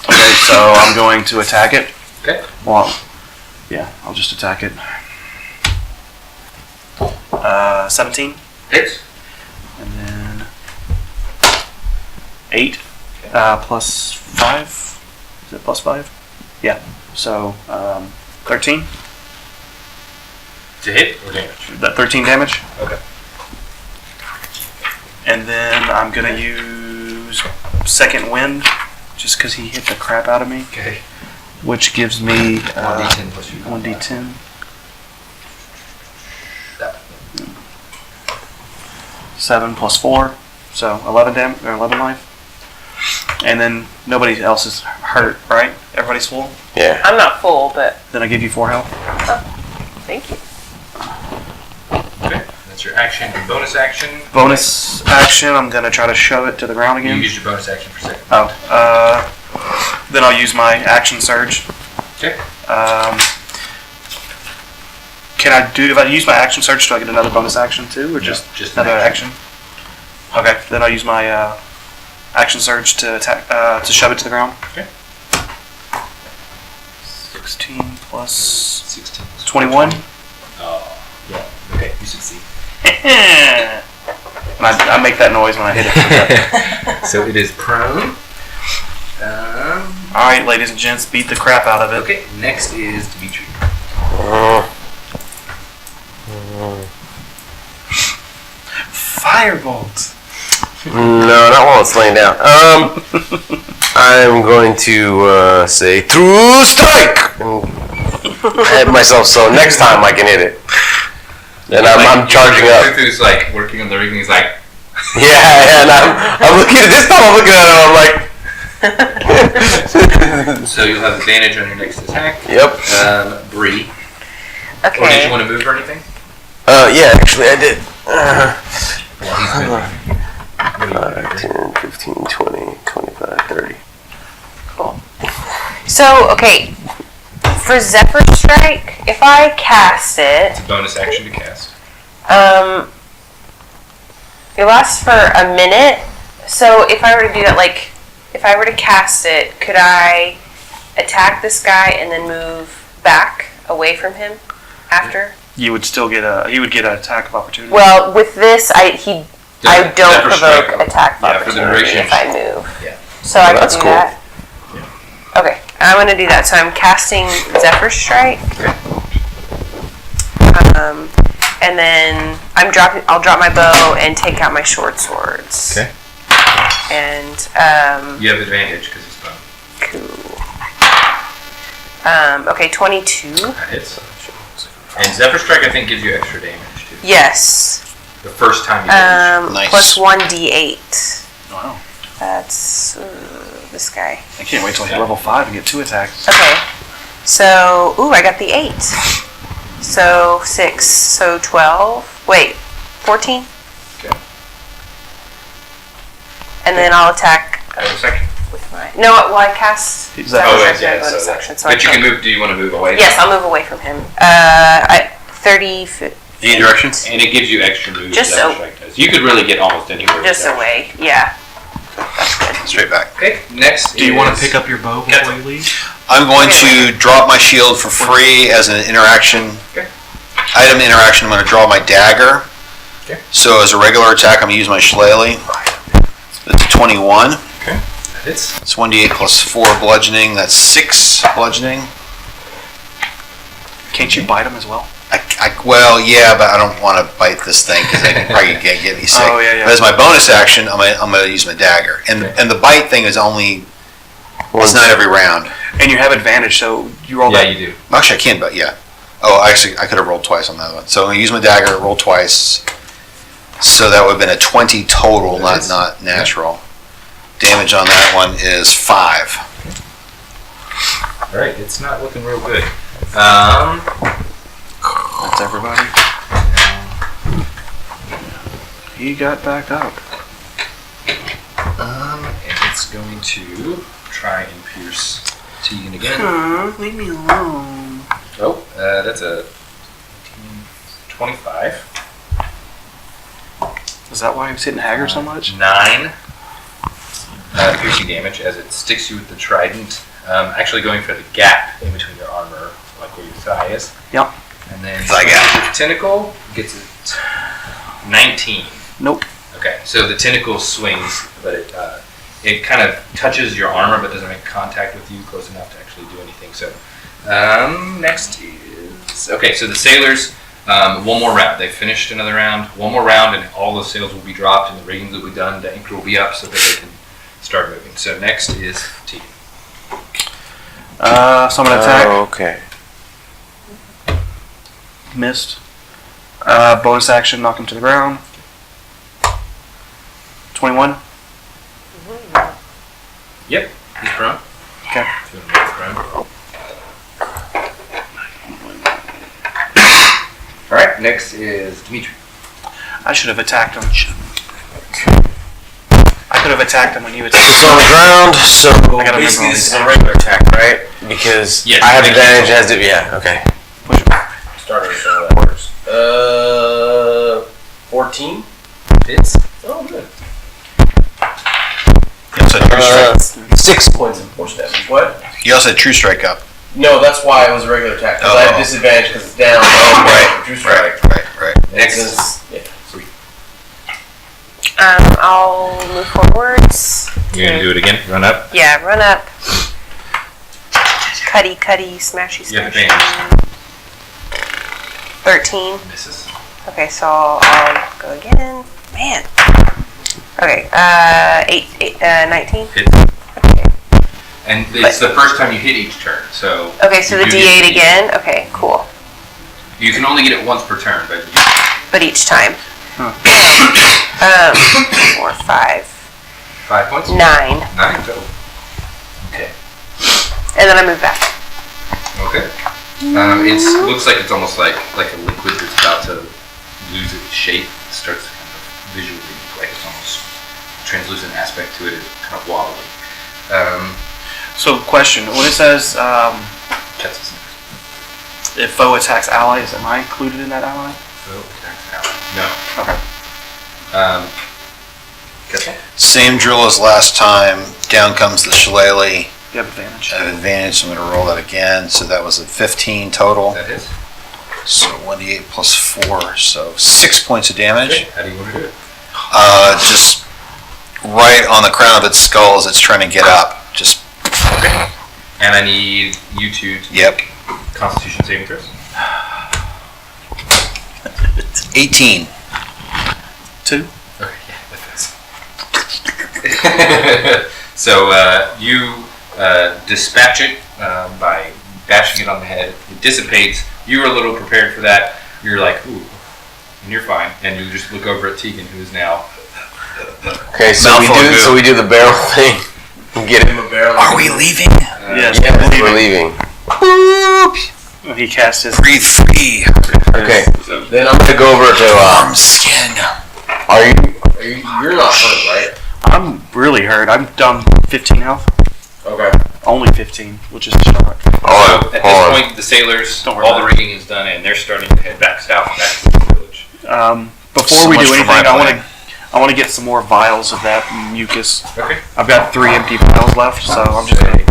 Okay, so I'm going to attack it. Okay. Well, yeah, I'll just attack it. 17, Hits. and then 8 plus 5. Is it plus 5? Yeah. So 13. To hit or damage? That 13 damage. Okay. And then I'm gonna use second wind, just because he hit the crap out of me, Okay. which gives me 1d10 plus you. 1d10. That. 7 plus 4, so 11 damage or 11 life. And then nobody else is hurt, right? Everybody's full. Yeah. I'm not full, but Then I give you 4 health. thank you. Okay. That's your action and bonus action. Bonus action, I'm gonna try to shove it to the ground You again. use your bonus action for second. Oh, then I'll use my action surge. Okay. Can I do, if I use my action surge, do I get another bonus action too, or just just an another action? Okay, then I'll use my action surge to attack, to shove it to the ground. Okay. 16 plus 16. 21. Oh, yeah. Okay, you succeed. And I make that noise when I hit it. So it is prone. All right, ladies and gents, beat the crap out of it. Okay, next is Dimitri. Firebolt. No, not while it's laying down. I'm going to say through strike and hit myself so next time I can hit it. And I'm charging up. Who's like working on the ring, he's like, Yeah, and I'm looking at this time. I'm looking at it. I'm like, so you'll have advantage on your next attack. yep. Bree. Or did you Okay. want to move or anything? Yeah, actually I did. Well, he's moving. What do you want to do? 10, 15, 20, 25, 30. Cool. So, okay, for Zephyr Strike, if I cast it, It's a bonus action to cast. it lasts for a minute. So if I were to do that, like, if I were to cast it, could I attack this guy and then move back away from him after? You would still get he would get an attack of opportunity. Well, with this, I don't Zephyr provoke Strike. attack of Yeah, for the opportunity duration. if I move. Yeah. So I can that's do cool. that. Okay, I'm gonna do that. So I'm casting Zephyr Strike. And then I'll drop my bow and take out my short swords. Okay. And You have advantage because it's bone. cool. Okay, 22. That hits. And Zephyr Strike, I think, gives you extra damage too. Yes. The first time you damage. Nice. Plus 1d8. Wow. That's this guy. I can't wait till I hit level 5 and get 2 attacks. Okay. So, I got the 8. So 6. So 12. Wait, 14. Okay. And then I'll attack Bonus action. with my. No, well, I cast. Is Zephyr that- Oh, Strike yeah, in my bonus so action, so I but you can't- can move. Do you want to move away? Yes, I'll move away from him. 30 feet. Any direction? And it gives you extra moves. Just Zephyr so- Strike does. You could really get almost anywhere. with Just Zephyr away, yeah. That's good. Straight back. Okay, next Do you want to is- pick up your bow Yeah. before you leave? I'm going to drop my shield for free as an interaction. Okay. Item interaction, I'm going to draw my dagger. Okay. So as a regular attack, I'm going to use my shillelagh. That's a 21. That hits. It's 1d8 plus 4 bludgeoning. That's 6 bludgeoning. Can't you bite them as well? Well, yeah, but I don't want to bite this thing because I can probably get me sick. Oh, yeah. But as my bonus action, I'm going to use my dagger. And the bite thing is only, it's not every round. And you have advantage, so you roll Yeah, that. you do. Actually, I can, but yeah. Oh, actually, I could have rolled twice on that one. So I'm going to use my dagger, roll twice. So that would have been a 20 total, That not is. natural. Damage on that one is 5. All right, it's not looking real good. That's everybody. He got back up. And it's going to try and pierce Tegan again. Leave me alone. Oh, that's a 25. Is that why I'm hitting Hagger so much? 9 piercing damage as it sticks you with the trident, actually going for the gap in between your armor, like where your thigh is. Yep. And then Thigh gap. the tentacle gets a 19. Nope. Okay, so the tentacle swings, but it it kind of touches your armor but doesn't make contact with you close enough to actually do anything. So next is okay. So the sailors, one more round. They finished another round. One more round, and all the sails will be dropped, and the rigging will be done. The anchor will be up so that they can start moving. So next is Tegan. So I'm gonna attack. Okay. Missed. Bonus action, knock him to the ground. 21. Yep, he's prone. Okay. So he's prone. All right, next is Dimitri. I should have attacked him. I could have attacked him when you attacked It's on the ground, so I gotta basically remember all this is these a regular attack, right? Because Yes, I have thank you. advantage as to, yeah, okay. Push him. Starter is how that works. 14? Hits. Oh, good. You also had true strike. 6 Points of force damage. What? You also had true strike up. No, that's why it was a regular attack. Because I have Oh. disadvantage because it's down. Right, True strike. right. Next This is is, yeah. I'll move forwards. you're gonna do it again. Run up. Yeah, run up. Cutty, smashy, You have smashy. advantage. 13. Misses. Okay, so I'll go again. Man. Okay, 19. Hits. Okay. And it's the first time you hit each turn. So. Okay, so you the do D8 get- again. Okay, cool. You can only get it once per turn, but But each time. Huh. 4, 5, 5 points. 9, 9 total. Okay. and then I move back. Okay. It looks like it's almost like a liquid that's about to lose its shape. It starts kind of visually like it's almost translucent aspect to it. It's kind of wobbly. So, question: when it says That's his if foe attacks allies, am I included in that ally? No. Okay. Same drill as last time. Down comes the shillelagh. You have advantage. I have advantage, so I'm going to roll that again. So that was a 15 total. That is. So 1d8 plus 4, so 6 points of damage. Okay. How do you want to do it? Just right on the crown of its skull as it's trying to get up. Just, Okay. And I need you two to yep. make Constitution saving throws. 18. 2. Okay, yeah, that does. So you dispatch it by bashing it on the head. It dissipates. You were a little prepared for that. You're like, ooh, and you're fine. And you just look over at Tegan, who is now. Okay, so Mouthful of goo. we do the barrel thing. Get him. Are we leaving? Yes, Yeah, we're we're leaving. leaving. He cast his. Breathe free. Okay, then I'm gonna go over to. Warm skin. Are you? You're not hurt, right? I'm really hurt. I'm down 15 health. Okay. Only 15, which is a shot. Hold At on. this point, the sailors, Don't worry all the about it. rigging is done, and they're starting to head back south, back to the village. Before So we much do for anything, my I plan. want to get some more vials of that mucus. Okay. I've got 3 empty vials left, so I'm just gonna.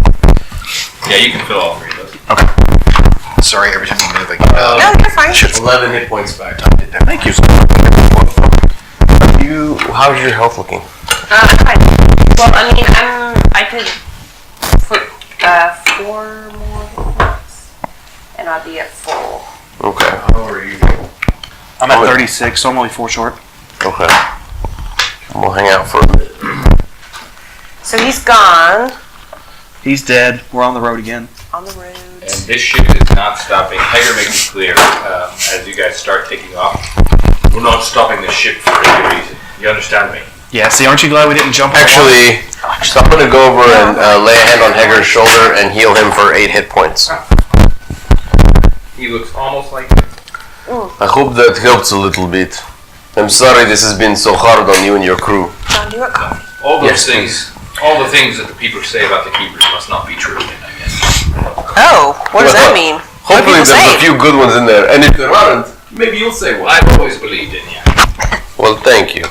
Yeah, you can fill all 3 of those. Sorry, every time you move, I No, you're fine. 11 hit points back. Thank you. How's your health looking? I'm fine. Well, I mean, I could put 4 more points, and I'll be at full. Okay. How are you? I'm at 36, so I'm only 4 short. Okay. We'll hang out for a bit. So he's gone He's dead. We're on the road again. on the road. And this ship is not stopping. Hegger makes it clear as you guys start taking off. We're not stopping this ship for any reason. You understand me? Yeah. See, aren't you glad we didn't jump? on the Actually, so I'm gonna go over and lay a hand on Hegger's shoulder and heal him for 8 hit points. He looks almost like I hope that helps a little bit. I'm sorry this has been so hard on you and your crew. John, do you want coffee? all those Yes, things. All the things that the people say about the keepers must not be true. Then, I guess. Oh, what does that mean? Hopefully people there's say? a few good ones in there, and if there aren't, Maybe you'll say one. I've always believed in you. well, thank you.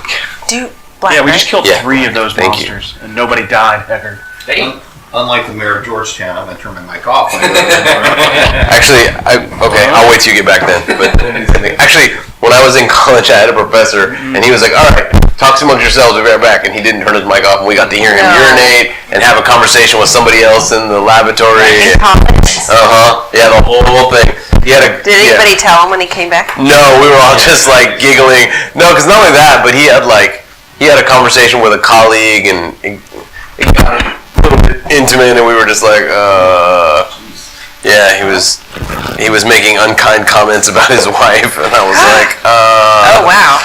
Black, Yeah, we right? just killed Yeah. 3 of those Thank you. monsters, and nobody died, Hegger. Hey. Unlike the mayor of Georgetown, I'm going to turn my mic off. Actually, I'll wait till you get back then. But actually, when I was in college, I had a professor, and he was like, "All right, talks amongst yourselves, we'll be right back. And he didn't turn his mic off, and we got to hear him No. urinate and have a conversation with somebody else in the lavatory. In college. Yeah, the whole thing. He had a. Did anybody tell him when he came back? No, we were all just like giggling. No, because not only that, but he had a conversation with a colleague, and it got a little bit intimate, and we were just like, yeah, he was making unkind comments about his wife, and I was like, Oh wow.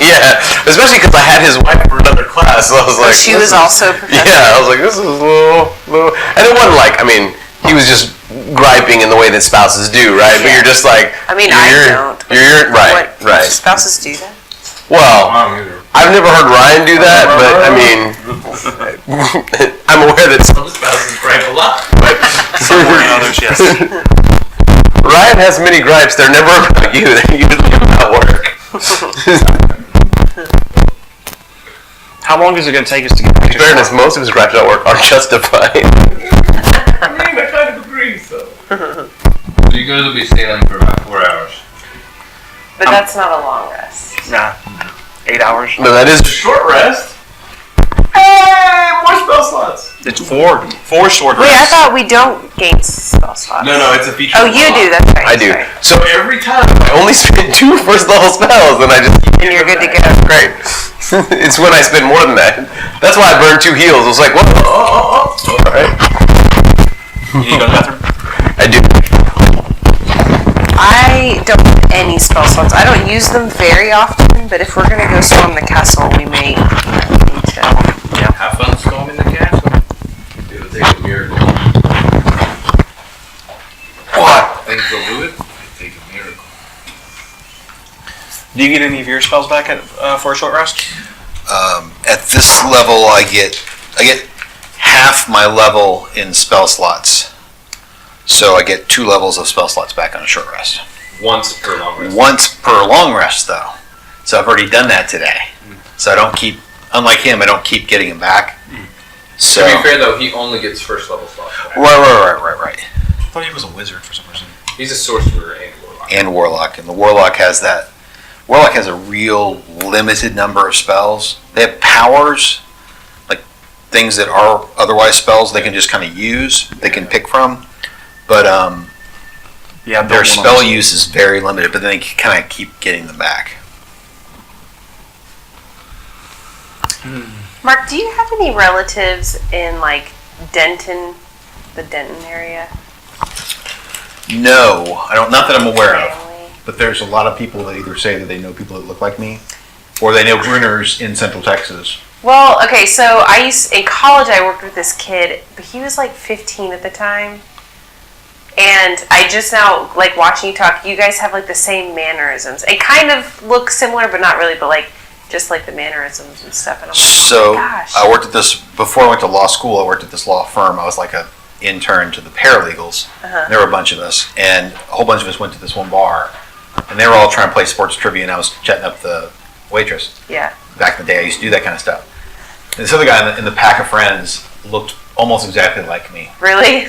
yeah, especially because I had his wife for another class, so I was like, She was also a professor. yeah, I was like, this is a little, and it wasn't like, I mean, he was just griping in the way that spouses do, right? But Yeah. you're just like, I mean, I don't. You're right, What, right. Spouses do that? Well, I've never heard Ryan do that, but I mean, I'm aware that some spouses gripe a lot. Somewhere or others, yes. Ryan has many gripes. They're never about you. They're usually about work. How long is it going to take us to get back In fairness, most of his gripes about work are justified. I kind of agree, so. So you guys will be sailing for about 4 hours. But that's not a long rest. Nah, 8 hours. No, that is Short rest. Hey, more spell slots. It's four short Wait, I rests. thought we don't gain spell slots. No, it's a feature. Oh, you do. That's right. I do. Sorry. So every time I only spend 2 first level spells, and I just keep And you're good to go. Great. It's when I spend more than that. That's why I burned 2 heals. I was like, whoa, all right. You need to go to the bathroom? I do. I don't have any spell slots. I don't use them very often, but if we're gonna go storm the castle, we may need to. Have fun storming the castle. It'll take a miracle. What? Things will do it. It'll take a miracle. Do you get any of your spells back for a short rest? At this level, I get half my level in spell slots. So I get 2 levels of spell slots back on a short rest. Once per long rest. Once per long rest, though. So I've already done that today. So I don't keep, unlike him, I don't keep getting him back. So To be fair though, he only gets first level slots back. right. I thought he was a wizard for some reason. He's a sorcerer and warlock. And warlock, and the warlock has that. Warlock has a real limited number of spells. They have powers, like things that are otherwise spells they can just kind of use. They can pick from. But Yeah, their spell use is very limited, but then they kind of keep getting them back. Mark, do you have any relatives in like Denton, the Denton area? No, I don't. Not that I'm aware of. Family? But there's a lot of people that either say that they know people that look like me, or they know Grunners in Central Texas. Well, okay, so in college I worked with this kid, but he was like 15 at the time. And I just now, like, watching you talk, you guys have like the same mannerisms. It kind of looks similar, but not really, but like, just like the mannerisms and stuff. And I'm like, So oh my gosh. I worked at this, before I went to law school, I worked at this law firm. I was like an intern to the paralegals. There were a bunch of us, and a whole bunch of us went to this one bar. And they were all trying to play sports trivia, and I was chatting up the waitress. Yeah. Back in the day, I used to do that kind of stuff. And this other guy in the pack of friends looked almost exactly like me. Really?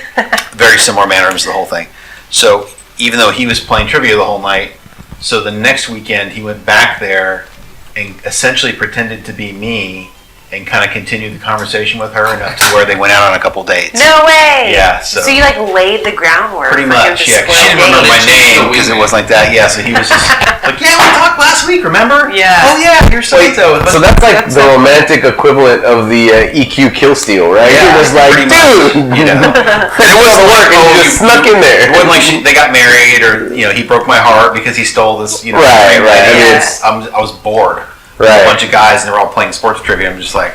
Very similar mannerisms, the whole thing. So even though he was playing trivia the whole night, so the next weekend he went back there and essentially pretended to be me and kind of continued the conversation with her enough to where they went out on a couple dates. No way! Yeah, so- you like laid the groundwork Pretty for him much, to yeah. 'Cause she swim didn't remember my dates. name because it was like that. Yeah, so he was just like, yeah, we talked last week, remember? Yeah. Oh yeah, you're so-and-so. So that's like the romantic equivalent of the EQ kill steal, right? Yeah, You're just like, pretty dude! much, you know. It wasn't work, and you just snuck in there. It wasn't like they got married or, he broke my heart because he stole this, Right, right. I mean, it's- I was bored. Right. A bunch of guys and they're all playing sports trivia. I'm just like,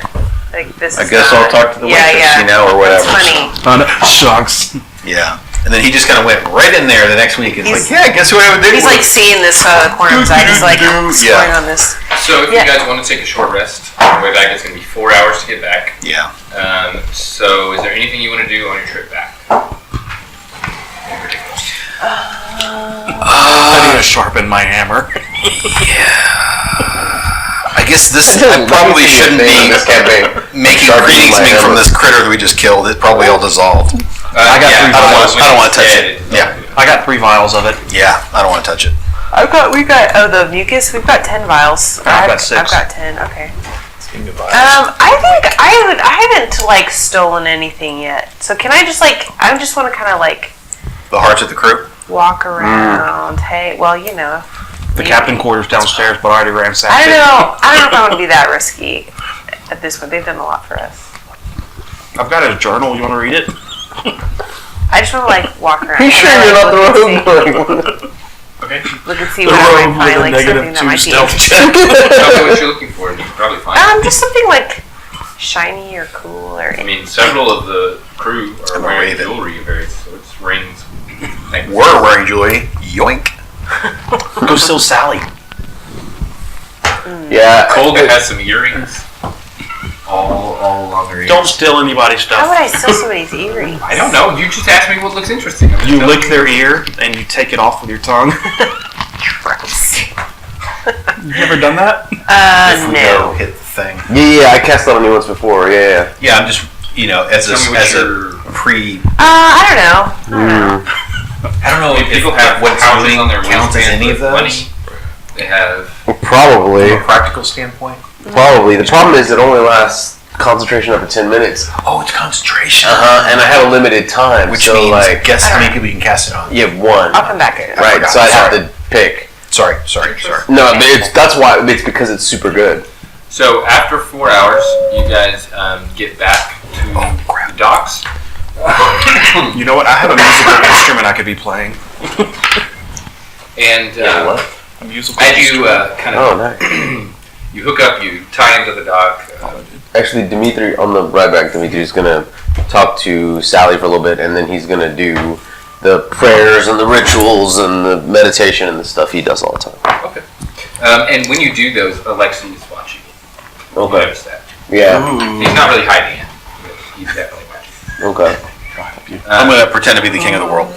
Like, this I is guess not- I'll talk to the yeah, waitress, yeah. or whatever. That's funny. Shucks. Yeah. And then he just kind of went right in there the next week. It's He's- like, yeah, guess who I would do? He's like seeing this out of the corner of his eye. He's like, what's Yeah. going on this? So if Yeah. you guys want to take a short rest on the way back, it's going to be 4 hours to get back. Yeah. So is there anything you want to do on your trip back? In particular? I need to sharpen my hammer. I guess I probably shouldn't be this campaign. making Sharpening greetings my me from hammer. this critter that we just killed. It probably all dissolved. I got yeah, three I vials. don't want to touch Yeah, it. Yeah. I got 3 vials of it. Yeah, I don't want to touch it. We've got the mucus. We've got 10 vials. I've got 6. I've got 10. Okay. Speaking of vials. I think I haven't like stolen anything yet. So can I just I just want to kind of The hearts of the crew? walk around. Hey, well, you know. The captain quarters downstairs, but I already ransacked I don't it. know. I don't know if I want to be that risky at this point. They've done a lot for us. I've got a journal. You want to read it? I just want to walk around. You sure you're not the rogue? Okay. Look and see what I might find, something that might be interesting. Tell me what you're looking for, and you can probably find it. Just something shiny or cool or. I mean, several of the crew are I'm a wearing raven. jewelry of various sorts, rings. things. We're wearing jewelry. Yoink. Go steal Sally. Yeah. Colga has some earrings. All along her ears. Don't steal anybody's How would stuff. I steal somebody's earrings? I don't know. You just asked me what looks interesting. I'm just You telling lick their ear and you take it off with your tongue. Gross. You ever done that? If we go No. hit the thing. Yeah, I cast that on you once before. Yeah. Yeah, I'm just, as Tell me what a your- pre. I don't know. I don't know If people have what it's houses doing on their counts as waistband any of with those. money. They have. Probably. From a practical standpoint. Probably. The problem is it only lasts concentration up to 10 minutes. Oh, it's concentration. And I have a limited time. Which so means, guess how many people you can cast it on? you have one. I'll come back to it. Right, forgot. so I'd have Sorry. to pick. Sorry. No, that's why. It's because it's super good. So after 4 hours, you guys get back to the docks. You know what? I have a musical instrument I could be playing. And A musical as you instrument. kind Oh, of nice. you hook up, you tie into the dock. Actually, Dimitri, on the ride back, Dimitri's gonna talk to Sally for a little bit, and then he's gonna do the prayers and the rituals and the meditation and the stuff he does all the time. Okay. And when you do those, Alexi is watching you. You Okay. notice that. Yeah. He's not really hiding it. But he's definitely watching. Okay. I'm going to pretend to be the king of the world.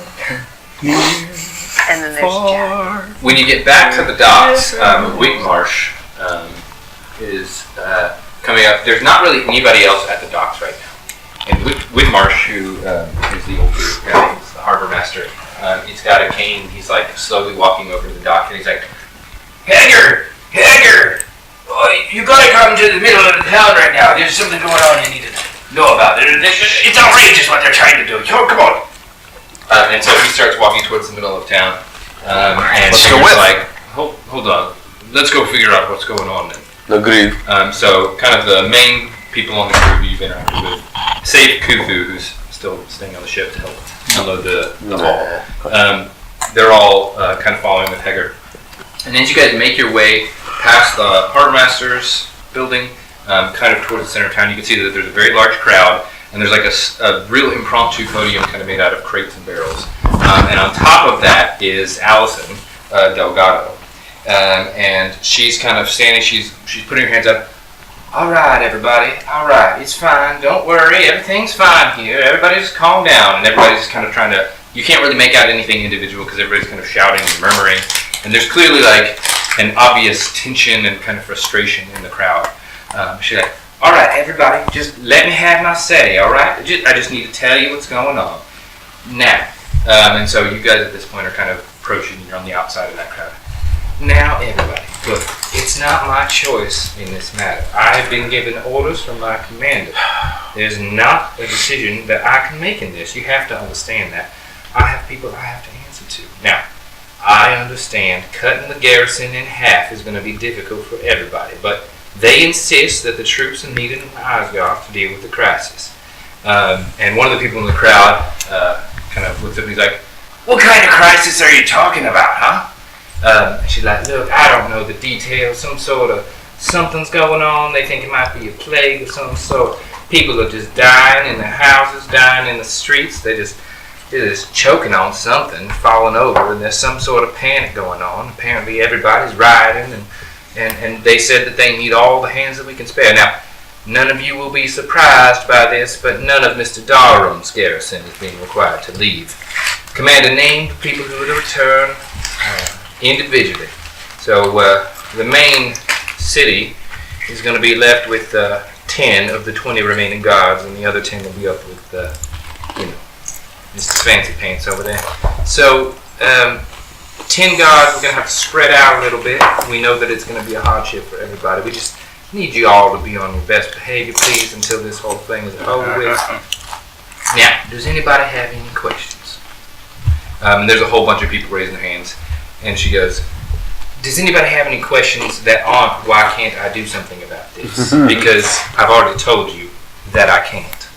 And then there's Jack. When you get back to the docks, Whitmarsh is coming up. There's not really anybody else at the docks right now. And Whitmarsh, who is the older guy, he's the harbor master, he's got a cane. He's slowly walking over to the dock, and he's like, Hegger! Oh, you gotta come to the middle of the town right now. There's something going on you need to know about. It's outrageous what they're trying to do. Come on. And so he starts walking towards the middle of town. And Let's go Hegger's with. like, hold on. Let's go figure out what's going on then. Agreed. So kind of the main people on the crew who you've interacted with, save Kuthu, who's still staying on the ship to help unload the haul. They're all kind of following with Hegger. And as you guys make your way past the harbor master's building, kind of towards the center of town, you can see that there's a very large crowd, and there's a real impromptu podium kind of made out of crates and barrels. And on top of that is Allison Delgado. And she's kind of standing, she's putting her hands up. All right, everybody. All right, it's fine. Don't worry. Everything's fine here. Everybody just calm down. And everybody's kind of trying to, you can't really make out anything individual because everybody's kind of shouting and murmuring. And there's clearly an obvious tension and kind of frustration in the crowd. She's like, all right, everybody, just let me have my say, all right? I just need to tell you what's going on. Now. And so you guys at this point are kind of approaching, you're on the outside of that crowd. Now, everybody, look, it's not my choice in this matter. I have been given orders from my commander. There's not a decision that I can make in this. You have to understand that. I have people I have to answer to. Now, I understand cutting the garrison in half is going to be difficult for everybody, but they insist that the troops are needed in Iyesgarth to deal with the crisis. And one of the people in the crowd kind of looks up and he's like, what kind of crisis are you talking about, huh? She's like, look, I don't know the details. Something's going on. They think it might be a plague of some sort. People are just dying in their houses, dying in the streets. They're just choking on something, falling over, and there's some sort of panic going on. Apparently everybody's rioting, and they said that they need all the hands that we can spare. Now, none of you will be surprised by this, but none of Mr. Darum's garrison is being required to leave. Commander named people who are to return individually. So the main city is going to be left with 10 of the 20 remaining guards, and the other 10 will be up with, Mr. Fancy Pants over there. So 10 10 guards, we're going to have to spread out a little bit. We know that it's going to be a hardship for everybody. We just need you all to be on your best behavior, please, until this whole thing is over with. Now, does anybody have any questions? And there's a whole bunch of people raising their hands. And she goes, does anybody have any questions that aren't, why can't I do something about this? Because I've already told you that I can't.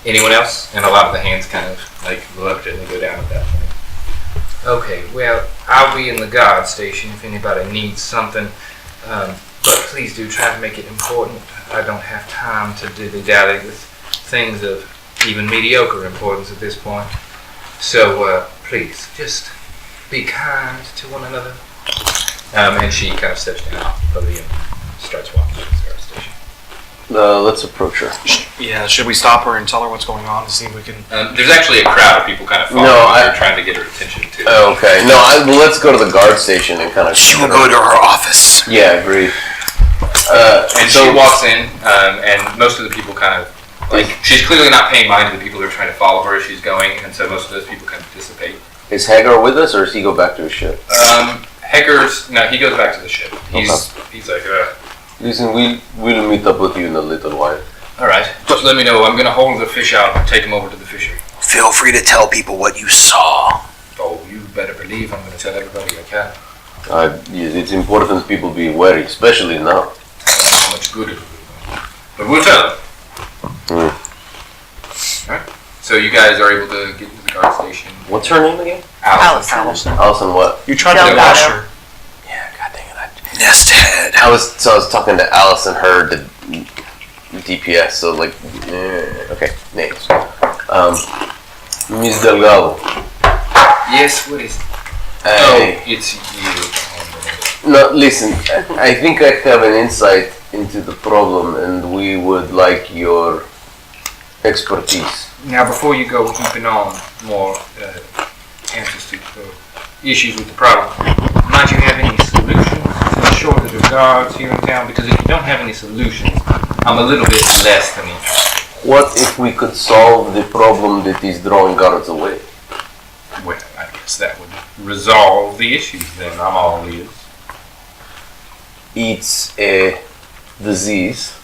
Anyone else? And a lot of the hands kind of like reluctantly go down at that point. Okay, well, I'll be in the guard station if anybody needs something. But please do try to make it important. I don't have time to dilly-dally with things of even mediocre importance at this point. So please, just be kind to one another. And she kind of steps down off the pavilion and starts walking to the guard station. Let's approach her. Yeah, should we stop her and tell her what's going on to see if we can... There's actually a crowd of people kind of following her, trying to get her attention too. Oh, okay. No, let's go to the guard station and kind of... She will go to her office. Yeah, agreed. And she walks in, and most of the people kind of, like, she's clearly not paying mind to the people that are trying to follow her as she's going, and so most of those people kind of dissipate. Is Hegger with us, or does he go back to his ship? No, he goes back to the ship. He's like, Listen, we'll meet up with you in a little while. alright, just let me know. I'm gonna hold the fish out and take him over to the fishery. Feel free to tell people what you saw. Oh, you better believe I'm gonna tell everybody I can. It's important people be wary, especially now. I don't know how much good it will do. But we'll tell them. Alright, so you guys are able to get to the guard station. What's her name again? Allison. Allison what? You tried to Delgado. wash her. Yeah, god dang it. Nest head. I was talking to Allison, her, the DPS, so like, okay, names. Miss Delgado. Yes, what is it? It's you. No, listen, I think I have an insight into the problem and we would like your expertise. Now, before you go keeping on more answers to issues with the problem, might you have any solutions to the shortage of guards here in town? Because if you don't have any solutions, I'm a little bit less than interested. What if we could solve the problem that is drawing guards away? Well, I guess that would resolve the issues then. I'm all ears. It's a disease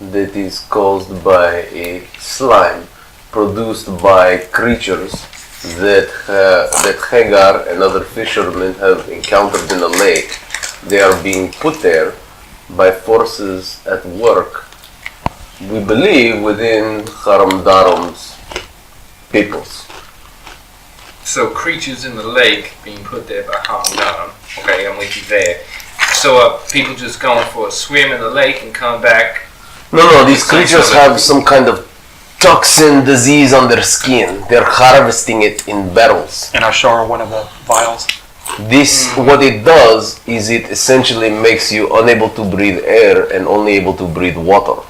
that is caused by a slime produced by creatures that Hegger and other fishermen have encountered in a lake. They are being put there by forces at work, we believe, within Haram Darum's peoples. So creatures in the lake being put there by Hamdan. Okay, I'm with you there. So people just going for a swim in the lake and come back? No, these creatures have some kind of toxin disease on their skin. They're harvesting it in barrels. And I show her one of the vials. This, what it does is it essentially makes you unable to breathe air and only able to breathe water.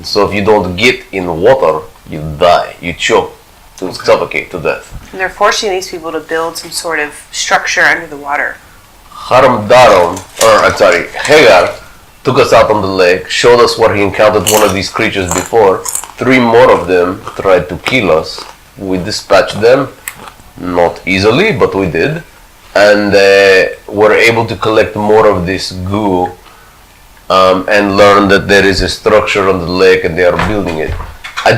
So if you don't get in water, you die, you choke, to suffocate to death. And they're forcing these people to build some sort of structure under the water. Haram Daron, Hegger, took us out on the lake, showed us where he encountered one of these creatures before. 3 more of them tried to kill us. We dispatched them, not easily, but we did. And were able to collect more of this goo and learn that there is a structure on the lake and they are building it. I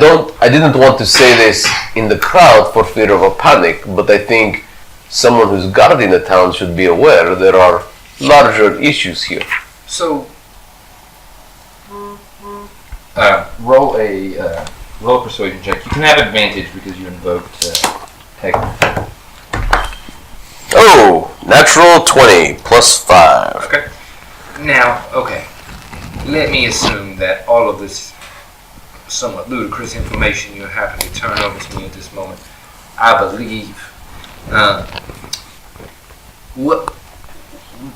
didn't want to say this in the crowd for fear of a panic, but I think someone who's guarding the town should be aware there are larger issues here. So, roll a persuasion check. You can have advantage because you invoked Hegger. Oh, natural 20 plus 5. Okay. Now, okay. Let me assume that all of this somewhat ludicrous information you happen to turn over to me at this moment, I believe.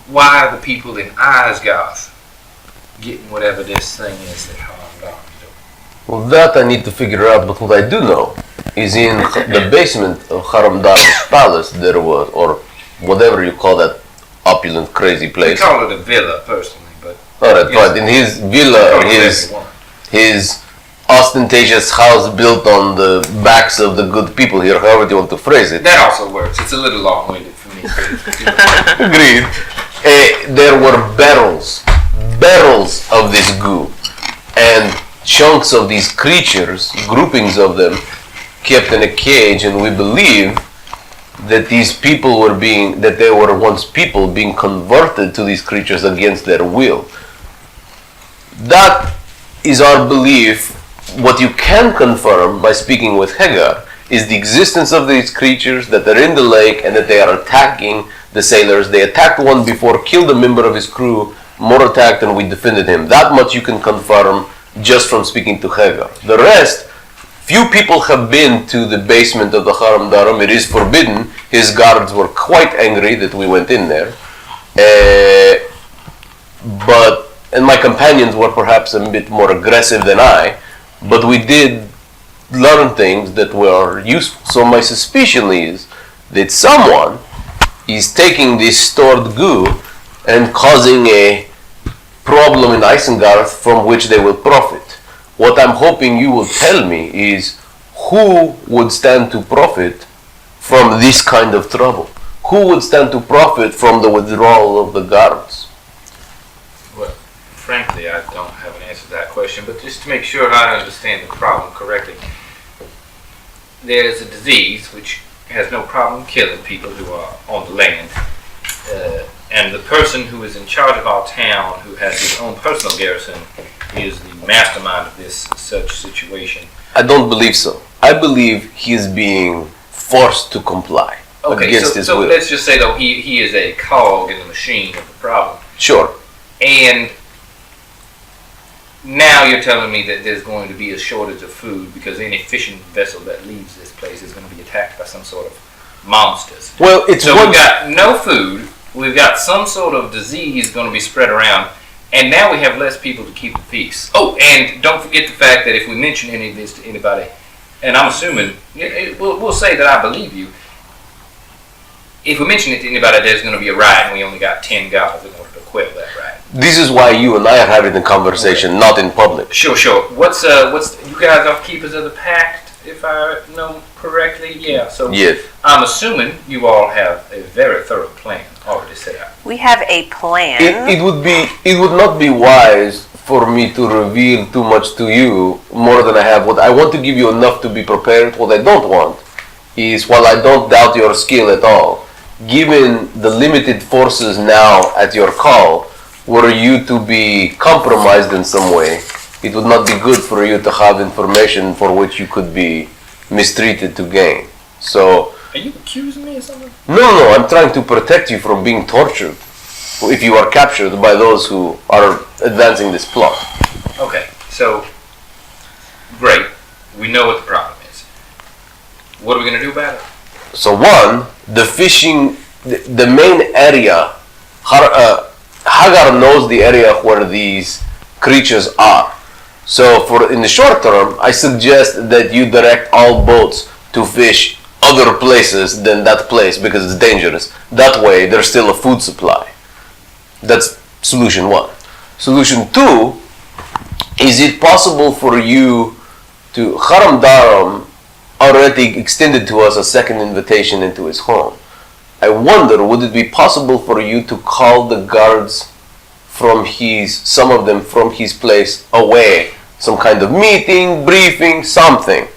Why are the people in Iyesgarth getting whatever this thing is that harmed on? Well, that I need to figure out, but what I do know is in the basement of Haram Dar's palace there was, or whatever you call that opulent, crazy We place. call it a villa, personally, but Alright, yes. but in his villa, call it whatever you want. his ostentatious house built on the backs of the good people here, however you want to phrase it. That also works. It's a little long-winded for me. Agreed. There were barrels of this goo, and chunks of these creatures, groupings of them, kept in a cage, and we believe that these people that they were once people being converted to these creatures against their will. That is our belief. What you can confirm by speaking with Hegger is the existence of these creatures, that they're in the lake and that they are attacking the sailors. They attacked one before, killed a member of his crew, more attacked, and we defended him. That much you can confirm just from speaking to Hegger. The rest, few people have been to the basement of the Haram Daram. It is forbidden. His guards were quite angry that we went in there. And my companions were perhaps a bit more aggressive than I, but we did learn things that were useful. So my suspicion is that someone is taking this stored goo and causing a problem in Iyesgarth from which they will profit. What I'm hoping you will tell me is who would stand to profit from this kind of trouble? Who would stand to profit from the withdrawal of the guards? Well, frankly, I don't have an answer to that question, but just to make sure I understand the problem correctly, there's a disease which has no problem killing people who are on the land, and the person who is in charge of our town, who has his own personal garrison, is the mastermind of this such situation. I don't believe so. I believe he is being forced to comply against his will. So let's just say, though, he is a cog in the machine of the problem. Sure. And now you're telling me that there's going to be a shortage of food because any fishing vessel that leaves this place is going to be attacked by some sort of monsters. Well, it's so we've got no food, we've got some sort of disease going to be spread around, and now we have less people to keep the peace. Oh, and don't forget the fact that if we mention any of this to anybody, and I'm assuming, we'll say that I believe you, if we mention it to anybody, there's going to be a riot, and we only got 10 guys in order to quell that riot. This is why you and I are having the conversation, not in public. Sure. What's you guys are keepers of the Pact, if I know correctly? Yeah. So yes. I'm assuming you all have a very thorough plan already set out. We have a plan. It would not be wise for me to reveal too much to you more than I have. What I want to give you enough to be prepared. What I don't want is, while I don't doubt your skill at all, given the limited forces now at your call, were you to be compromised in some way, it would not be good for you to have information for which you could be mistreated to gain. So, are you accusing me of something? No, I'm trying to protect you from being tortured if you are captured by those who are advancing this plot. Okay, so, great. We know what the problem is. What are we going to do about it? So one, the fishing, the main area, Hagar knows the area where these creatures are. So in the short term, I suggest that you direct all boats to fish other places than that place because it's dangerous. That way, there's still a food supply. That's solution one. Solution two, is it possible for you to, Haram Daram already extended to us a second invitation into his home. I wonder, would it be possible for you to call the guards from some of them from his place away, some kind of meeting, briefing, something,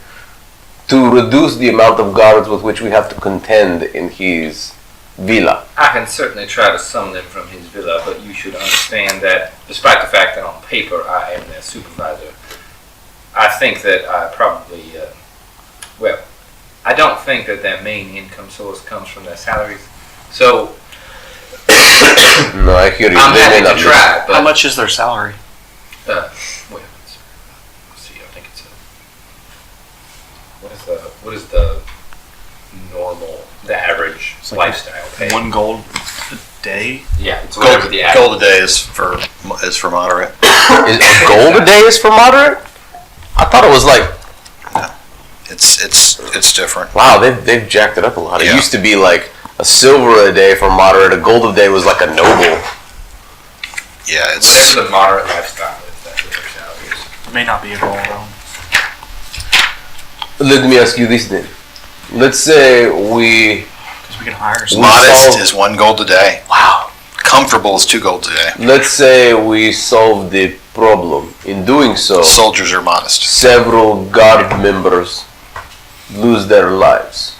to reduce the amount of guards with which we have to contend in his villa? I can certainly try to summon them from his villa, but you should understand that, despite the fact that on paper I am their supervisor, I think that I probably, I don't think that their main income source comes from their salaries. So, no, I hear you. I'm happy to try. But how much is their salary? Let's see. I think it's what is the normal, the average lifestyle pay? $1 gold a day. Yeah, it's whatever the average. Gold a day is for moderate. Is gold a day is for moderate? I thought it was like. It's different. Wow, they've jacked it up a lot. It Yeah. used to be like a silver a day for moderate. A gold a day was like a noble. Yeah, it's Whatever the moderate lifestyle is, that's what their salary is. It may not be a gold though. Let me ask you this then. Let's say we We can hire some. Modest is 1 gold a day. Wow. Comfortable is 2 gold a day. Let's say we solve the problem. In doing so, Soldiers are modest. several guard members lose their lives.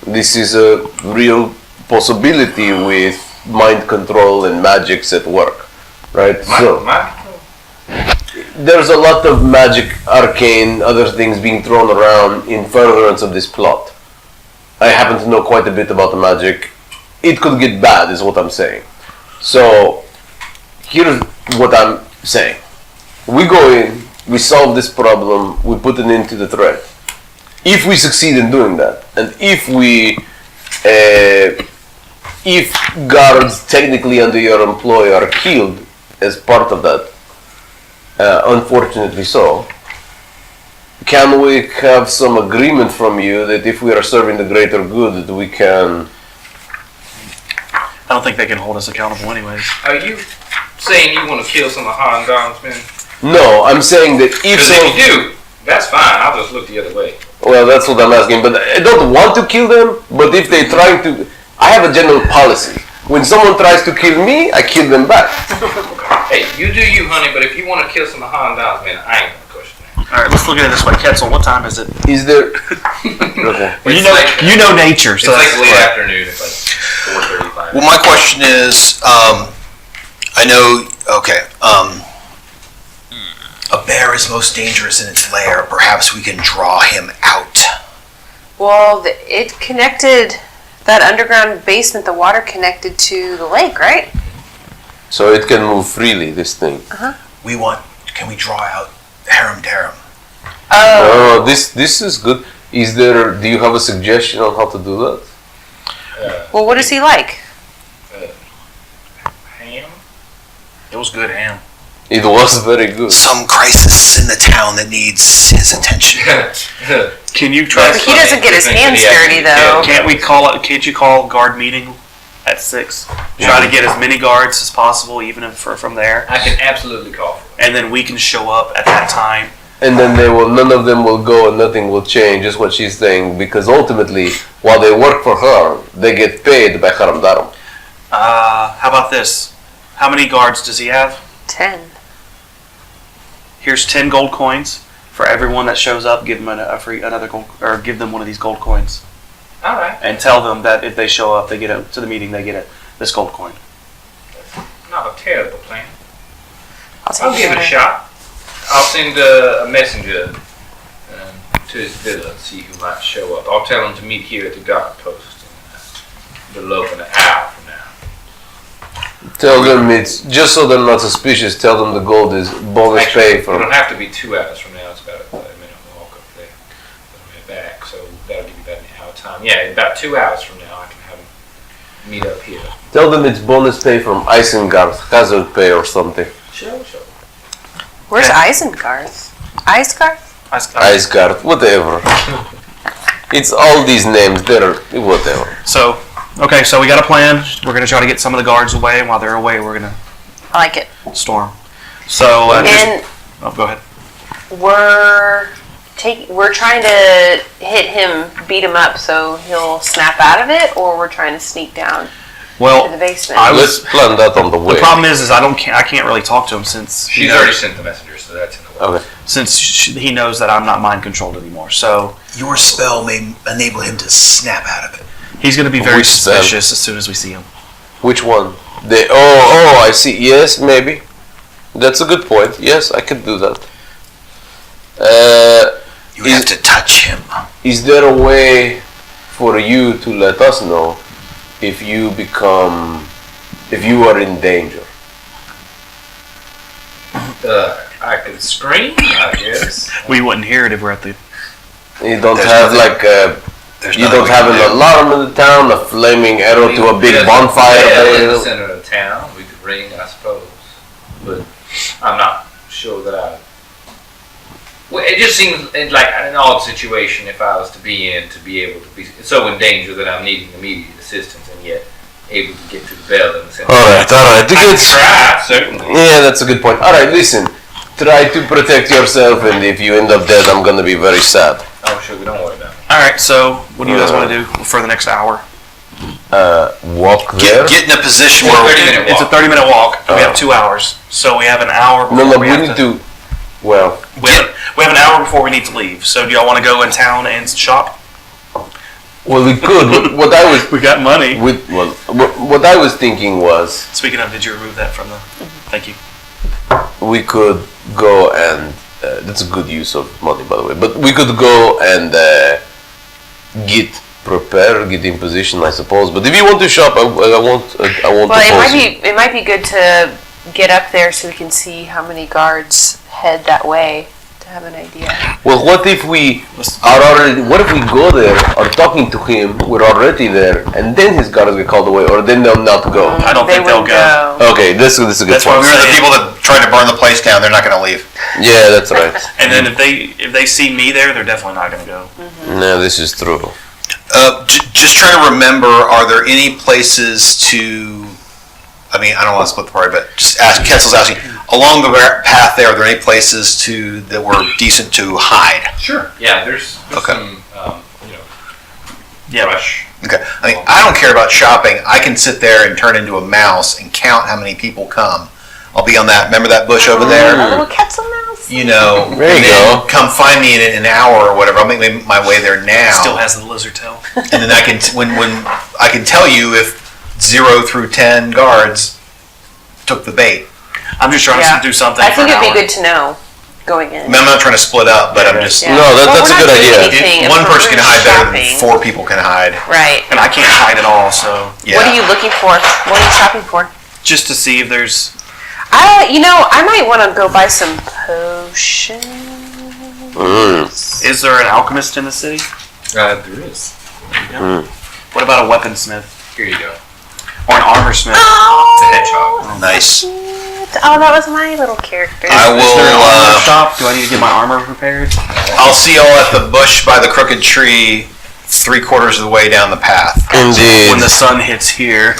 This is a real possibility with mind control and magics at work, right? So there's a lot of magic, arcane, other things being thrown around in furtherance of this plot. I happen to know quite a bit about the magic. It could get bad, is what I'm saying. So here's what I'm saying. We go in, we solve this problem, we put an end to the threat. If we succeed in doing that, and if guards technically under your employ are killed as part of that, unfortunately so, can we have some agreement from you that if we are serving the greater good, that we can... I don't think they can hold us accountable anyways. Are you saying you want to kill some of Hans men? No, I'm saying that if Because if you do, that's fine. I'll just look the other way. Well, that's what I'm asking, but I don't want to kill them, but if they try to... I have a general policy. When someone tries to kill me, I kill them back. Hey, you do you, honey, but if you want to kill some of Hans men, I ain't going to question that. All right, let's look at it this way. Ketzel, what time is it? Is there... Okay. Well, It's you know nature, It's so like that's late right. afternoon. It's like 4:35. Well, my question is, I know, okay, a bear is most dangerous in its lair. Perhaps we can draw him out. Well, it connected that underground basement. The water connected to the lake, right? So it can move freely, this thing. Can we draw out Harem Darum? Oh, this is good. Do you have a suggestion on how to do that? Well, what is he like? Ham? It was good, Ham. It was very good. Some crisis in the town that needs his attention. Can you try? He doesn't get his hands dirty, though. Can't you call guard meeting at 6? Try to get as many guards as possible, even if from there, I can absolutely call for it. and then we can show up at that time. And then none of them will go and nothing will change, is what she's saying, because ultimately, while they work for her, they get paid by Haram Daram. How about this? How many guards does he have? 10. Here's 10 gold coins for everyone that shows up. Give them another gold, or give them one of these gold coins, All right. and tell them that if they show up, they get to the meeting. They get this gold coin. Not a terrible plan. I'll I'll give it a shot. I'll send a messenger to his villa and see who might show up. I'll tell him to meet here at the guard post in a little over an hour from now. Tell them it's, just so they're not suspicious, tell them the gold is bonus pay It for... don't have to be 2 hours from now. It's about a 5-minute walk up there on the way back. So that'll give you about an hour time. Yeah, about 2 hours from now I can have him meet up here. Tell them it's bonus pay from Iyesgarth, hazard pay or something. Sure. Where's Iyesgarth? Iyesgarth? Iyesgarth, whatever. It's all these names, they're whatever. So, okay, so we got a plan. We're gonna try to get some of the guards away, and while they're away, we're gonna I like it. storm. So, And go ahead. we're trying to hit him, beat him up so he'll snap out of it, or we're trying to sneak down to the Well, basement. Let's plan that on the way. the problem is I can't really talk to him since She's already sent the messenger, so that's in the way. Okay. he knows that I'm not mind controlled anymore. So Your spell may enable him to snap out of it. he's gonna be very Which spell? suspicious as soon as we see him. Which one? I see. Yes, maybe. That's a good point. Yes, I could do that. You have to touch him. Is there a way for you to let us know if you are in danger? I could scream, I guess. We wouldn't hear it if we're at the. You don't There's have nothing- There's you nothing don't we have can an do. alarm in the town, a flaming arrow to a big There's bonfire. bell in the available? center of town. We could ring, I suppose, but I'm not sure that I. Well, it just seems like an odd situation if I was to be in, to be able to be so in danger that I'm needing immediate assistance and yet able to get to the bell in the center. All right. I can It's- try, certainly. Yeah, that's a good point. All right, listen. Try to protect yourself, and if you end up dead, I'm gonna be very sad. Oh, sure, we don't worry about it. All right. So what do you guys want to do for the next hour? walk there. Get in a position It's a where 30-minute It's a walk. 30-minute walk. And we Oh. have 2 hours, so we have an hour. No, Before we have need to. Well, We have an hour before we need to leave. So do y'all want to go in town and shop? we could. What I was. We got money. What I was thinking was Speaking of, did you remove that from the? Thank you. we could go and that's a good use of money, by the way. But we could go and get prepared, get in position, I suppose. But if you want to shop, I won't. I won't. Well, oppose you. it might be good to get up there so we can see how many guards head that way to have an idea. Well, what if we are already? What if we go there, are talking to him, we're already there, and then his guards get called away, or then they'll not go? I don't think they'll wouldn't go. Okay, this is a good That's why point. we were the people that tried to burn the place down. They're not going to leave. Yeah, that's right. And then if they see me there, they're definitely not going to go. No, this is true. Just trying to remember, are there any places to, I mean, I don't want to split the party, but just ask, Ketzel's asking, along the path there, are there any places that were decent to hide? Sure. Yeah, there's Okay. some, Yeah. brush. Okay. I mean, I don't care about shopping. I can sit there and turn into a mouse and count how many people come. I'll be on that, remember that bush over A there? little Quetzal mouse. You know, There you and then go. come find me in an hour or whatever. I'll make my way there now. Still has the lizard tail. And then I can, when I can tell you if 0 through 10 guards took the bait. I'm just trying Yeah. to do something. I for think an it'd be hour. good to know going in. I mean, I'm not trying to split up, but I'm just, Yeah. No, Well, that's we're a good not doing idea. anything if one we're person can hide better than shopping. 4 people can hide. Right. And I can't hide at all, so Yeah. What are you looking for? What are you shopping for? just to see if there's. I might want to go buy some potions. Is there an alchemist in the city? There is. What about a weaponsmith Here you go. or an armor smith? The hedgehog. Nice. Oh, that was my little character. I Is there an armor will, shop? Do I need to get my armor repaired? I'll see y'all at the bush by the crooked tree 3/4 of the way down the path. Indeed. When the sun hits here,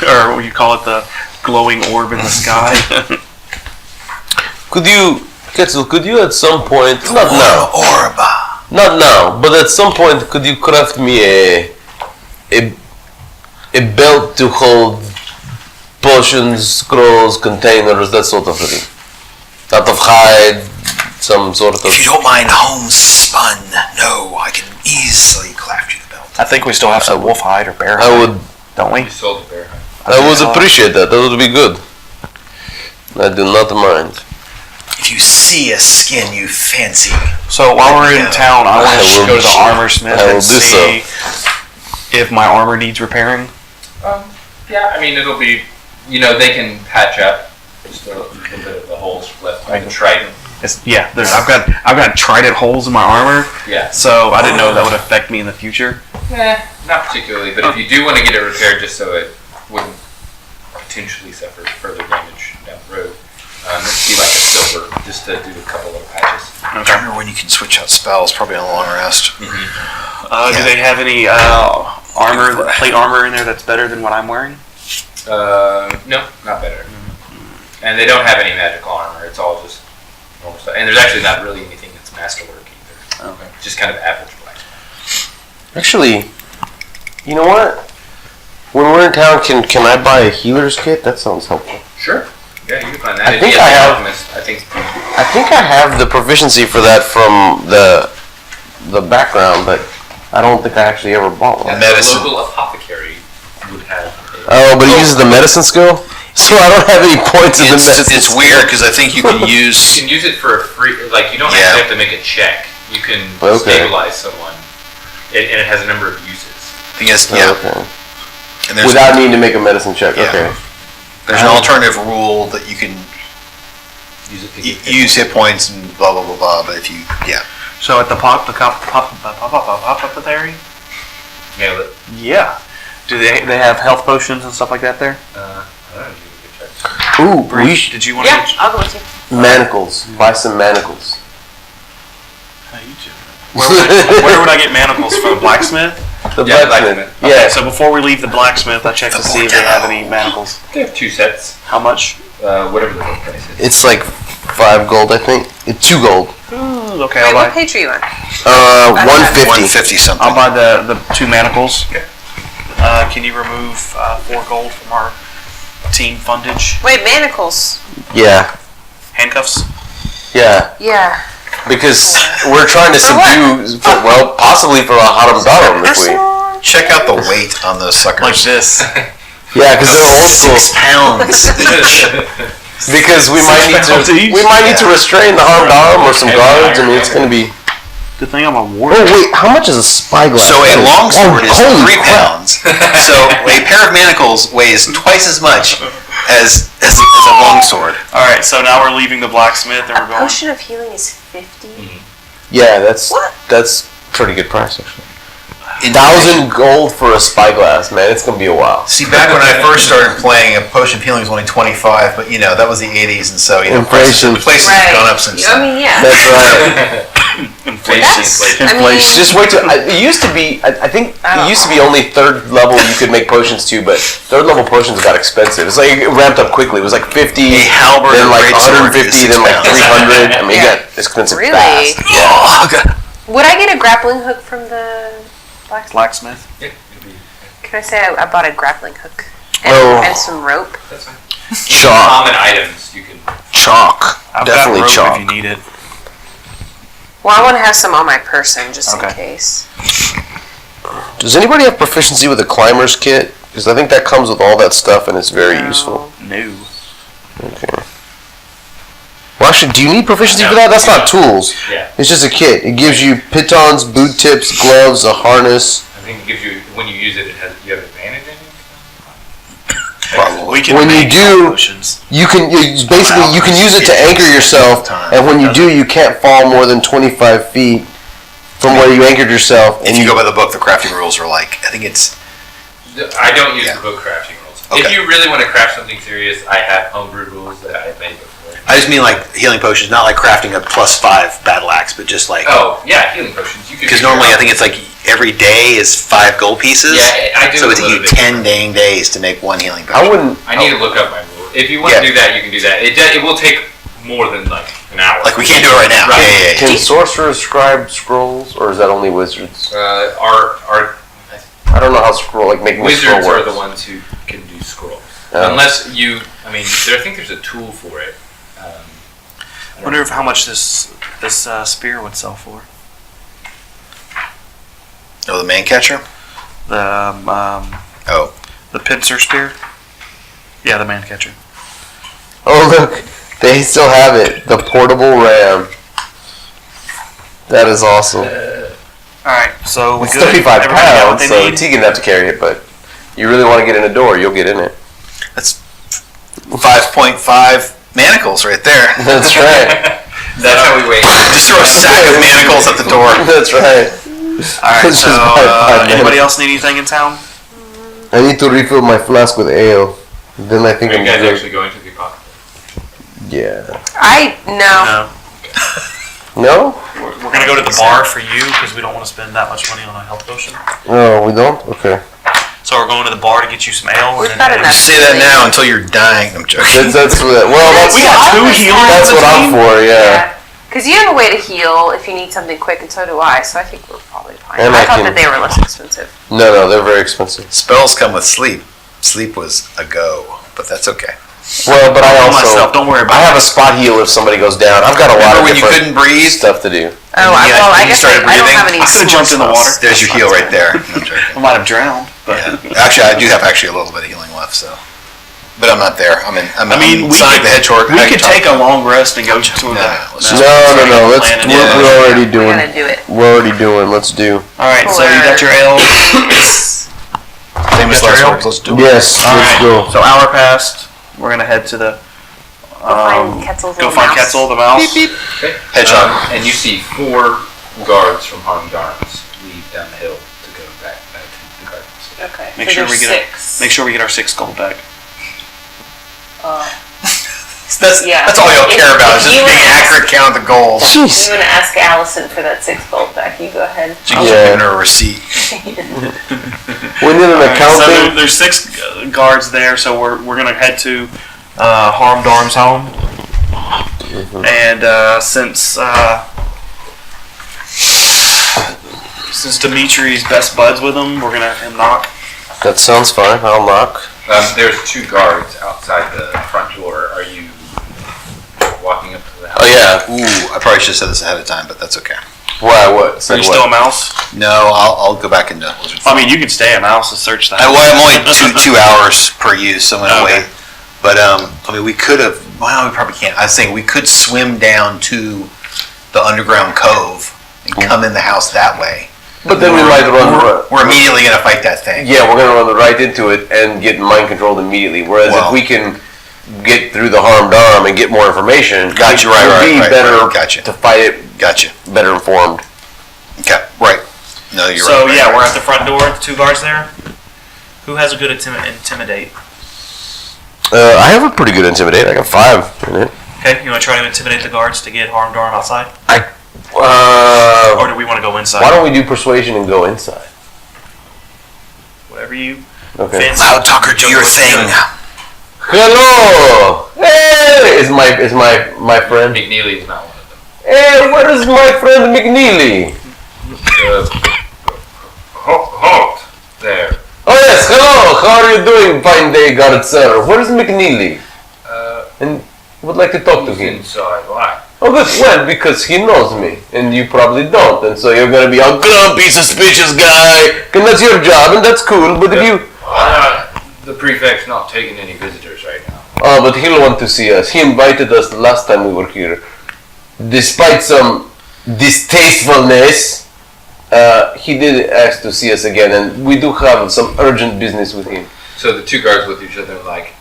or what you call it, the glowing orb in the sky. Could you, Ketzel, could you at some point, not now, not now, but at some point, could you craft me a belt to hold potions, scrolls, containers, that sort of thing? Out of hide, some sort of. If you don't mind homespun, no, I can easily craft you the belt. I think we still have some wolf hide or bear hide, I would, don't we? You sold the bear. I would appreciate that. That would be good. I do not mind. If you see a skin you fancy, So while we're in town, I want I to will go to the do- armor smith I will and do see if my armor needs repairing. Yeah, I mean, it'll be, they can patch up just a little bit of the holes left by the trident. I've got trident holes in my armor, Yeah. so I didn't know that would affect me in the future. Not particularly, but if you do want to get it repaired just so it wouldn't potentially suffer further damage down the road, it'd be like a silver, just to do a couple little patches. I remember when you can switch out spells, probably on a long rest. Do they have any plate armor in there that's better than what I'm wearing? No, not better. And they don't have any magical armor, it's all just normal stuff. And there's actually not really anything that's masterwork either. Okay. Just kind of average black. Actually, you know what? When we're in town, can I buy a healer's kit? That sounds helpful. Sure. Yeah, you can find that. I If think you I the have- alchemist, I think I think I have the proficiency for that from the background, but I don't think I actually ever bought one. Medicine. The local apothecary would have Oh, but he uses the medicine skill, so I don't have any points in the medicine. It's weird because I think you can You use. can use it for a free, like you don't Yeah. actually have to make a check. You can Okay. stabilize someone, and it has a number of uses. I guess, Oh, yeah. okay. And there's, Without needing to make a medicine check. Yeah. Okay. there's an alternative rule that you can Use it to get hit use hit points and blah blah blah blah. But if you, yeah, So at the apothecary? Nailed it. Yeah. Do they have health potions and stuff like that there? I don't know. You can get checked. Ooh, Breach, did you want Yeah, to? I'll go with you. manacles. Buy some manacles. Where would I get manacles from? Blacksmith? The Yeah, blacksmith. blacksmith. Yeah. So before we leave the blacksmith, I check to see if they have any manacles. They have 2 sets, How much? whatever the book price is. It's like 5 gold, I think. 2 gold. Okay, Wait, I'll what buy. page are you on? 150. 150 something. I'll buy the 2 manacles. Can you remove 4 gold from our team fundage? Wait, manacles. Yeah. Handcuffs? Yeah. Yeah. Because we're trying to subdue, well, possibly for a Haram Daram if we. Check out the weight on those suckers. Like this. Yeah, because they're old school. 6 pounds each. Because we might need to restrain the Haram Daram or some guards. I mean, it's going to be. Good thing I'm a warrior. Oh wait, how much is a spyglass? So a longsword is holy 3 crap. pounds. So a pair of manacles weighs twice as much as a longsword. All right, so now we're leaving the blacksmith and we're A going. potion of healing is 50. Yeah, that's pretty good price actually. 1,000 gold for a spyglass, man. It's gonna be a while. See, back when I first started playing, a potion of healing was only 25, but that was the 80s, and so Inflation. Prices have gone up since I then. mean, yeah. That's right. Inflation. I mean, Just wait till it used to be. I think it used to be only 3rd level you could make potions to, but 3rd level potions got expensive. It's like it ramped up quickly. It was like 50, A halberd then or like greatsword 150, is then like 6 300. I mean, it got expensive Really? fast. Yeah. Oh, God. would I get a grappling hook from the blacksmith? Blacksmith. Can I say I bought a grappling hook Oh. and some rope? That's fine. Chalk. Common items you can. Chalk. I've Definitely got rope chalk. if you need it. Well, I want to have some on my person just in Okay. case. Does anybody have proficiency with a climber's kit? Because I think that comes with all that stuff and it's very useful. No. Okay. Well, actually, do you need proficiency for that? That's not tools. Yeah. It's just a kit. It gives you pitons, boot tips, gloves, a harness. I think it gives you, when you use it, you have advantage in it. We can When you make do- potions. You can basically you can use it to anchor yourself, and when you do, you can't fall more than 25 feet from where you anchored yourself. If And you go by the book, the crafting rules are like, I think it's I don't use the book crafting rules. If Okay. you really want to craft something serious, I have homebrew rules that I made before. I just mean like healing potions, not like crafting a +5 battle axe, but just like Oh, yeah, healing potions. You can because normally I think it's like every day is 5 gold pieces. Yeah, I do So a it takes little you bit 10 dang days to make 1 healing potion. I wouldn't. I need to look up my rule. If you want Yeah. to do that, you can do that. It will take more than like an hour. Like we can't do it right now. Right. Yeah. Can sorcerers scribe scrolls, or is that only wizards? Our I don't know how scroll making a scroll wizards are works. the ones who can do scrolls. Oh. Unless you, I mean, I think there's a tool for it. I wonder how much this spear would sell for. Oh, the man catcher? The Oh. the pincer spear. Yeah, the man catcher. Oh look, they still have it. The portable ram. That is awesome. All right, so we It's good? 35 Everybody got what pounds, they so need? Tegan have to carry it, but you really want to get in a door, you'll get in it. That's 5.5 manacles right there. That's right. That's how we wait. Just throw a sack of manacles at the door. That's right. All right, It's so just five anybody minutes. else need anything in town? I need to refill my flask with ale. Then I think Are I'm you guys good. actually going to the apocalypse? Yeah. No. No? We're gonna go to the bar for you because we don't want to spend that much money on a health potion. No, we don't? Okay. So we're going to the bar to get you some ale. We've and got then- enough. Say that now until you're dying. I'm joking. That's We got 2 healers. That's what I'm for, yeah. Because you have a way to heal if you need something quick, and so do I. So I think we're probably fine. And I I thought can- that they were less expensive. No, they're very expensive. Spells come with sleep. Sleep was a go, but that's okay. Well, but I Heal also myself. Don't worry I about have a spot heal if somebody goes down. I've got a lot Remember of when you different couldn't breathe? stuff to do. Oh, I when you guess started I don't breathing, have any. I could have jumped in the water. There's your heal right there. No, I'm joking. I might have drowned. But Yeah. Actually, I do have a little bit of healing left, so. But I'm not there. I'm I mean, we Sonic could, the Hedgehog. we could take a long rest and go to the. let's No. Let's plan it we're, out. we're already We're doing. gonna do it. We're already doing. Let's do. All right, so you got your ale. Famous Got last your words. Let's do it. Yes. All Let's right. go. So hour passed. We're gonna head to the. Find Ketzel's Go little find mouse. Ketzel the mouse. Okay. Hedgehog. And you see 4 guards from Harm Darms leave down the hill to go back to the gardens. Okay. Make so sure we there's get 6. Make sure we get our 6 gold back. That's all y'all care about is just You being wanna ask- accurate count of the gold. Jeez. I'm gonna ask Allison for that 6 gold back. You go ahead. She can Yeah. give her a receipt. We need an So accounting. there's 6 guards there, so we're gonna head to Harm Darm's home. And since Dimitri's best buds with him, we're gonna have him knock. That sounds fine. I'll knock. There's 2 guards outside the front door. Are you walking up to the house? Oh yeah. Ooh, I probably should have said this ahead of time, but that's okay. Why? What? Are Said you what? still a mouse? No, I'll go back into Lizard. I mean, you can stay a mouse and search the Well, house. I'm only two hours per use, so I'm gonna Okay. wait. But I mean, we could have. Well, we probably can't. I was saying we could swim down to the underground cove and come in the house that way. But then we might run. We're immediately gonna fight that thing. Yeah, we're gonna run right into it and get mind controlled immediately. Whereas Well. if we can get through the harmed arm and get more information, Got you, we'll right, be better Gotcha. to fight it, Gotcha. better informed. Okay, right. No, you're So right. yeah, we're at the front door. The 2 guards there. Who has a good intimidate? I have a pretty good intimidate. I got 5 in it. Okay, you want to try to intimidate the guards to get harmed arm outside, Uh, or do we want to go inside? why don't we do persuasion and go inside? Whatever you Okay. fancy. Loud talker, do your thing. Hello. Hey, is my friend? McNeely is not one of them. Hey, where is my friend McNeely? Halt there. Oh yes, hello. How are you doing, fine day, guard sir? Where is McNeely? And would like to talk to He's him. inside. Why? Oh, good. Well, because he knows me, and you probably don't, and so you're gonna be a grumpy, suspicious guy, and that's your job, and that's cool. But if you, The prefect's not taking any visitors right now. oh, but he'll want to see us. He invited us the last time we were here, despite some distastefulness. He did ask to see us again, and we do have some urgent business with him. So the 2 guards look at each other like,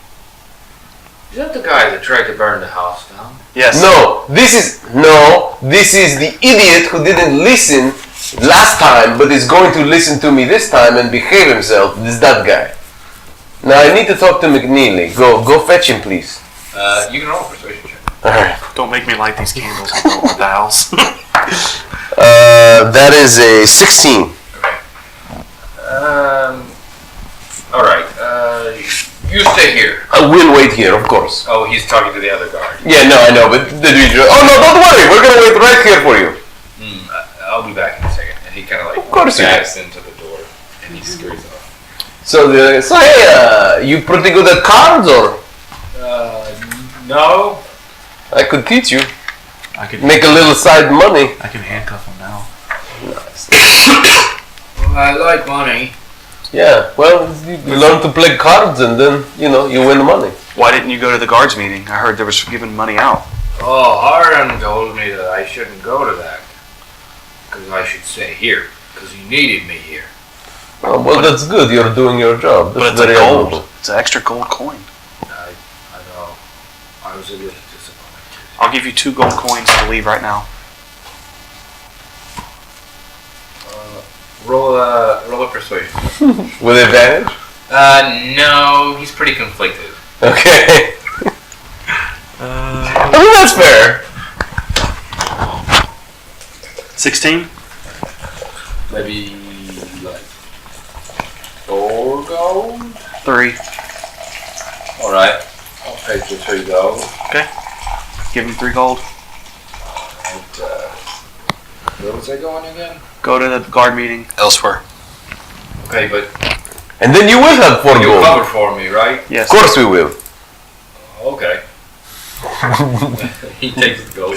is that the guy that tried to burn the house down? Yes. No, this is the idiot who didn't listen last time, but is going to listen to me this time and behave himself. This is that guy. Now I need to talk to McNeely. Go fetch him, please. You can roll a persuasion check. All right. Don't make me light these candles at the house. That is a 16. All right. You stay here. I will wait here, of course. Oh, he's talking to the other guard. Yeah, no, I know, but oh no, don't worry. We're gonna wait right here for you. I'll be back in a second. And he kind of like Of course you backs into the door and he scurries off. So hey, you pretty good at cards, or No. I could teach you. I could Make a little side money. I can handcuff him now. Well, I like money. Yeah, well, you learn to play cards and then, you win the money. Why didn't you go to the guards meeting? I heard there was giving money out. Oh, Harden told me that I shouldn't go to that. Because I should stay here. Because he needed me here. Oh, well, that's good. You're doing your job. But That's it's a very gold. admirable. It's an extra gold coin. I know. I was a little disappointed. I'll give you 2 gold coins to leave right now. Roll a persuasion. With advantage? No, he's pretty conflicted. Okay. I mean, that's fair. 16? Maybe like 4 gold? 3. Alright. I'll pay for 3 gold. Give him 3 gold. And, where was I going again? Go to the guard meeting. Elsewhere. Okay, but And then you will have 4 you'll gold. cover for me, right? Yes. Of course we will. Okay. He takes the gold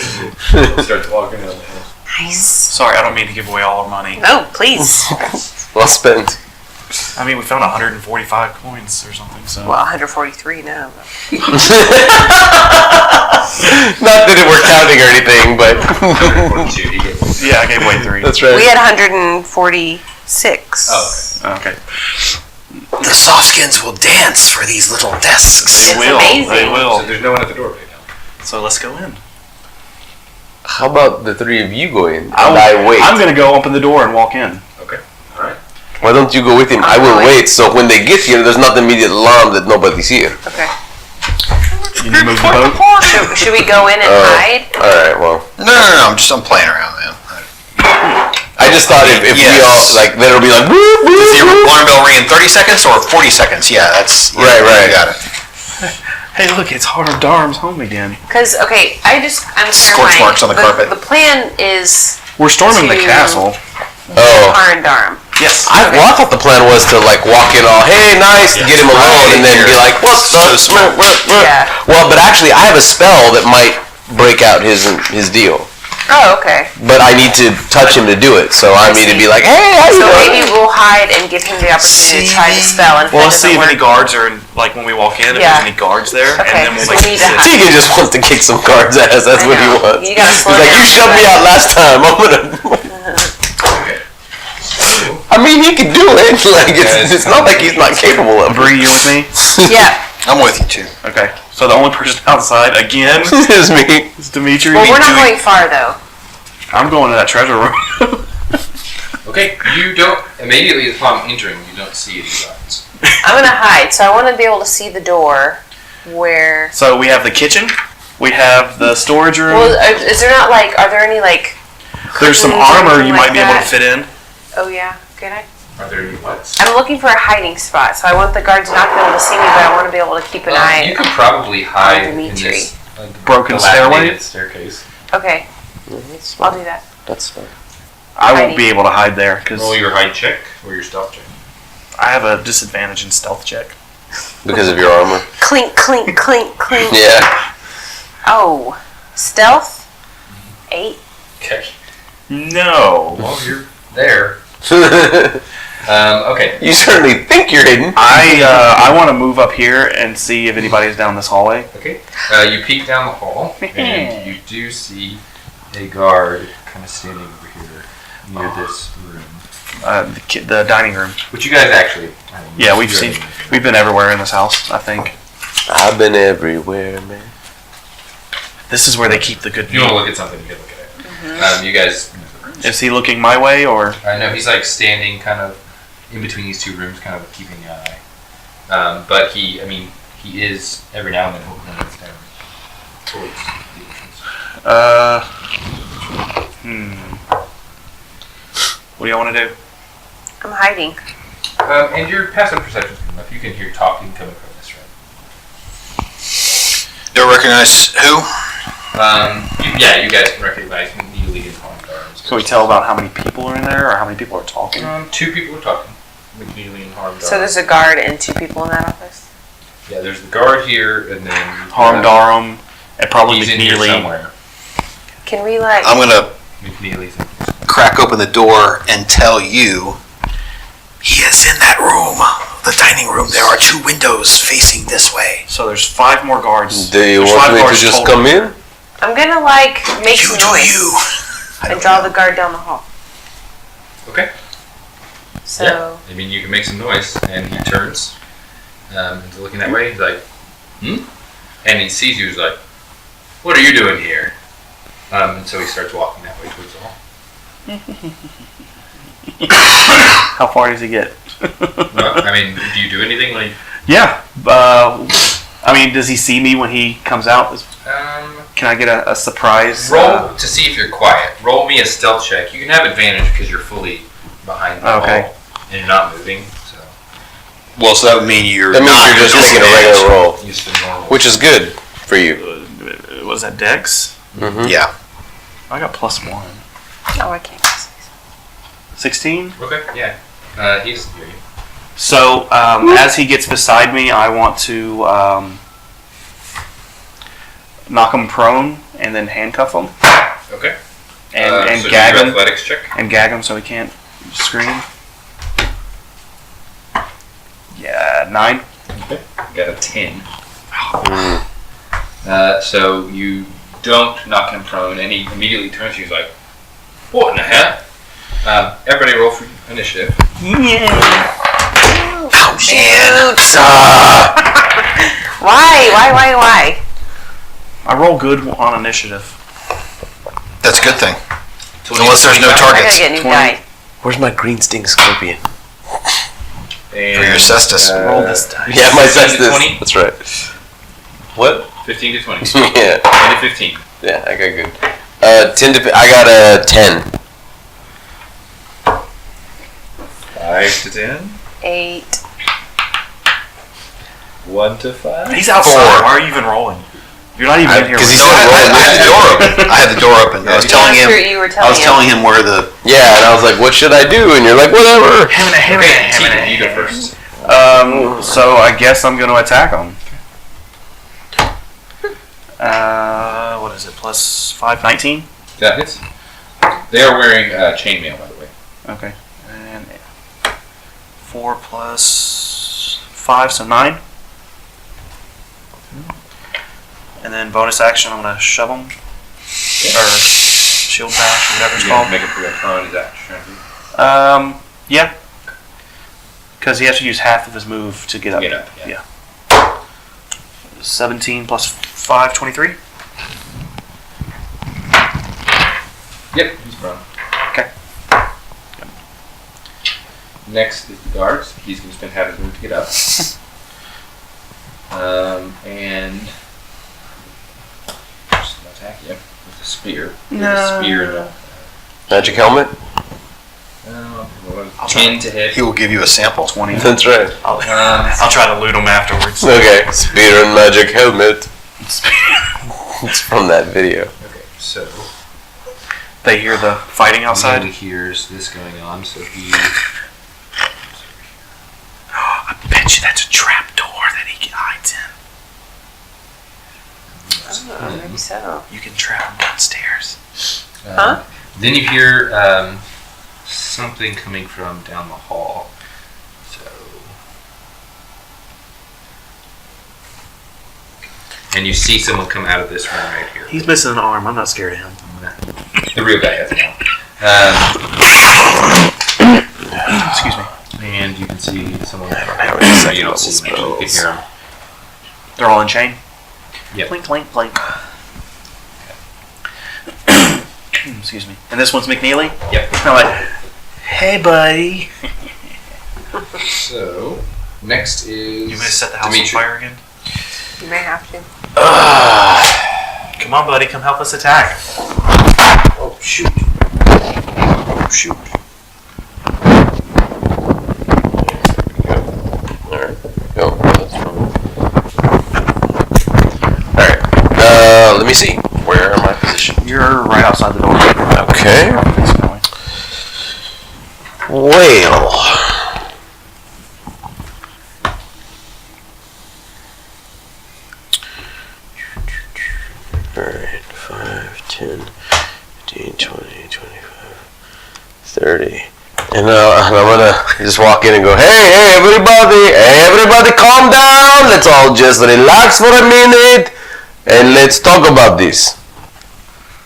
and starts walking down the hill. Nice. Sorry, I don't mean to give away all our money. No, please. Well spent. I mean, we found 145 coins or something. So Well, 143 now. Not that we're counting or anything, but 42, he gets. yeah, I gave away 3. that's right. We had 146. Oh, Okay. The softskins will dance for these little desks. It's They will. amazing. They will. So there's no one at the door right now. So let's go in. How about the 3 of you go in and I wait? I'm gonna go open the door and walk in. Okay. Alright. Why don't you go with him? I will wait, so when they get here, there's not immediate alarm that nobody's here. Okay. You need to move the boat. Should we go in and hide? All right, well. No, I'm playing around, man. I just thought if we Yes. all, like, then it'll be like, whoop, whoop, Is the whoop. alarm bell ring in 30 seconds or 40 seconds? Yeah, that's... Yeah, Right. You got it. Hey, look, it's Harmed Arms home again. Because, okay, I'm Scorch clarifying. marks on the carpet. The plan is We're storming the To- castle. Oh, Arndarm. Yes. I thought the plan was to like walk in all, hey, nice, get him alone, and then be like, what's up? Yeah. Well, but actually, I have a spell that might break out his deal. Oh, okay. But I need to touch him to do it, so I need to be like, hey, how you So doing? maybe we'll hide and give him the opportunity to try the spell. And if Well, that let's see if doesn't any work- guards are in, like when we walk in, if Yeah. there's any guards there, Okay, and then we'll so make we need a to decision. Tegan just wants to kick some guards' ass. That's I what he know. wants. You gotta slow He's like, down you for shoved me that." out last time. I'm gonna. I mean, he can do it. Like it's not like he's not capable of it. Bree, you with me? Yeah. I'm with you too. Okay. So the only person outside again It's me. is Dimitri. Well, we're not going far though. I'm going to that treasure room. Okay, you don't immediately upon entering. You don't see any guards. I'm gonna hide, so I want to be able to see the door where. So we have the kitchen. We have the storage room. Well, is there not like? Are there any like? There's some curtains or armor anything you might like be able to that? fit in. Oh yeah. Good. Are there any what? I'm looking for a hiding spot, so I want the guards not to be able to see me, but I want to be able to keep an eye. You could probably hide in Dimitri. this Broken dilapidated staircase. Okay, I'll do that. That's fine. I won't Hiding. be able to hide there because Roll your hide check or your stealth check. I have a disadvantage in stealth check. Because of your armor. Clink, clink, clink, clink. Yeah. Oh, stealth. 8. Okay. No. Well, you're there. Okay. You certainly think you're hidden. I want to move up here and see if anybody's down this hallway. Okay. You peek down the hall and you do see a guard kind of standing over here near this room. The dining room. Which you guys actually. Yeah, we've been everywhere in this house. I think I've been everywhere, man. this is where they keep the good If you want meat. to look at something, you can look at it. You guys. Is he looking my way or? I know he's like standing kind of in between these two rooms, kind of keeping an eye. But he is every now and then he'll glance down towards the entrance. What do y'all want to do? I'm hiding. And your passive perception is good enough. You can hear talking coming from this room. Don't recognize who? You guys can recognize immediately in harm guards. Can we tell about how many people are in there or how many people are talking? 2 people are talking. Immediately in harm guards. So there's a guard and 2 people in that office. Yeah, there's the guard here, and then Harm Darum and probably he's in here McNeely. somewhere. Can we like? I'm gonna McNeely's in here. crack open the door and tell you he is in that room, the dining room. There are 2 windows facing this way. So there's 5 more guards. Do you There's want 5 me to guards just total. come in? I'm gonna like make You some do noise you. and draw the guard down the hall. Okay. So Yeah. I mean, you can make some noise, and he turns, and he's looking that way. He's like, And he sees you. He's like, "What are you doing here?" And so he starts walking that way towards the hall. How far does he get? I mean, do you do anything like? Yeah. I mean, does he see me when he comes out? Can I get a surprise? Roll to see if you're quiet. Roll me a stealth check. You can have advantage because you're fully behind the Okay. wall and you're not moving. So Well, so that would mean you're That means not you're just using making a advantage. regular roll, used to normal. which is good for you. Was that Dex? Mm-hmm. Yeah. I got +1. oh, I can't. 16? Okay. Yeah. He doesn't hear you. So, as he gets beside me, I want to knock him prone and then handcuff him Okay. and so gag do your him athletics check. and gag him so he can't scream. Yeah, 9. Okay. Got a 10. So you don't knock him prone, and he immediately turns to you. He's like, "What in the hell?" Everybody roll for initiative. Why? I roll good on initiative. That's a good thing. 20, Unless there's no 25. I gotta targets get a new 20. die. Where's my green sting scorpion? for your cestus. Roll this die. Yeah, my 15 to cestus. 20? That's right. What? 15 to 20. 10 Yeah, to 15. yeah, I got good. 10 to. I got a 10. 5 to 10. 8. 1 to 5. He's outside. 4. Why are you even rolling? You're not even in here. Because he with said us. roll I had the door open. I had the door open. I was telling him. You were I was telling him where the. Yeah, and I was like, what should I do? And you're like, whatever. Okay, you go first. So I guess I'm going to attack them. What is it? Plus 5, 19? That hits. They are wearing chainmail, by the way. Okay. And 4 plus 5, so 9. And then bonus action, I'm going to shove them. Or shield bash, whatever it's You called. make a prone, is that strategy? Yeah. Because he has to use half of his move to get up. Get up, yeah. 17 plus 5, 23. Yep, he's prone. Okay. Next is the guards. He's going to spend half his move to get up. And just gonna attack you with a spear. With a spear and a Magic helmet? 10 to hit. He will give you a sample. 20. That's right. I'll try to loot them afterwards. Okay, spear and magic helmet. It's from that video. Okay, so They hear the fighting outside. he hears this going on, so he. I bet you that's a trap door that he hides in. Oh, maybe so. You can trap him downstairs. Huh? Then you hear something coming from down the hall. So. And you see someone come out of this room right here. He's missing an arm. I'm not scared of him. The real guy has now. Excuse me. And you can see someone. You don't see them. You can hear them. They're all in chain? Yep. Blink, blink, blink. Excuse me. And this one's McNeely? Yep. I'm like, hey, buddy. So, next is. You gonna set the house Dimitri. on fire again? You may have to. Come on, buddy. Come help us attack. Oh, shoot. Oh, shoot. Alright. Oh, that's wrong. Alright. Let me see. Where am I positioned? You're right outside the door. Okay. Well. Alright. 5, 10, 15, 20, 25, 30. And I'm gonna just walk in and go, hey, everybody calm down. Let's all just relax for a minute and let's talk about this.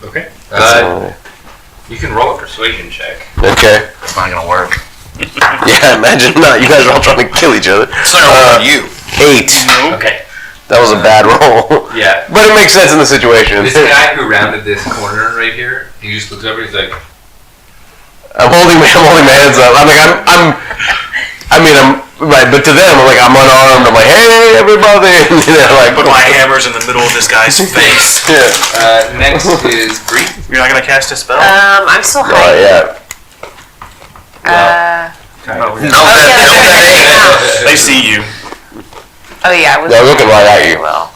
Okay. That's You can roll a persuasion check. okay. It's not gonna work. Yeah, imagine not. You guys are all trying to kill each other. It's not around you. 8. Okay. That was a bad roll. Yeah. But it makes sense in the situation. This guy who rounded this corner right here, he just looks over. He's like, I'm holding my hands up. I'm right, but to them, I'm like, I'm unarmed. I'm like, hey, everybody. And they're like, Put my hammers in the middle of this guy's face. Yeah. next is Bree. You're not gonna cast a spell? I'm still Oh, hiding. yeah. They see you. Oh yeah, I was. They're looking right at you. Well.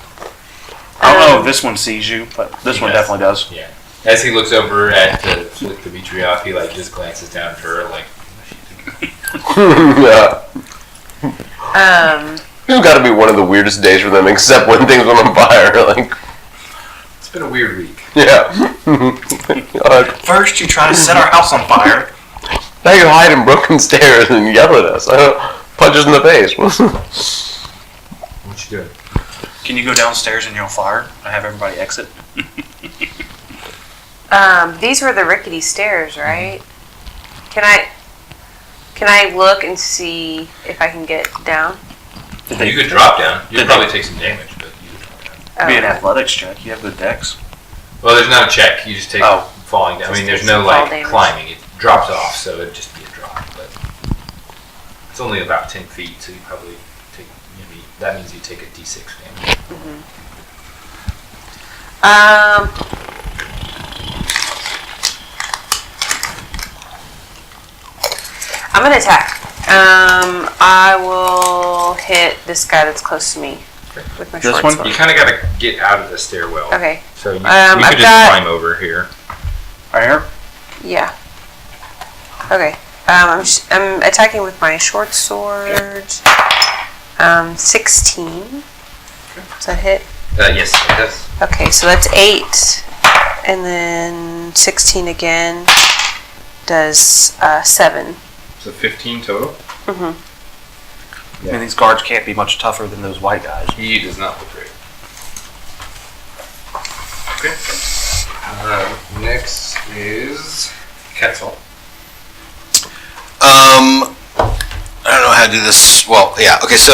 I don't know if this one sees you, but this one definitely does. Yeah. As he looks over at with Dimitri off, he like just glances down at her like. Yeah. Um. It's got to be one of the weirdest days for them, except when things went on fire. Like, It's been a weird week. yeah. First, you try to set our house on fire. Now you hide in broken stairs and yell at us. Punch us in the face. What you doing? Can you go downstairs and yell fire? I have everybody exit. These were the rickety stairs, right? Can I look and see if I can get down? You could drop down. You'd probably take some damage, but you could drop down. Oh, Be an okay. athletics check. You have good decks. Well, there's not a check. You just take falling down. I mean, Just there's no fall like damage. climbing. It drops off, so it'd just be a drop. But it's only about 10 feet, so you probably take. Maybe that means you take a d6 damage. I'm gonna attack. I will hit this guy that's close to me. with my This short one? sword. You kind of got to get out of the stairwell. Okay. So you I've could just got- climb over here. Right here. Yeah. Okay. I'm attacking with my short sword. 16. Does that hit? Yes, it does. Okay, so that's 8, and then 16 again does 7. So 15 total. Mm-hmm. I mean, these guards can't be much tougher than those white guys. He does not look great. Okay. Next is Quetzal. I don't know how to do this. Well, yeah. Okay, so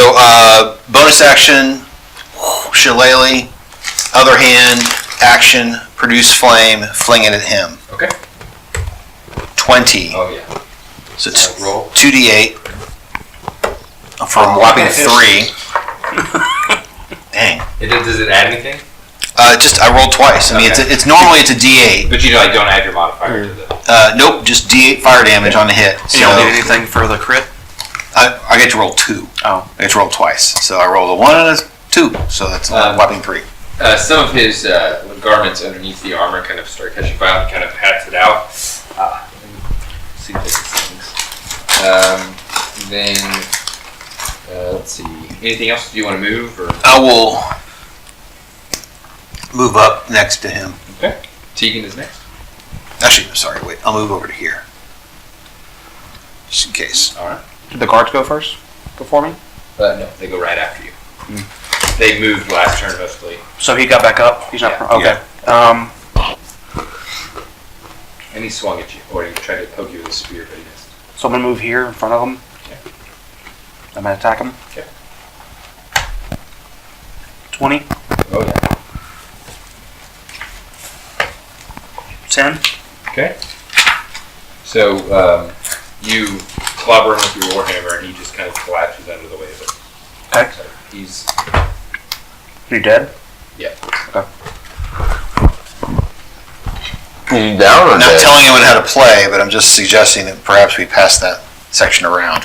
bonus action, shillelagh. Other hand, action, produce flame, fling it at him. Okay. 20. Oh yeah. So Roll. 2d8 for a whopping 3. Dang. Does it add anything? Just I rolled twice. I mean, Okay. it's normally it's a d8. But you don't add your modifier to the. Nope, just d8 fire damage on a hit. You don't need anything for the crit? I get to roll 2. Oh. I get to roll twice. So I rolled a 1 and a 2. So that's a whopping 3. Some of his garments underneath the armor kind of start catching fire and kind of pats it out. Let me see if this things. Then let's see. Anything else? Do you want to move or? I will move up next to him. Okay. Tegan is next. Actually, sorry, wait. I'll move over to here. Just in case. All right. Did the guards go first? Before me? No, they go right after you. They moved last turn mostly. So he got back up? He's not... Yeah. Okay. And he swung at you, or he tried to poke you with a spear, but he missed. So I'm going to move here in front of him. Okay. I'm going to attack him. Okay. 20. Oh yeah. 10. Okay. So you clobber him with your warhammer, and he just kind of collapses under the weight of it. Okay. So he's You dead? yeah. You down or I'm not dead? telling anyone how to play, but I'm just suggesting that perhaps we pass that section around.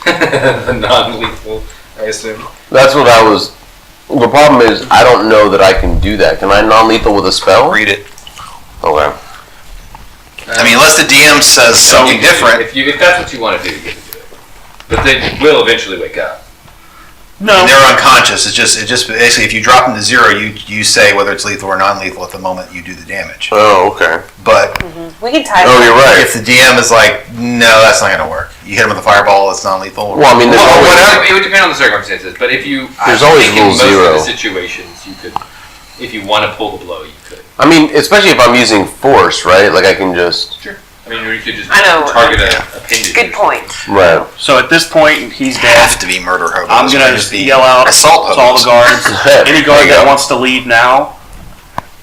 Non-lethal, I assume. That's what I was. The problem is, I don't know that I can do that. Can I non-lethal with a spell? Read it. Okay. I mean, unless the DM says something different. If that's what you want to do, you get to do it. But they will eventually wake up. No. And they're unconscious. It's just basically if you drop them to 0, you say whether it's lethal or non-lethal at the moment you do the damage. Oh, okay. But We can tie Oh, them. you're right. if the DM is like, no, that's not going to work. You hit him with a fireball, it's non-lethal. Well, I mean, there's always, Whatever, it would depend on the circumstances. But if you, There's I always think in rule most zero. of the situations, you could, if you want to pull the blow, you could. I mean, especially if I'm using force, right? Like I can just. Sure. I mean, or you could just I know. target a appendage. Good point. Right. So at this point, he's dead. have to be murder hobos. I'm going to Just be yell out assault to all the hobos. guards. Any guard There you that go. wants to leave now,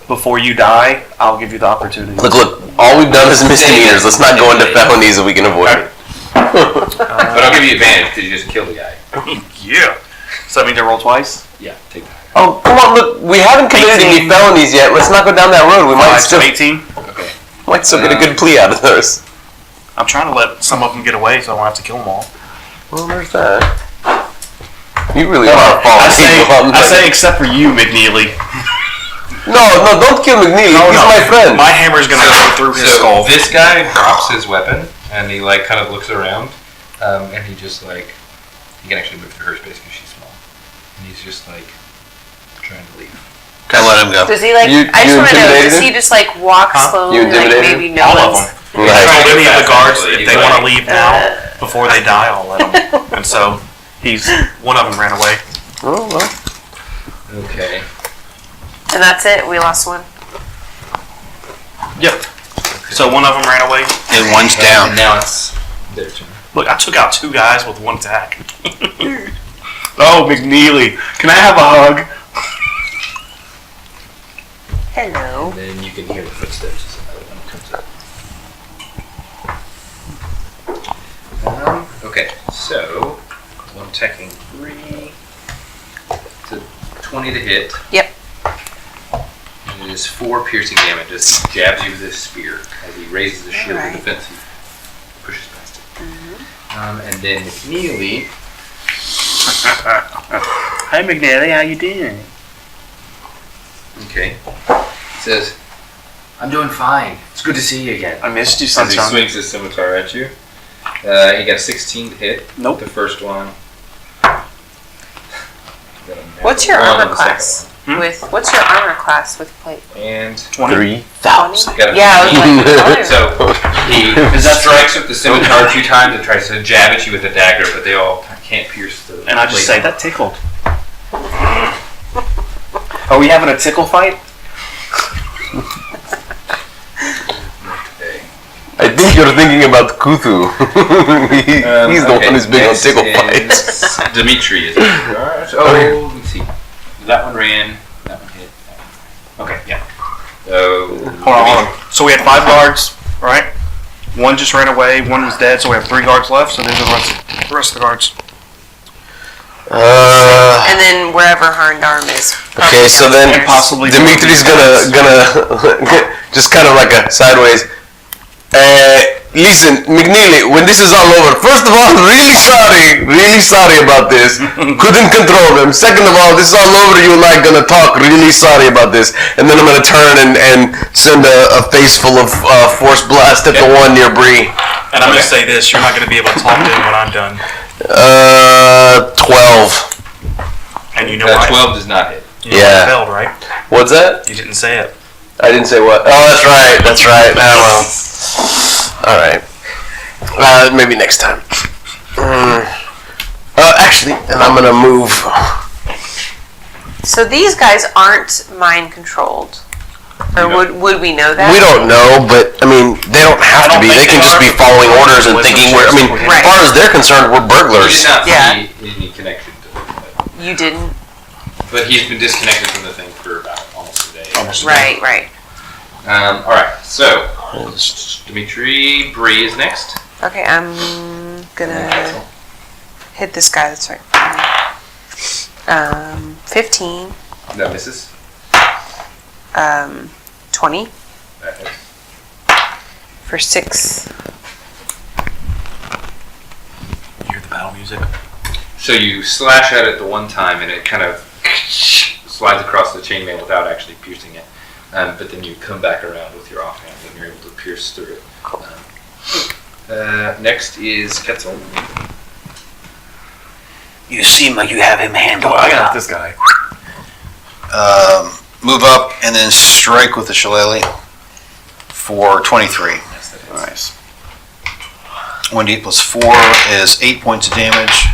before you die, I'll give you the opportunity. Look! All we've done is misdemeanors. Let's not go into felonies if we can avoid it. But I'll give you advantage because you just killed the guy. Yeah. So that means I roll twice? Yeah, take that. Oh, come on! Look, we haven't committed 18. any felonies yet. Let's not go down that road. We might 5 still, to 18. Okay. might still get a good plea out of this. I'm trying to let some of them get away so I don't have to kill them all. Well, there's that. You really are falling people. I say except for you, McNeely. No, don't kill McNeely. He's my friend. My hammer's going to go through his skull. This guy drops his weapon and he like kind of looks around, and he just like he can actually move through her space because she's small, and he's just like trying to leave. I let him go. Does he like? You- I just you want to know. intimidated Does he him? just like walk Huh? slowly, You like intimidated maybe no All of one's? them. Right. So any of the guards, Fast, if they want to leave now, before they die, I'll let them. And so one of them ran away. Oh, well. Okay. And that's it. We lost one. Yep. So one of them ran away. And one's down. And now it's their turn. Look, I took out 2 guys with 1 attack. Oh, McNeely, can I have a hug? Hello. And then you can hear the footsteps as another one comes up. Okay, so one attacking 3. It's a 20 to hit. Yep. And it is 4 piercing damage as he jabs you with his spear. As he raises the shield Alright. of defense, he pushes past it. And then McNeely, Hi, McNally. How you doing? Okay. He says, I'm doing fine. It's good to see you again. I missed you, As he sunshine. swings his scimitar at you. He got a 16 to hit. Nope. The first one. What's your One on armor the class? second What's your armor class with plate? one. And 3,000. got a Yeah, I was like, So he strikes with the scimitar 2 times and tries to jab at you with a dagger, but they all can't pierce the And I just blade. say, that tickled. Are we having a tickle fight? Okay. I think you're thinking about Kuthu. He's the one who's big on next tickle is fights. Dimitri is it? Oh, let's see. That one ran. That one hit. Okay, yeah. So, Hold on. So we had 5 guards, right? 1 just ran away, 1 was dead, so we have 3 guards left, so these are the rest of the guards. And then wherever Harndarm is. Okay, so then Possibly Dimitri's gonna just kind of like a sideways. Listen, McNeely, when this is all over, first of all, really sorry about this. Couldn't control them. Second of all, this is all over, you like gonna talk really sorry about this. And then I'm gonna turn and send a face full of force blast at the one near Bree. And I'm gonna say this: you're not gonna be able to talk to him when I'm done. 12. And you know that why? 12 does not hit. You know Yeah. why I failed, right? What's that? You didn't say it. I didn't say what. Oh, that's right. Oh, well. Alright. Maybe next time. Actually, and I'm gonna move. So these guys aren't mind controlled. Or would we know that? We don't know, but I mean, they don't have to be. They can just be following orders and thinking we're. I mean, as far as they're concerned, we're He burglars. did not Yeah. see any connection to it. You didn't? But he's been disconnected from the thing for about almost a day. Right. Alright, so Dimitri, Bree is next. Okay, I'm gonna hit this guy. That's right. 15. That misses. 20 That hits. for 6. You hear the battle music? So you slash at it the one time and it kind of slides across the chainmail without actually piercing it. But then you come back around with your offhand and you're able to pierce through it. Cool. Next is Ketzel. You seem like you have him handled. I got this guy. Move up and then strike with the shillelagh for 23. Nice. 1d8 plus 4 is 8 points of damage.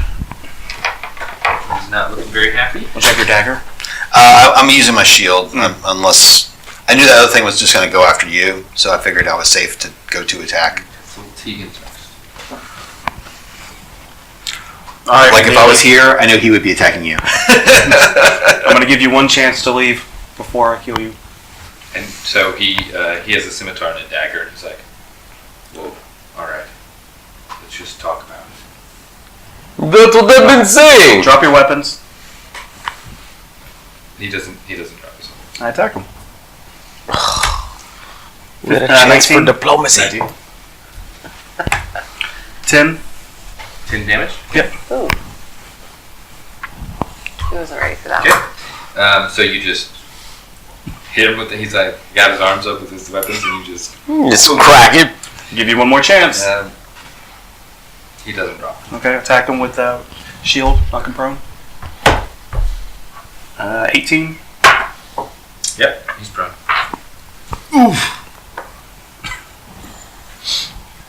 He's not looking very happy. We'll check your dagger. I'm using my shield unless I knew that other thing was just going to go after you, so I figured I was safe to go to attack. So Tegan's next. All right. Like if I was here, I knew he would be attacking you. I'm gonna give you 1 chance to leave before I kill you. And so he has a scimitar and a dagger and he's like, whoa, alright. Let's just talk about it. That's what they've been saying. Drop your weapons. He doesn't drop his weapon. I attack him. We had a chance for 19. diplomacy. 10. 10 damage? Ooh. He wasn't ready for that Okay. one. So you just hit him with he's like, got his arms up with his weapons and you just, Just crack it. Give you 1 more chance. he doesn't drop. Okay, attack him with shield, knock him prone. 18. Yep, he's prone.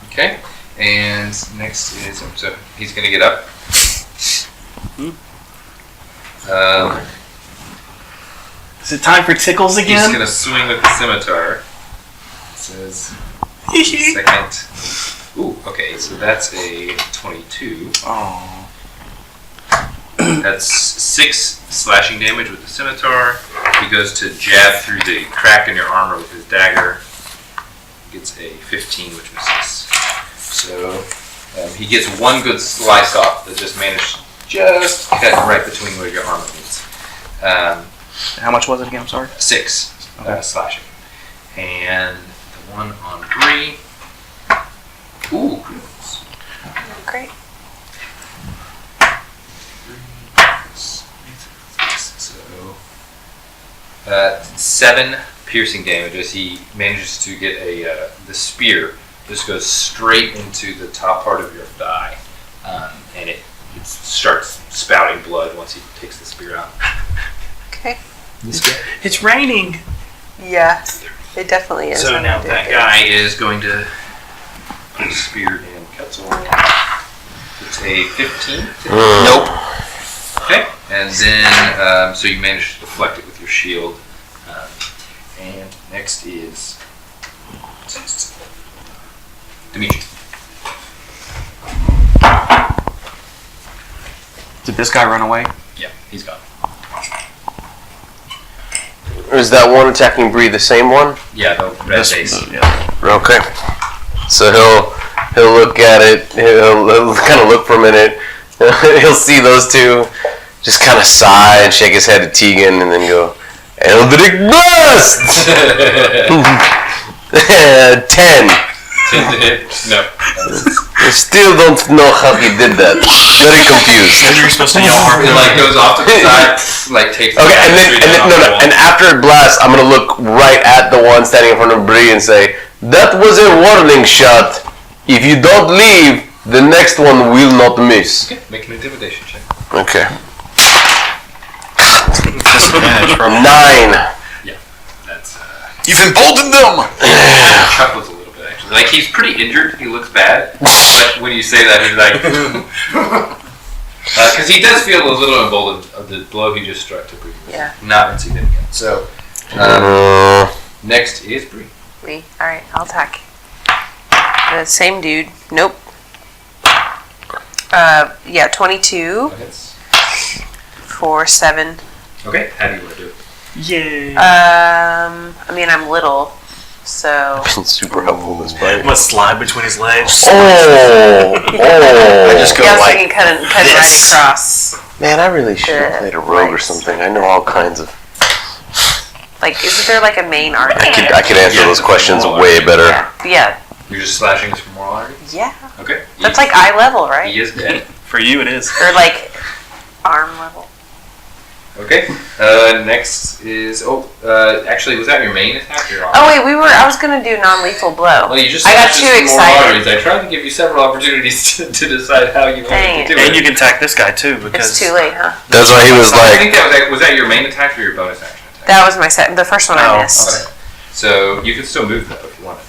Okay, and next is, so he's gonna get up. Is it time for tickles He's again? gonna swing with the scimitar. It says second. Ooh, okay, so that's a 22. Oh. That's 6 slashing damage with the scimitar. He goes to jab through the crack in your armor with his dagger. Gets a 15, which misses. So he gets 1 good slice off that just managed just cut right between where your armor meets. How much was it again? I'm sorry. 6 slashing. And the one on Bree. Ooh. Great. 7 piercing damage as he manages to get the spear just goes straight into the top part of your thigh, and it starts spouting blood once he takes the spear out. Okay. It's raining. Yeah, it definitely is. So now that guy is going to put a spear in Ketzel. It's a 15. Nope. Okay, and then so you manage to deflect it with your shield. And next is Dimitri. Did this guy run away? Yeah, he's gone. Is that one attacking Bree the same one? Yeah, the red face. Okay. So he'll look at it. He'll kind of look for a minute. He'll see those two, just kind of sigh and shake his head at Tegan, and then go, "Eldritch Blast!" 10. 10 to hit? No. I still don't know how he did that. Very confused. You're supposed to yell It like goes off to the side, like takes. Okay, and after it blasts, I'm gonna look right at the one standing in front of Bree and say, "That was a warning shot. If you don't leave, the next one will not miss." Okay, make an intimidation check. Okay. Disadvantage from 9. That's You've emboldened them! chuckles a little bit actually. Like he's pretty injured. He looks bad, but when you say that, he's like, because he does feel a little emboldened of the blow he just struck to Bree. Yeah. Not insignificant. So next is Bree. Me. All right, I'll attack. The same dude. Nope. Yeah, 22 for 7. Okay, how do you want to do it? Yay. I mean, I'm little, so. Super helpful in this fight. Must slide between his legs. I just go Yeah, I was like thinking cut right this. across. Man, I really should have played a rogue or something. I know all kinds of. Like, isn't there like a main arc? I could answer those questions way better. Yeah. You're just slashing his femoral artery? Yeah. Okay. That's like eye level, right? He is dead. For you, it is. Or like arm level. Okay. Next is actually, was that your main attack or your arm? Oh wait, I was gonna do non-lethal blow. Well, you just I got slashed too his femoral excited. arteries. I tried to give you several opportunities to decide how you Dang wanted to do And it. you can attack this guy too because It's too late, huh? That's why he was I like, think that was that your main attack or your bonus action attack? That was my the first one I missed. Okay. So you can still move though if you wanted.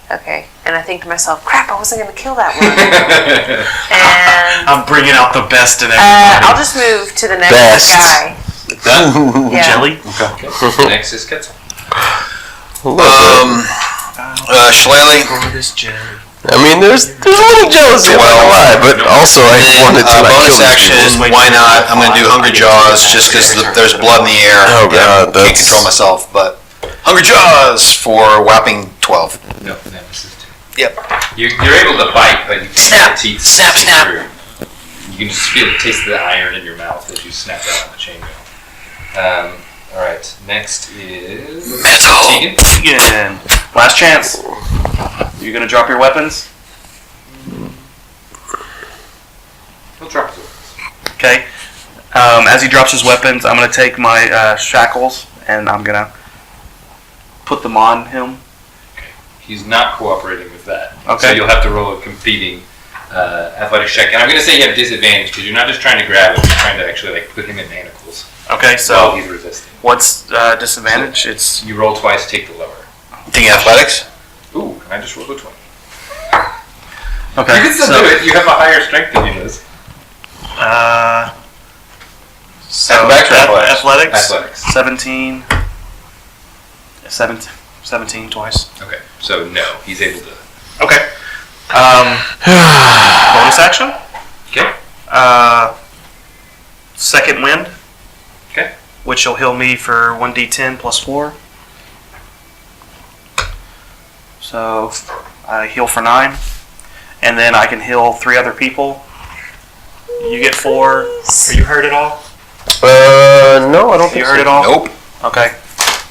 Okay, and I think to myself, crap, I wasn't gonna kill that one. And I'm bringing out the best in everybody. I'll just move to the next Best. guy. Yeah. Jelly. Okay. Next is Ketzel. Shillelagh, Over this jelly. I mean, there's a little jealousy, I'm not gonna lie, but also I wanted to not bonus kill these action, people. why not? I'm going to do Hungry Jaws just because there's blood in the air. Oh, God, Can't that's- control myself, but Hungry Jaws for whapping 12. No, this is 2. Yep. You're able to bite, but you can't Snap. get the teeth. Snap, stick snap. through. You can just feel the taste of the iron in your mouth as you snap out on the chainmail. All right. Next is Tegan. Again. Last chance. You gonna drop your weapons? He'll drop his weapons. Okay. As he drops his weapons, I'm gonna take my shackles and I'm gonna put them on him. He's not cooperating with that. Okay. So you'll have to roll a competing athletics check. And I'm going to say you have disadvantage because you're not just trying to grab him, you're trying to actually like put him in manacles Okay, while so he's resisting. what's disadvantage? It's You roll twice, take the lower. Think athletics? Ooh, and I just rolled a 20. okay. You can still do it. You have a higher strength than he does. So Acrobatics or athletics? athletics. Athletics. 17. 17 twice. Okay, so no, he's able to. Okay. Bonus action. Okay. Second wind. Okay. Which will heal me for 1d10 plus 4. So I heal for 9. And then I can heal 3 other people. You get 4. Are you hurt at all? No, I don't think You so. hurt at all? Nope. Okay.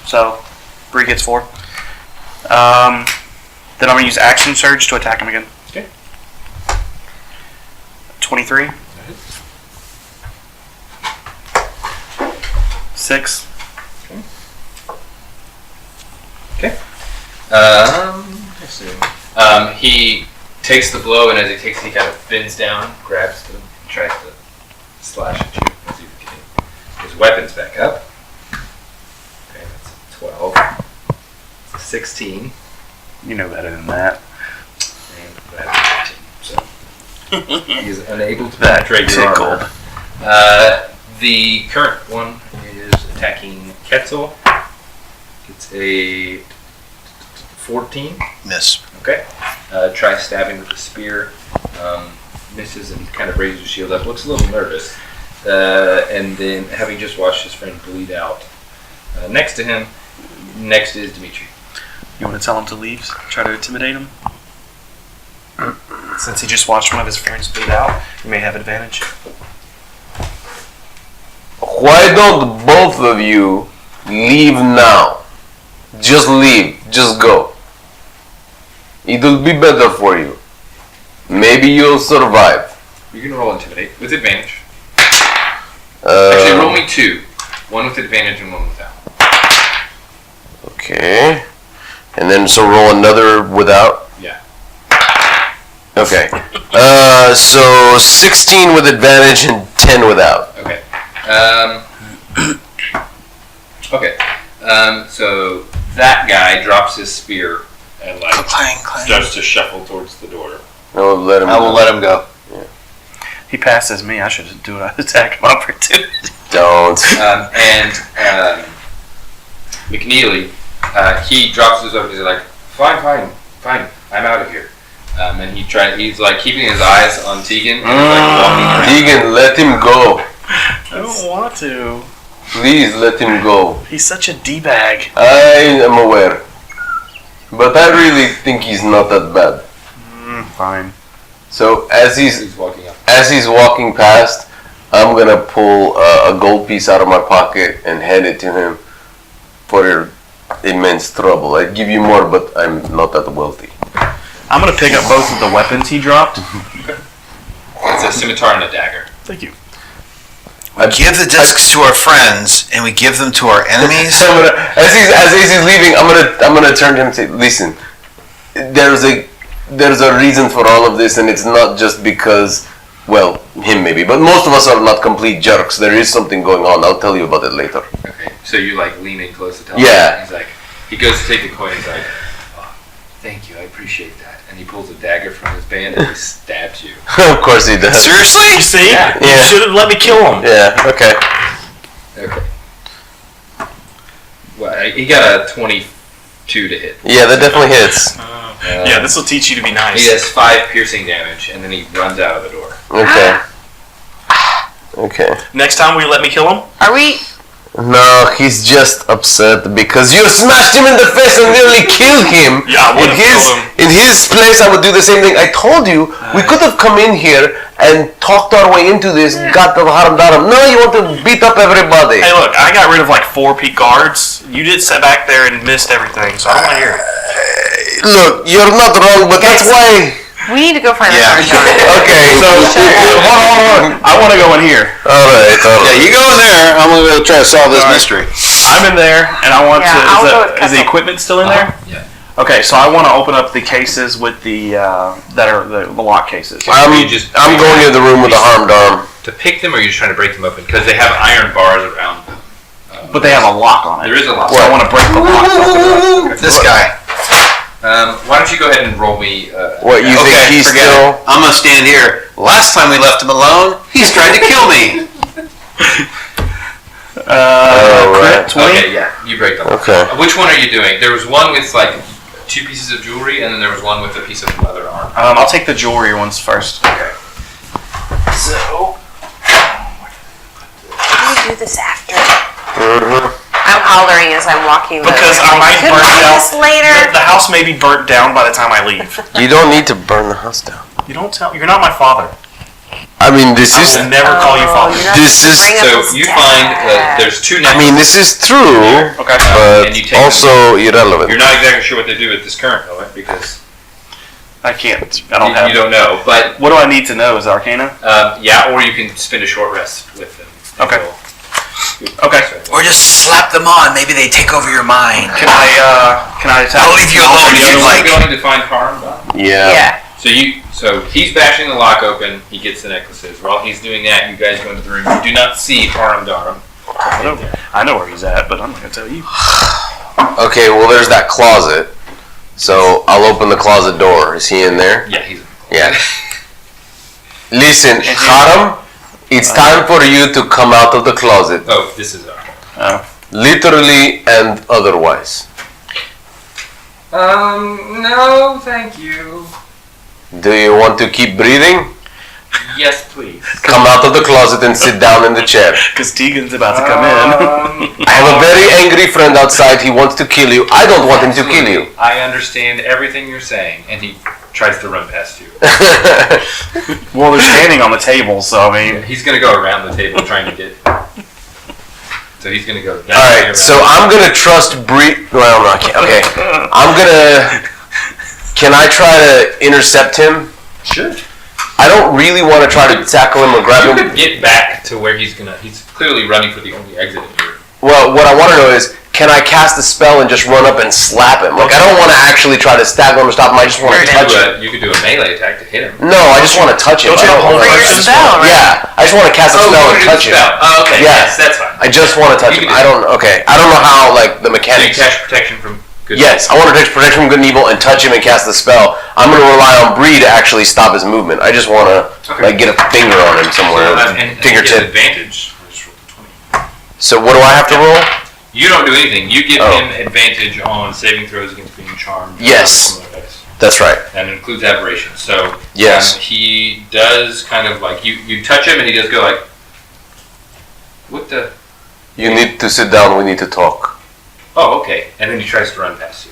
So Bree gets 4. Then I'm going to use Action Surge to attack him again. Okay. 23. 6. Let's see. He takes the blow, and as he takes it, he kind of bends down, grabs the, tries to slash at you as he's getting his weapons back up. Okay, that's 12. 16. You know better than that. And that's 15. So he is unable to penetrate your armor. The current one is attacking Quetzal. It's a 14. Miss. Okay. Try stabbing with the spear. Misses and kind of raises his shield up. Looks a little nervous. And then, having just watched his friend bleed out, next to him, next is Dimitri. You want to tell him to leave? Try to intimidate him? Since he just watched one of his friends bleed out, you may have advantage. Why don't both of you leave now? Just leave. Just go. It'll be better for you. Maybe you'll survive. You can roll intimidate with advantage. Actually, roll me 2. One with advantage and one without. Okay. And then so roll another without? Yeah. Okay. So 16 with advantage and 10 without. Okay. Okay. So that guy drops his spear and starts to shuffle towards the door. No, let him I will let him go. He passes me. I should do an attack of opportunity. Don't. McNeely, he drops his weapon. He's like, fine, I'm out of here. And he's like keeping his eyes on Tegan. And he's like walking around. Tegan, let him go. I don't want to. Please let him go. He's such a D-bag. I am aware. But I really think he's not that bad. Fine. So as he's walking up. as he's walking past, I'm gonna pull a gold piece out of my pocket and hand it to him for your immense trouble. I'd give you more, but I'm not that wealthy. I'm going to pick up both of the weapons he dropped. It's a scimitar and a dagger. Thank you. We give the discs to our friends, and we give them to our enemies. As he's leaving, I'm gonna turn to him and say, "Listen, there's a reason for all of this, and it's not just because, well, him maybe, but most of us are not complete jerks. There is something going on. I'll tell you about it later." Okay, so you like lean in close to tell Yeah. him. He's like, he goes to take the coin. He's like, oh, thank you, I appreciate that. And he pulls a dagger from his band and he stabs you. Of course he does. Seriously? You see? Yeah. You should have let me kill him. Yeah. Okay. Okay. Well, he got a 22 to hit. Yeah, that definitely hits. Yeah, this will teach you to be nice. He has 5 piercing damage, and then he runs out of the door. Okay. Okay. Next time, will you let me kill him? Are we? No, he's just upset because you smashed him in the face and nearly killed him. Yeah, I would have killed him. In his place, I would do the same thing. I told you, we could have come in here and talked our way into this, got the harm done. No, you want to beat up everybody. Hey, look, I got rid of like 4 peak guards. You did sit back there and missed everything, so I don't want to hear it. Look, you're not wrong, but that's why... We need to go find Yeah. Okay, so... Hold on. I want to go in here. Alright. Yeah, you go in there. I'm gonna go try to solve this mystery. I'm in there, and I want Yeah, I'll go with to... Is the Kessel. equipment still in there? Yeah. Okay, so I want to open up the cases with the that are the lock cases. I'm going in the room with the harmed arm. To pick them, or are you just trying to break them open? Because they have iron bars around them. But they have a lock on it. There is a lock. So I want to break the lock. Okay. This guy. Why don't you go ahead and roll me... What, you think he's forget still... it. I'm gonna stand here. Last time we left him alone, he's tried to kill me. right. 20? Okay, yeah, you break them. Okay. Which one are you doing? There was one with like 2 pieces of jewelry, and then there was one with a piece of leather armor. I'll take the jewelry ones first. Okay. So... Can we do this after? Mm-hmm. I'm hollering as I'm walking. Because I might Could burn we do down. this later? The house may be burnt down by the time I leave. You don't need to burn the house down. You don't tell. You're not my father. I mean, this I is... will never call you father. you're not This is... bring up So this you dad. find there's 2 I necklaces. mean, this is true, Okay. but and you take also irrelevant. You're not exactly sure what they do at this current moment because I can't. I don't have. you don't know. But What do I need to know? Is it Arcana? yeah, or you can spend a short rest with them. Okay. Okay. Or just slap them on. Maybe they take over your mind. Can I attack? I'll leave you alone if You you like like. going to find harm done? Yeah. So he's bashing the lock open. He gets the necklaces. While he's doing that, you guys go into the room. You do not see Haram Daram. I know where he's at, but I'm not gonna tell you. Okay, well, there's that closet. So I'll open the closet door. Is he in there? Yeah, he's. Yeah. Listen, Haram, it's time for you to come out of the closet. Oh, this is Literally and otherwise. No, thank you. Do you want to keep breathing? Yes, please. Come out of the closet and sit down in the chair. Because Tegan's about to come in. I have a very angry friend outside. He wants to kill you. I don't want him to kill you. I understand everything you're saying, and he tries to run past you. Well, they're standing on the table, so I mean. He's gonna go around the table trying to get. So he's gonna go. Alright, so I'm gonna trust Bree. Well, no, I can't. Okay. I'm gonna. Can I try to intercept him? Sure. I don't really want to try to tackle him or grab You him. could get back to where he's gonna. He's clearly running for the only exit in here. Well, what I want to know is, can I cast a spell and just run up and slap him? Like, I don't want to actually try to stab him or stop him. I just want to touch him. You could do a melee attack to hit him. No, I just want to touch him. Don't you I have don't hold wanna- for your spell, right? Yeah, I just want to cast a spell and touch him. Oh, okay. Yeah. Yes, that's fine. I just want to touch You him. can do I don't. Okay, I don't know how like the So you mechanics. catch protection from good. Yes, I want to take protection from good and evil and touch him and cast the spell. I'm going to rely on Bree to actually stop his movement. I just want to like get a finger on him somewhere, And fingertip. advantage. So what do I have to roll? You don't do anything. You give Oh. him advantage on saving throws against being charmed. Yes. That's right. And it includes aberration. So Yes. he does kind of like you touch him and he does go like, what the? You need to sit down. We need to talk. Oh, okay. And then he tries to run past you.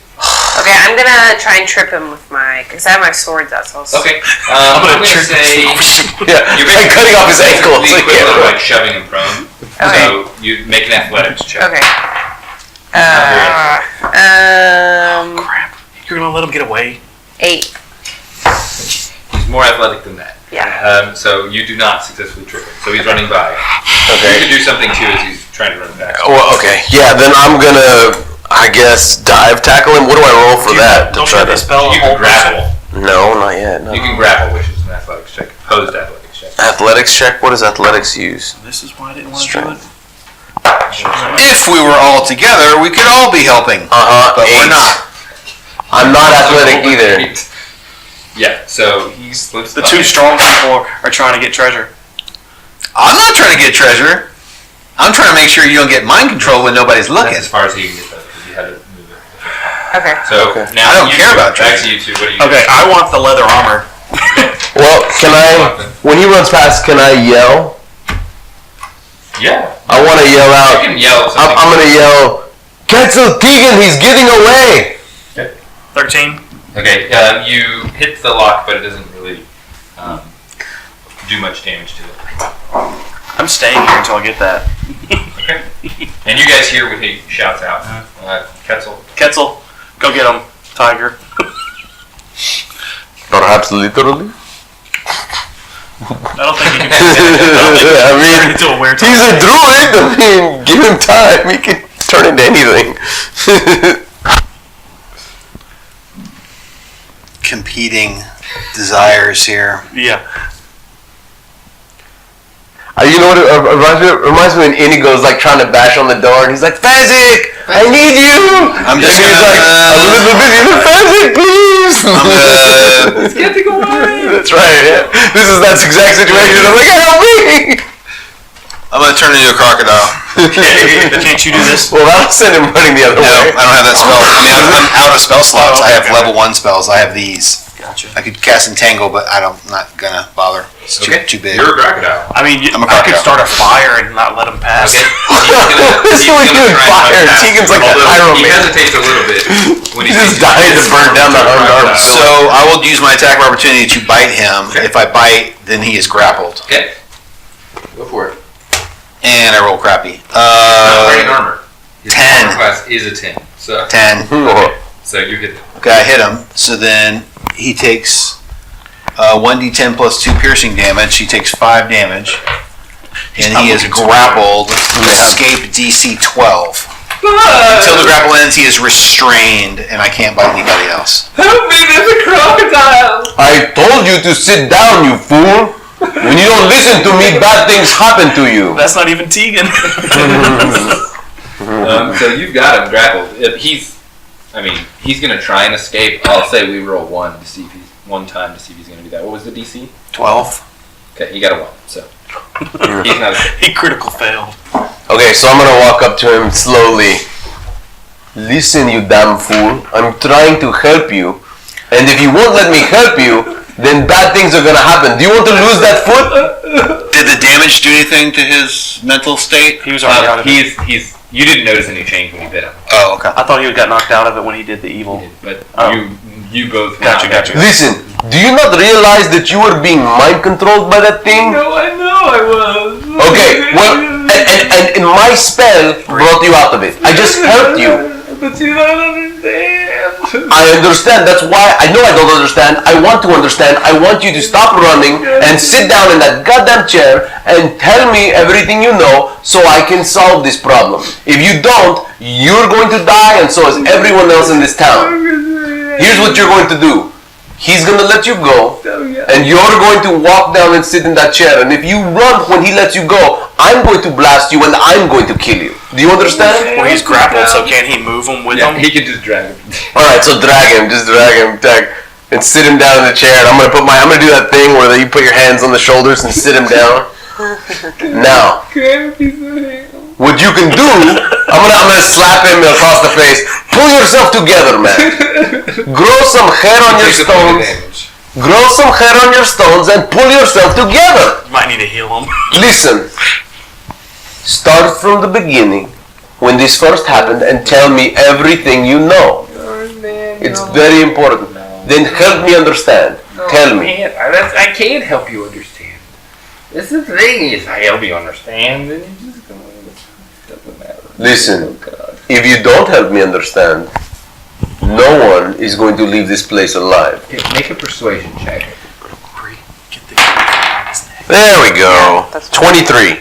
Okay, I'm gonna try and trip him with my, because I have my swords out, so I'll Okay. I'm gonna say Yeah, you're like cutting off his ankle. the It's like, equivalent of yeah. like shoving him prone. Okay. So you make an athletics check. Okay. Crap. You're gonna let him get away? 8. He's more athletic than that. Yeah. So you do not successfully trip him. So he's running by. You Okay. could do something too as he's trying to run back. Well, okay. Yeah, then I'm gonna, I guess, dive tackle him. What do I roll for that? Don't you have the spell You a can whole person? grapple. No, not yet. No. You can grapple, which is an athletics check. Opposed athletics check. Athletics check. What does athletics use? This is why I didn't want to do it. Strength. If we were all together, we could all be helping. But we're not. I'm not athletic either. Yeah, so he slips The by. two strong people are trying to get treasure. I'm not trying to get treasure. I'm trying to make sure you don't get mind control when nobody's looking. That's as far as he can get that, because you had to move it. Okay. So Okay. now I don't you care two, about back treasure. to you two. What do you Okay, I want the leather armor. Well, can I, when he runs past, can I yell? Yeah. I want to yell You out. can yell I'm something. going to yell, cancel Tegan, he's getting away! 13. Okay, you hit the lock, but it doesn't really do much damage to it. I'm staying here until I get that. Okay. And you guys hear what he shouts out. Ketzel. Ketzel, go get him, Tiger. Perhaps literally? I don't think you can I mean, into a weird he's a druid. I mean, give him time. He can turn into anything. Competing desires here. Yeah. You know what it reminds me when Inigo's like trying to bash on the door and he's like, Fezzik, I need you! I'm just and he's gonna- like, Fezzik, please! I'm Get to go away! That's right, yeah. That's the exact situation. I'm like, help me! gonna turn into a crocodile. Can't you do this? Well, that'll send him running the other No, way. I don't have that spell. I mean, I'm out of spell slots. I have okay. level 1 spells. I have these. Gotcha. I could cast Entangle, but I'm not gonna bother. It's too big. You're a crocodile. I mean, I'm a I could crocodile. start a fire and not let him pass. Okay. This is really good fire. Tegan's like a pyro He man. hesitates a little bit when he He's just sees dying to burn down the unarmed. So I will use my attack of opportunity to bite him. Okay. If I bite, then he is grappled. Okay. Go for it. And I roll crappy. Not wearing armor. His 10. armor class is a 10. So 10. so you hit him. Okay, I hit him. So then he takes 1d10 plus 2 piercing damage. He takes 5 damage. and he is grappled. Escape DC 12. Until the grapple ends, he is restrained, and I can't bite anybody else. Help me, there's a crocodile! I told you to sit down, you fool. When you don't listen to me, bad things happen to you. That's not even Tegan. So you've got him grappled. If he's gonna try and escape. I'll say we roll one to see if he's gonna do that. What was the DC? 12. Okay, you got a 1. So he's not. He critical failed. Okay, so I'm gonna walk up to him slowly. Listen, you damn fool. I'm trying to help you. And if you won't let me help you, then bad things are gonna happen. Do you want to lose that foot? Did the damage do anything to his mental state? He was already out of it. You didn't notice any change when you bit him. Oh, okay. I thought he got knocked out of it when he did the evil. But Oh. you both. Gotcha. Listen, do you not realize that you were being mind controlled by that thing? No, I know I was. Okay, well, and my spell brought you out of it. I just helped you. But you don't understand. I understand. That's why I know I don't understand. I want to understand. I want you to stop running and sit down in that goddamn chair and tell me everything you know so I can solve this problem. If you don't, you're going to die and so is everyone else in this town. Here's what you're going to do. He's going to let you go and you're going to walk down and sit in that chair. And if you run when he lets you go, I'm going to blast you and I'm going to kill you. Do you understand? Well, he's grappled, so can't he move him with him? He can just drag him. Alright, so drag him, and sit him down in the chair. And I'm gonna do that thing where you put your hands on the shoulders and sit him down. Now, what you can do, I'm gonna slap him across the face. Pull yourself together, man. Grow some hair on your stones. Grow some hair on your stones and pull yourself together. You might need to heal him. Listen. Start from the beginning, when this first happened, and tell me everything you know. It's very important. Then help me understand. Tell me. I can't help you understand. This is the thing. Is I help you understand, then you just go. It doesn't matter. Listen, if you don't help me understand, no one is going to leave this place alive. Make a persuasion check. Get the on his neck. There we go. 23.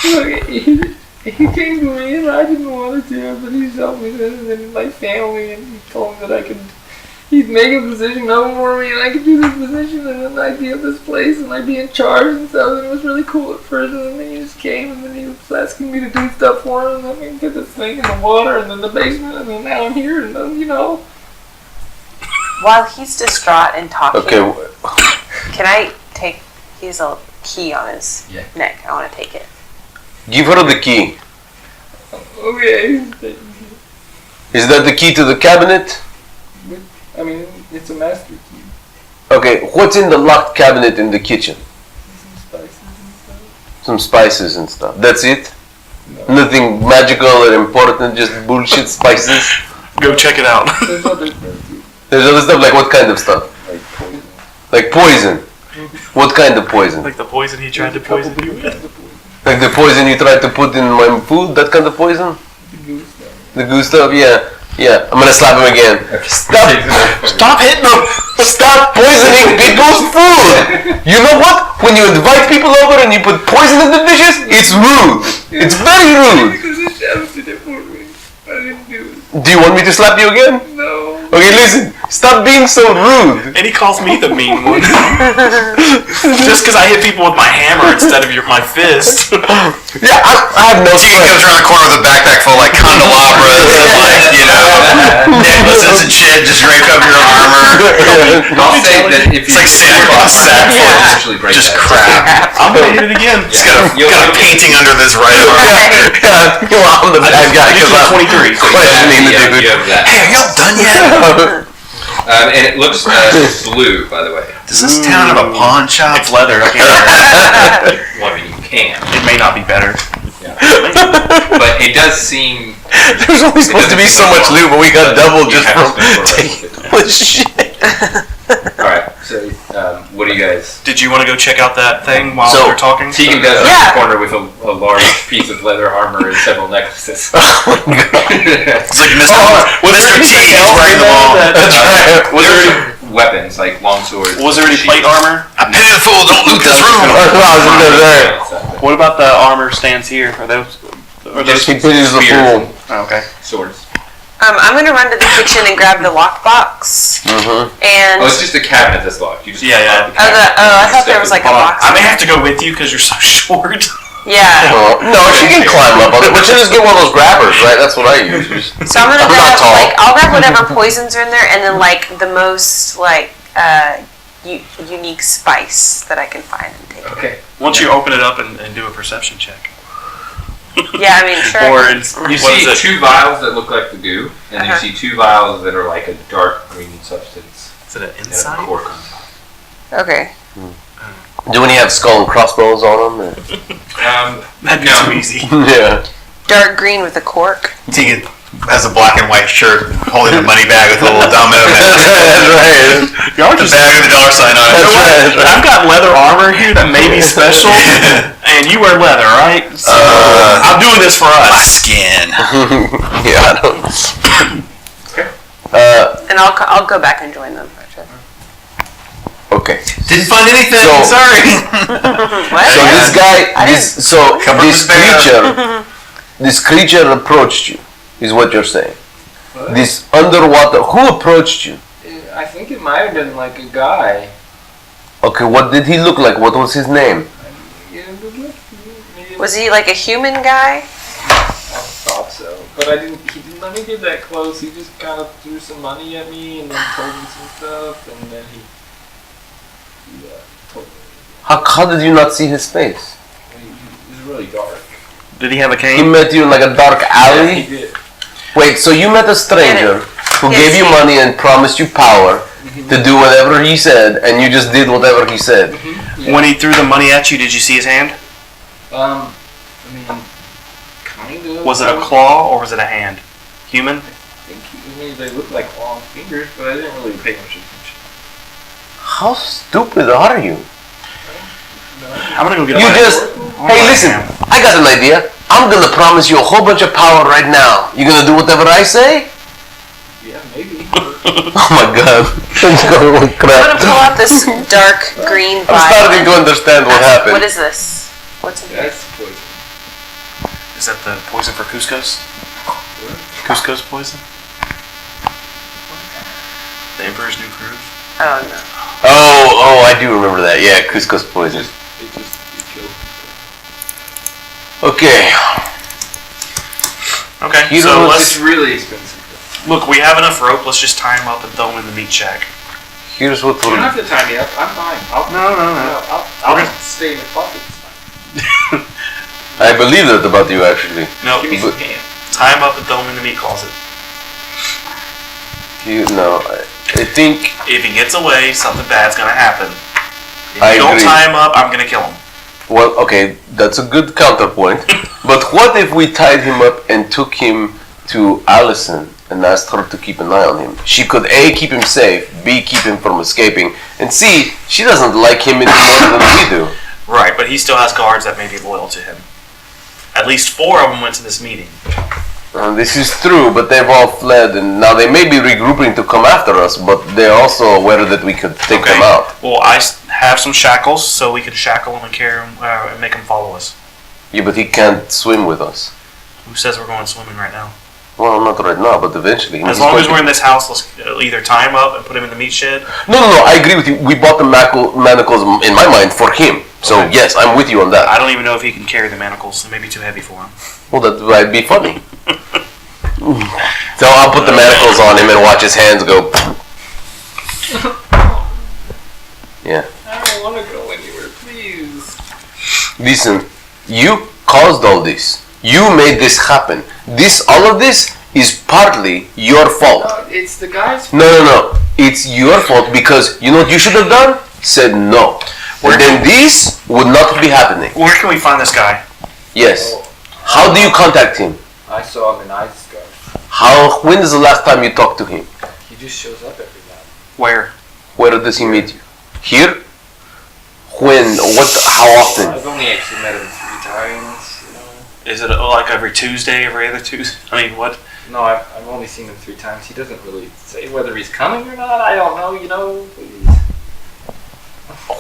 Look, he came to me and I didn't want to, but he's helped me and my family, and he told me that he'd make a position over for me and I could do this position and then I'd be at this place and I'd be in charge and stuff, and it was really cool at first, and then he just came and then he was asking me to do stuff for him, and then we did this thing in the water and then the basement, and then now I'm here, and then, While he's distraught and talking, Okay. can I take, he has a key on his neck. I want to take it. Give her the key. Okay. Is that the key to the cabinet? I mean, it's a master key. Okay, what's in the locked cabinet in the kitchen? Some spices and stuff. That's it? No. Nothing magical or important, just bullshit spices? Go check it out. There's other stuff too. There's other stuff, like what kind of stuff? Like poison. Like poison? What kind of poison? Like the poison he tried to poison you with? Like the poison you tried to put in my food? That kind of poison? The goo stuff? Yeah. Yeah. I'm gonna slap him again. Stop hitting him! Stop poisoning people's food! You know what? When you invite people over and you put poison in the dishes, it's rude. It's very rude. Because the chef did it for me. I didn't do it. Do you want me to slap you again? No. Okay, listen. Stop being so rude. And he calls me the mean one. Just because I hit people with my hammer instead of my fist. Yeah, I have no He comes around the corner with a backpack full of like candelabras and necklaces and shit, just rape up your armor. I'll say that if It's like Santa Claus sack full of actually break just that. crap. I'm gonna hit it again. He's got a painting under this right arm. Yeah, well, I'm the bad guy because I'm 23. questioning the dude. You have that. Hey, are y'all done yet? And it looks blue, by the way. Does this town have a pawn shop? It's leather. I can't. Well, I mean, you can. It may not be better. Yeah. But it does seem. There's only supposed to be so much loot, but we got double just You from have to taking the shit. Alright, so what do you guys. Did you want to go check out that thing while So, we were talking? Tegan does in the corner with a large piece of leather armor and several necklaces. It's like Mr. T is wearing them all. That's right. Was there any weapons like long swords. Was there any plate armor? I pity the fool, don't loot this room! What about the armor stands here? Are those? He pities the fool. Okay. Swords. I'm gonna run to the kitchen and grab the lockbox. And Oh, it's just a cabinet that's locked. You just Yeah, yeah. unlock the cabinet. I thought there was like a box. I may have to go with you because you're so short. Yeah. No, she can climb up on it, but she just get one of those grabbers, right? That's what I use. So I'm gonna I'm not grab tall. I'll grab whatever poisons are in there, and then like the most unique spice that I can find and take. Okay. Once you open it up and do a perception check. Yeah, I mean sure. Or it's, You what see is it? 2 vials that look like the goo, and you see 2 vials that are like a dark green substance. Is it an that have a inside? cork on top. Okay. Do any have skull and crossbones on them? That'd be too easy. Yeah. Dark green with a cork. Tegan has a black and white shirt, holding a money bag with a little domino That's right. Y'all the bag with the dollar sign on it. That's right. I've got leather armor here that may be special, and you wear leather, right? So I'm doing this for My us. skin. Yeah, I don't. And I'll go back and join them. Okay. Didn't find anything, So- sorry. What? So this guy, I this creature approached you, is what you're saying. This underwater, who approached you? I think it might have been like a guy. Okay, what did he look like? What was his name? Was he like a human guy? I thought so, but he didn't let me get that close. He just kind of threw some money at me and then told me some stuff, and then he told me. How did you not see his face? He was really dark. Did he have a He cane? met you in like a dark Yeah, alley? he did. Wait, so you met a stranger who Yes, gave you he- money and promised you power to do whatever he said, and you just did whatever he said? When he threw the money at you, did you see his hand? I mean, kind of. Was it a claw or was it a hand? Human? They look like long fingers, but I didn't really pay much attention. How stupid are you? I'm gonna go get You my just, hey listen, I got an idea. I'm gonna promise you a whole bunch of power right now. You gonna do whatever I say? Yeah, maybe. Oh my god. Let's go with I'm gonna crap. pull out this dark green vial. I'm starting to understand what happened. What is this? What's in here? That's poison. Is that the poison for Cusco's? Cusco's poison? The Emperor's New Groove? Oh no. Oh, I do remember that. Yeah, Cusco's poison. It killed. Okay. Okay, You so don't- It's let's really expensive. look. We have enough rope. Let's just tie him up and throw him in the meat shack. Here's what You don't we'll have to tie me up. I'm fine. No. I'll stay in the closet. I believe that about you actually. No, Give me some hand. tie him up and throw him in the meat closet. I think If he gets away, something bad's gonna happen. If I you don't agree. tie him up, I'm gonna kill him. well, okay, that's a good counterpoint. But what if we tied him up and took him to Allison and asked her to keep an eye on him? She could A, keep him safe, B, keep him from escaping, and C, she doesn't like him any more than we do. Right, but he still has guards that may be loyal to him. At least 4 of them went to this meeting. This is true, but they've all fled, and now they may be regrouping to come after us, but they're also aware that we could take them out. Well, I have some shackles, so we can shackle him and carry him and make him follow us. Yeah, but he can't swim with us. Who says we're going swimming right now? Well, not right now, but eventually. As long as we're in this house, let's either tie him up and put him in the meat shed. No, I agree with you. We bought the manacles, in my mind, for him. So, Okay. yes, I'm with you on that. I don't even know if he can carry the manacles. They may be too heavy for him. Well, that might be funny. So I'll put the manacles on him and watch his hands go. Yeah. I don't want to go anywhere, please. Listen, you caused all this. You made this happen. All of this is partly your fault. No, it's the guy's. No. It's your fault because you know what you should have done? Said no. And then this would not be happening. Where can we find this guy? Yes. How do you contact him? I saw him in Iyesgarth. When is the last time you talked to him? He just shows up every night. Where? Where does he meet you? Here? When? What? How often? I've only actually met him 3 times, you know. Is it like every Tuesday, every other Tuesday? I mean, what? No, I've only seen him 3 times. He doesn't really say whether he's coming or not. I don't know. You know.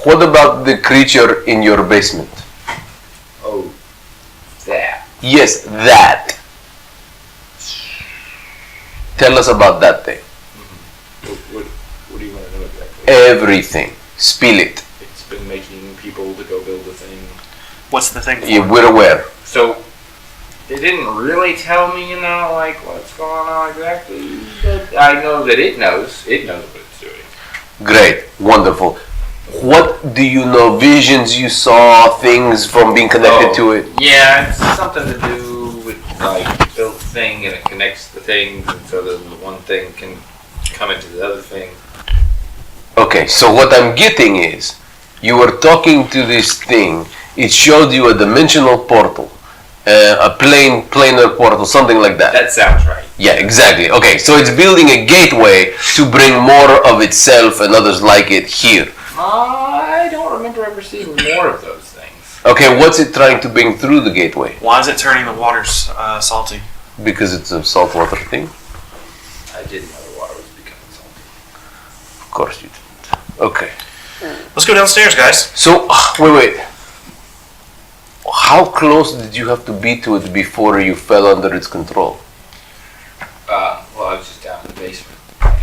What about the creature in your basement? Oh, that. Yes, that. Tell us about that thing. What do you want to know exactly? Everything. Spill it. It's been making people to go build a thing. What's the thing for? Yeah, we're aware. So they didn't really tell me, like what's going on exactly. But I know that it knows. It knows what it's doing. Great. Wonderful. What do you know? Visions you saw, things from being connected to it? Yeah, it's something to do with like built thing, and it connects the things, and so the one thing can come into the other thing. Okay, so what I'm getting is, you were talking to this thing, it showed you a dimensional portal, a planar portal, something like that. That sounds right. Yeah, exactly. Okay, so it's building a gateway to bring more of itself and others like it here. I don't remember ever seeing more of those things. Okay, what's it trying to bring through the gateway? Why is it turning the water salty? Because it's a saltwater thing? I didn't know the water was becoming salty. Of course you didn't. Okay. Let's go downstairs, guys. So, wait. How close did you have to be to it before you fell under its control? Well, I was just down in the basement.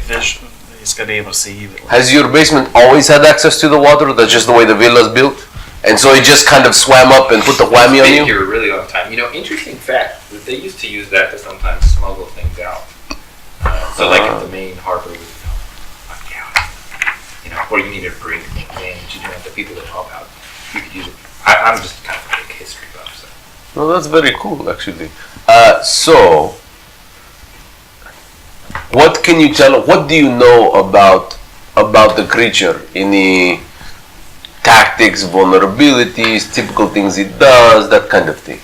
Fish, he's gonna be able to see you. Has your basement always had access to the water? That's just the way the villa's built? And so it just kind of swam up and put the whammy on Been you? here a really long time. Interesting fact that they used to use that to sometimes smuggle things out. So like if the main harbor was fucked out, or you needed to bring things in, you didn't have the people that help out. You could use it. I'm just kind of a big history buff, so. Well, that's very cool, actually. So, what can you tell? What do you know about the creature? Any tactics, vulnerabilities, typical things it does, that kind of thing?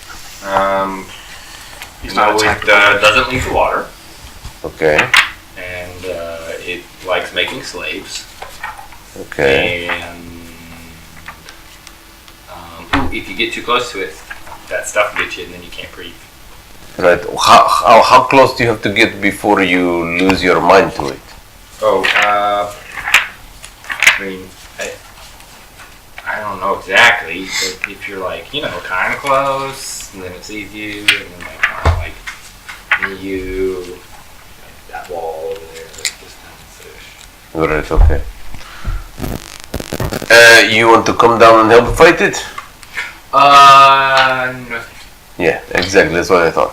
He's not it doesn't leave the water, Okay. and it likes making slaves. Okay. And if you get too close to it, that stuff will get you, and then you can't breathe. Right. How close do you have to get before you lose your mind to it? I don't know exactly, but if you're kind of close, and then it sees you, and then near you, that wall over there, distance. Right. Okay. You want to come down and help fight it? No. Yeah, exactly. That's what I thought.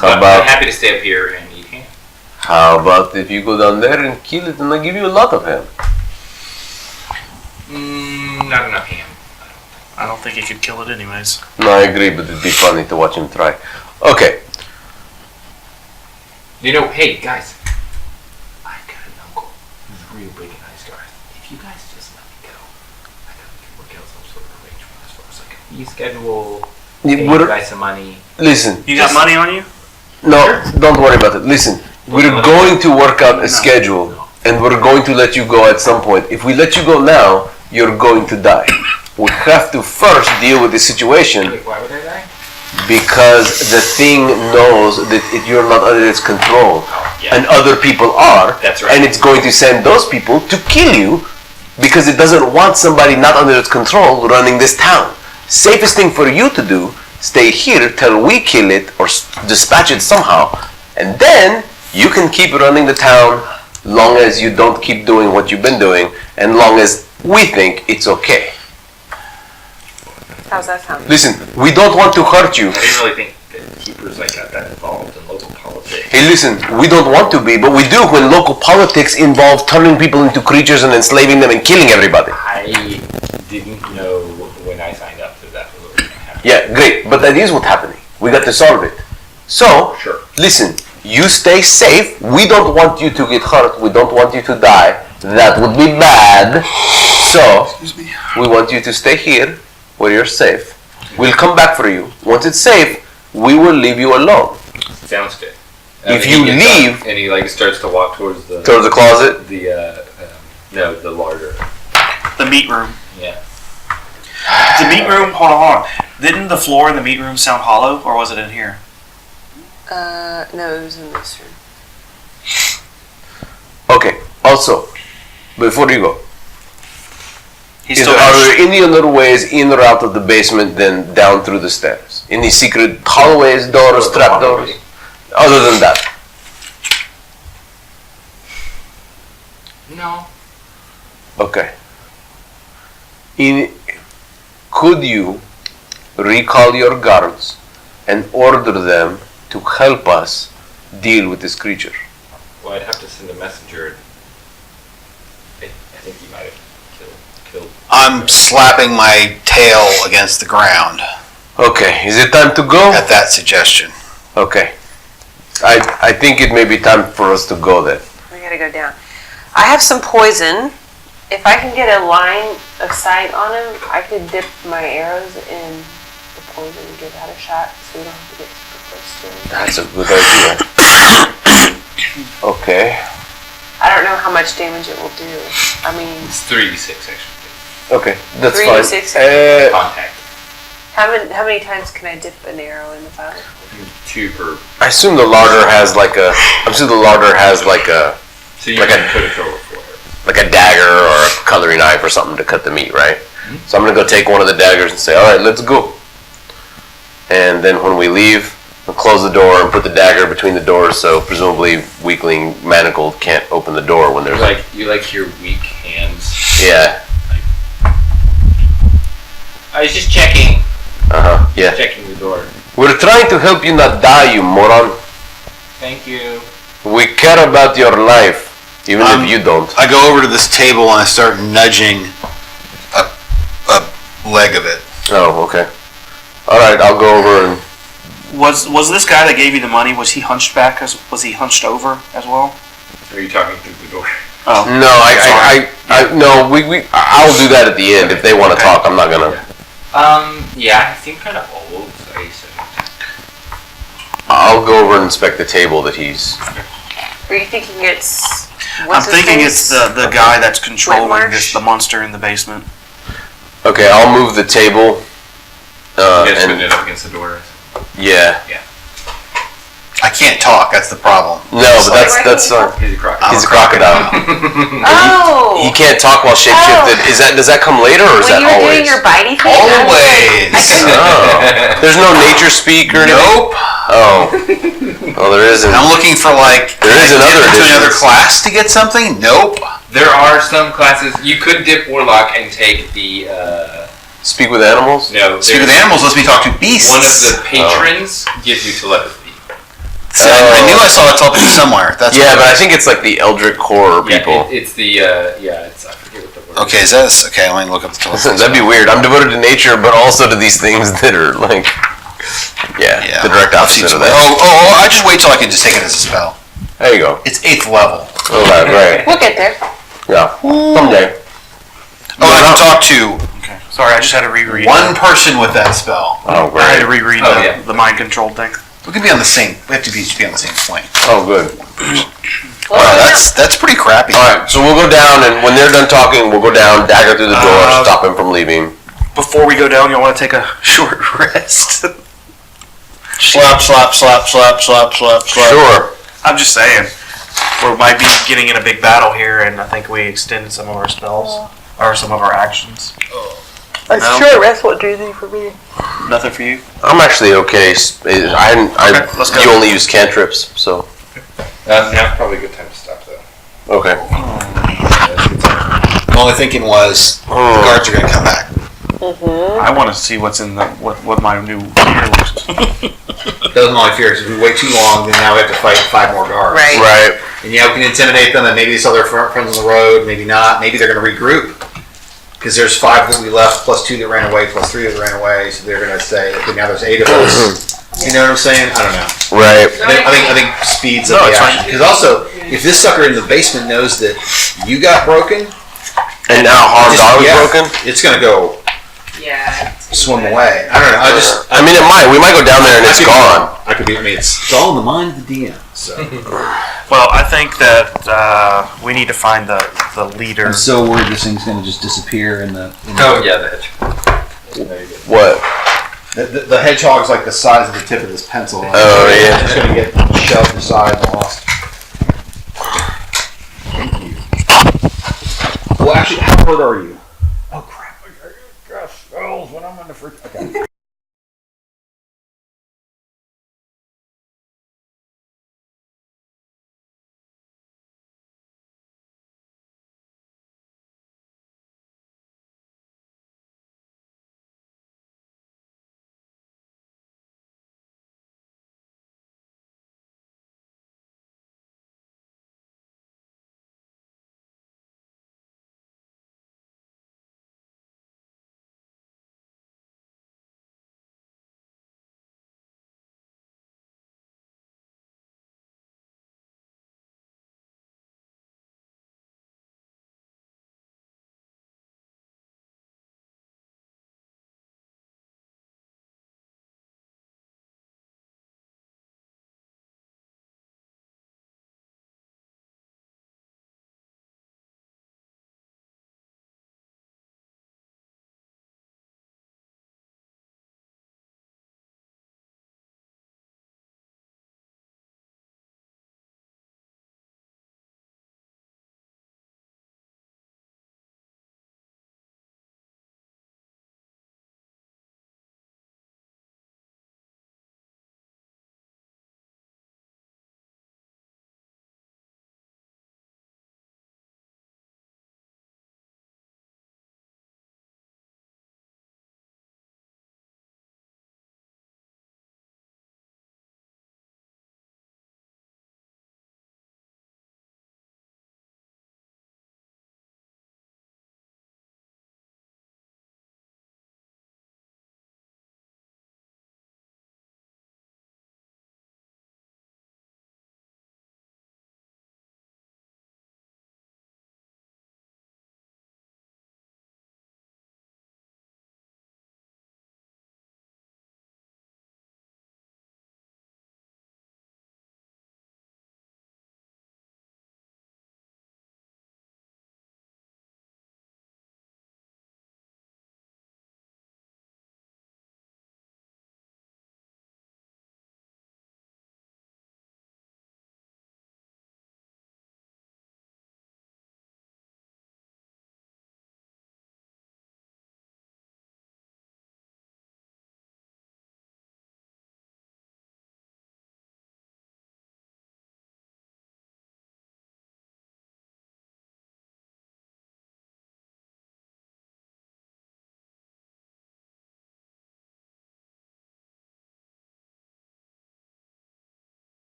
But I'm happy to stay up here and eat ham. How about if you go down there and kill it, and I give you a lot of ham? Not enough ham. I don't think he could kill it anyways. No, I agree, but it'd be funny to watch him try. Okay. Hey guys, I got an uncle who's real big in Iyesgarth. If you guys just let me go, I think we can work out some sort of arrangement as far as like a fee schedule, pay you guys some money. Listen. You got money on you? No, don't worry about it. Listen, we're going to work out a schedule, and we're going to let you go at some point. If we let you go now, you're going to die. We have to first deal with the situation. Why would I die? Because the thing knows that you're not under its control, and other people are. That's right. And it's going to send those people to kill you because it doesn't want somebody not under its control running this town. Safest thing for you to do, stay here till we kill it or dispatch it somehow, and then you can keep running the town long as you don't keep doing what you've been doing, and long as we think it's okay. How's that sound? Listen, we don't want to hurt you. I didn't really think that keepers got that involved in local politics. Hey, listen, we don't want to be, but we do when local politics involve turning people into creatures and enslaving them and killing everybody. I didn't know when I signed up that was what was going to happen. Yeah, great, but that is what's happening. We got to solve it. So, Sure. listen, you stay safe. We don't want you to get hurt. We don't want you to die. That would be bad. So, we want you to stay here where you're safe. We'll come back for you. Once it's safe, we will leave you alone. Sounds good. If And you he gets leave- up and he starts to walk towards the closet? the larder. The meat room. Yeah. The meat room. Hold on. Didn't the floor in the meat room sound hollow, or was it in here? No, it was in this room. Okay. Also, before you go, He's are still. there any other ways in or out of the basement than down through the stairs? Any secret hallways, doors, trap doors? Other than that? No. Okay. Could you recall your guards and order them to help us deal with this creature? Well, I'd have to send a messenger. I think he might have killed. I'm slapping my tail against the ground Okay, is it time to go? at that suggestion. Okay. I think it may be time for us to go then. We gotta go down. I have some poison. If I can get a line of sight on him, I could dip my arrows in the poison and give that a shot, so we don't have to get super close to him. That's a good idea. Okay. I don't know how much damage it will do. I mean, It's 3d6 actually. Okay, that's 3 fine. to 6. Contact. How many times can I dip an arrow in the fire? 2 per. I assume the larder has like a. So you Like can a- put a total of 4. like a dagger or a cutlery knife or something to cut the meat, right? So I'm gonna go take one of the daggers and say, all right, let's go. And then when we leave, we'll close the door and put the dagger between the doors, so presumably weakling manacled can't open the door when there's You like your weak hands. yeah, I was just checking yeah. the door. We're trying to help you not die, you moron. Thank you. We care about your life, even if you don't. I go over to this table and I start nudging a leg of it. Oh, okay. All right, I'll go over and. Was this guy that gave you the money? Was he hunched back? Was he hunched over as well? Are you talking through the door? Oh No, no. I'll do that at the end if they want to talk. I'm not gonna. Yeah, I seem kind of old, so I assume. I'll go over and inspect the table that he's. Are you thinking it's? I'm thinking it's the guy that's controlling Whitmarsh? the monster in the basement. Okay, I'll move the table. You guys putting And it up against the door. yeah, I can't talk, that's the problem. no, but that's He's a crocodile. he's a crocodile. Oh. He can't talk while shapeshifted. Does that come later or is When that you were always? doing your bitey thing, Always. Oh, there's no nature speak or anything. Nope. Oh, well, there isn't. I'm looking for like. There is can I another dip into another editions. class to get something. Nope. There are some classes you could dip warlock and take the. Speak with animals. No, Speak with there's- animals lets me talk to beasts. One of the patrons gives you telepathy. See, I knew I saw a telepathy somewhere. That's Yeah, what but it I is. think it's like the Eldritch horror people. It's the it's I forget what the word. Okay, is that okay? Let me look up the telepathy. That'd be weird. I'm devoted to nature, but also to these things that are like, yeah, the direct I've seen opposite some- of that. Oh, I just wait till I can just take it as a spell. There you go. It's 8th level. Oh, right. We'll get there. Yeah, someday. Oh, I can talk to Okay. Sorry, I just had to reread. one person with that spell. Oh, I had to great. reread Oh, yeah. the mind controlled thing. We could be on the same. We have to be on the same plane. Oh, good. That's pretty crappy. All right, so we'll go down, and when they're done talking, we'll go down, dagger through the door, stop him from leaving. Before we go down, y'all want to take a short rest? Slap, slap, slap, slap, slap, slap, slap. Sure. I'm just saying, we might be getting in a big battle here, and I think we extended some of our spells or some of our actions. A No. short rest won't do anything for me. Nothing for you. I'm actually okay. let's go. You only use cantrips, so Now's probably a good time to stop though. okay. The only thinking was the guards are going to come back. I want to see what's in the what my new gear looks. Those are my fears. If we wait too long, then now we have to fight 5 more guards. Right. Right. And yeah, we can intimidate them, and maybe they saw their friends on the road, maybe not. Maybe they're going to regroup. Because there's 5 that we left, plus 2 that ran away, plus 3 that ran away. So they're going to say, okay, now there's 8 of us. You know what I'm saying? I don't know. Right. I think speeds up No, the it's action. fine. Because also, if this sucker in the basement knows that you got broken, And now harmed arm is broken. it's going to go Yeah. swim away. I don't know. I mean, we might go down there and it's gone. I could be. I mean, it's all in the mind of the DM. So Well, I think that we need to find the leader. I'm so worried this thing's going to just disappear in the. Oh yeah, that. What? The hedgehog's like the size of the tip of this pencil. Oh, yeah. It's just gonna get shoved aside.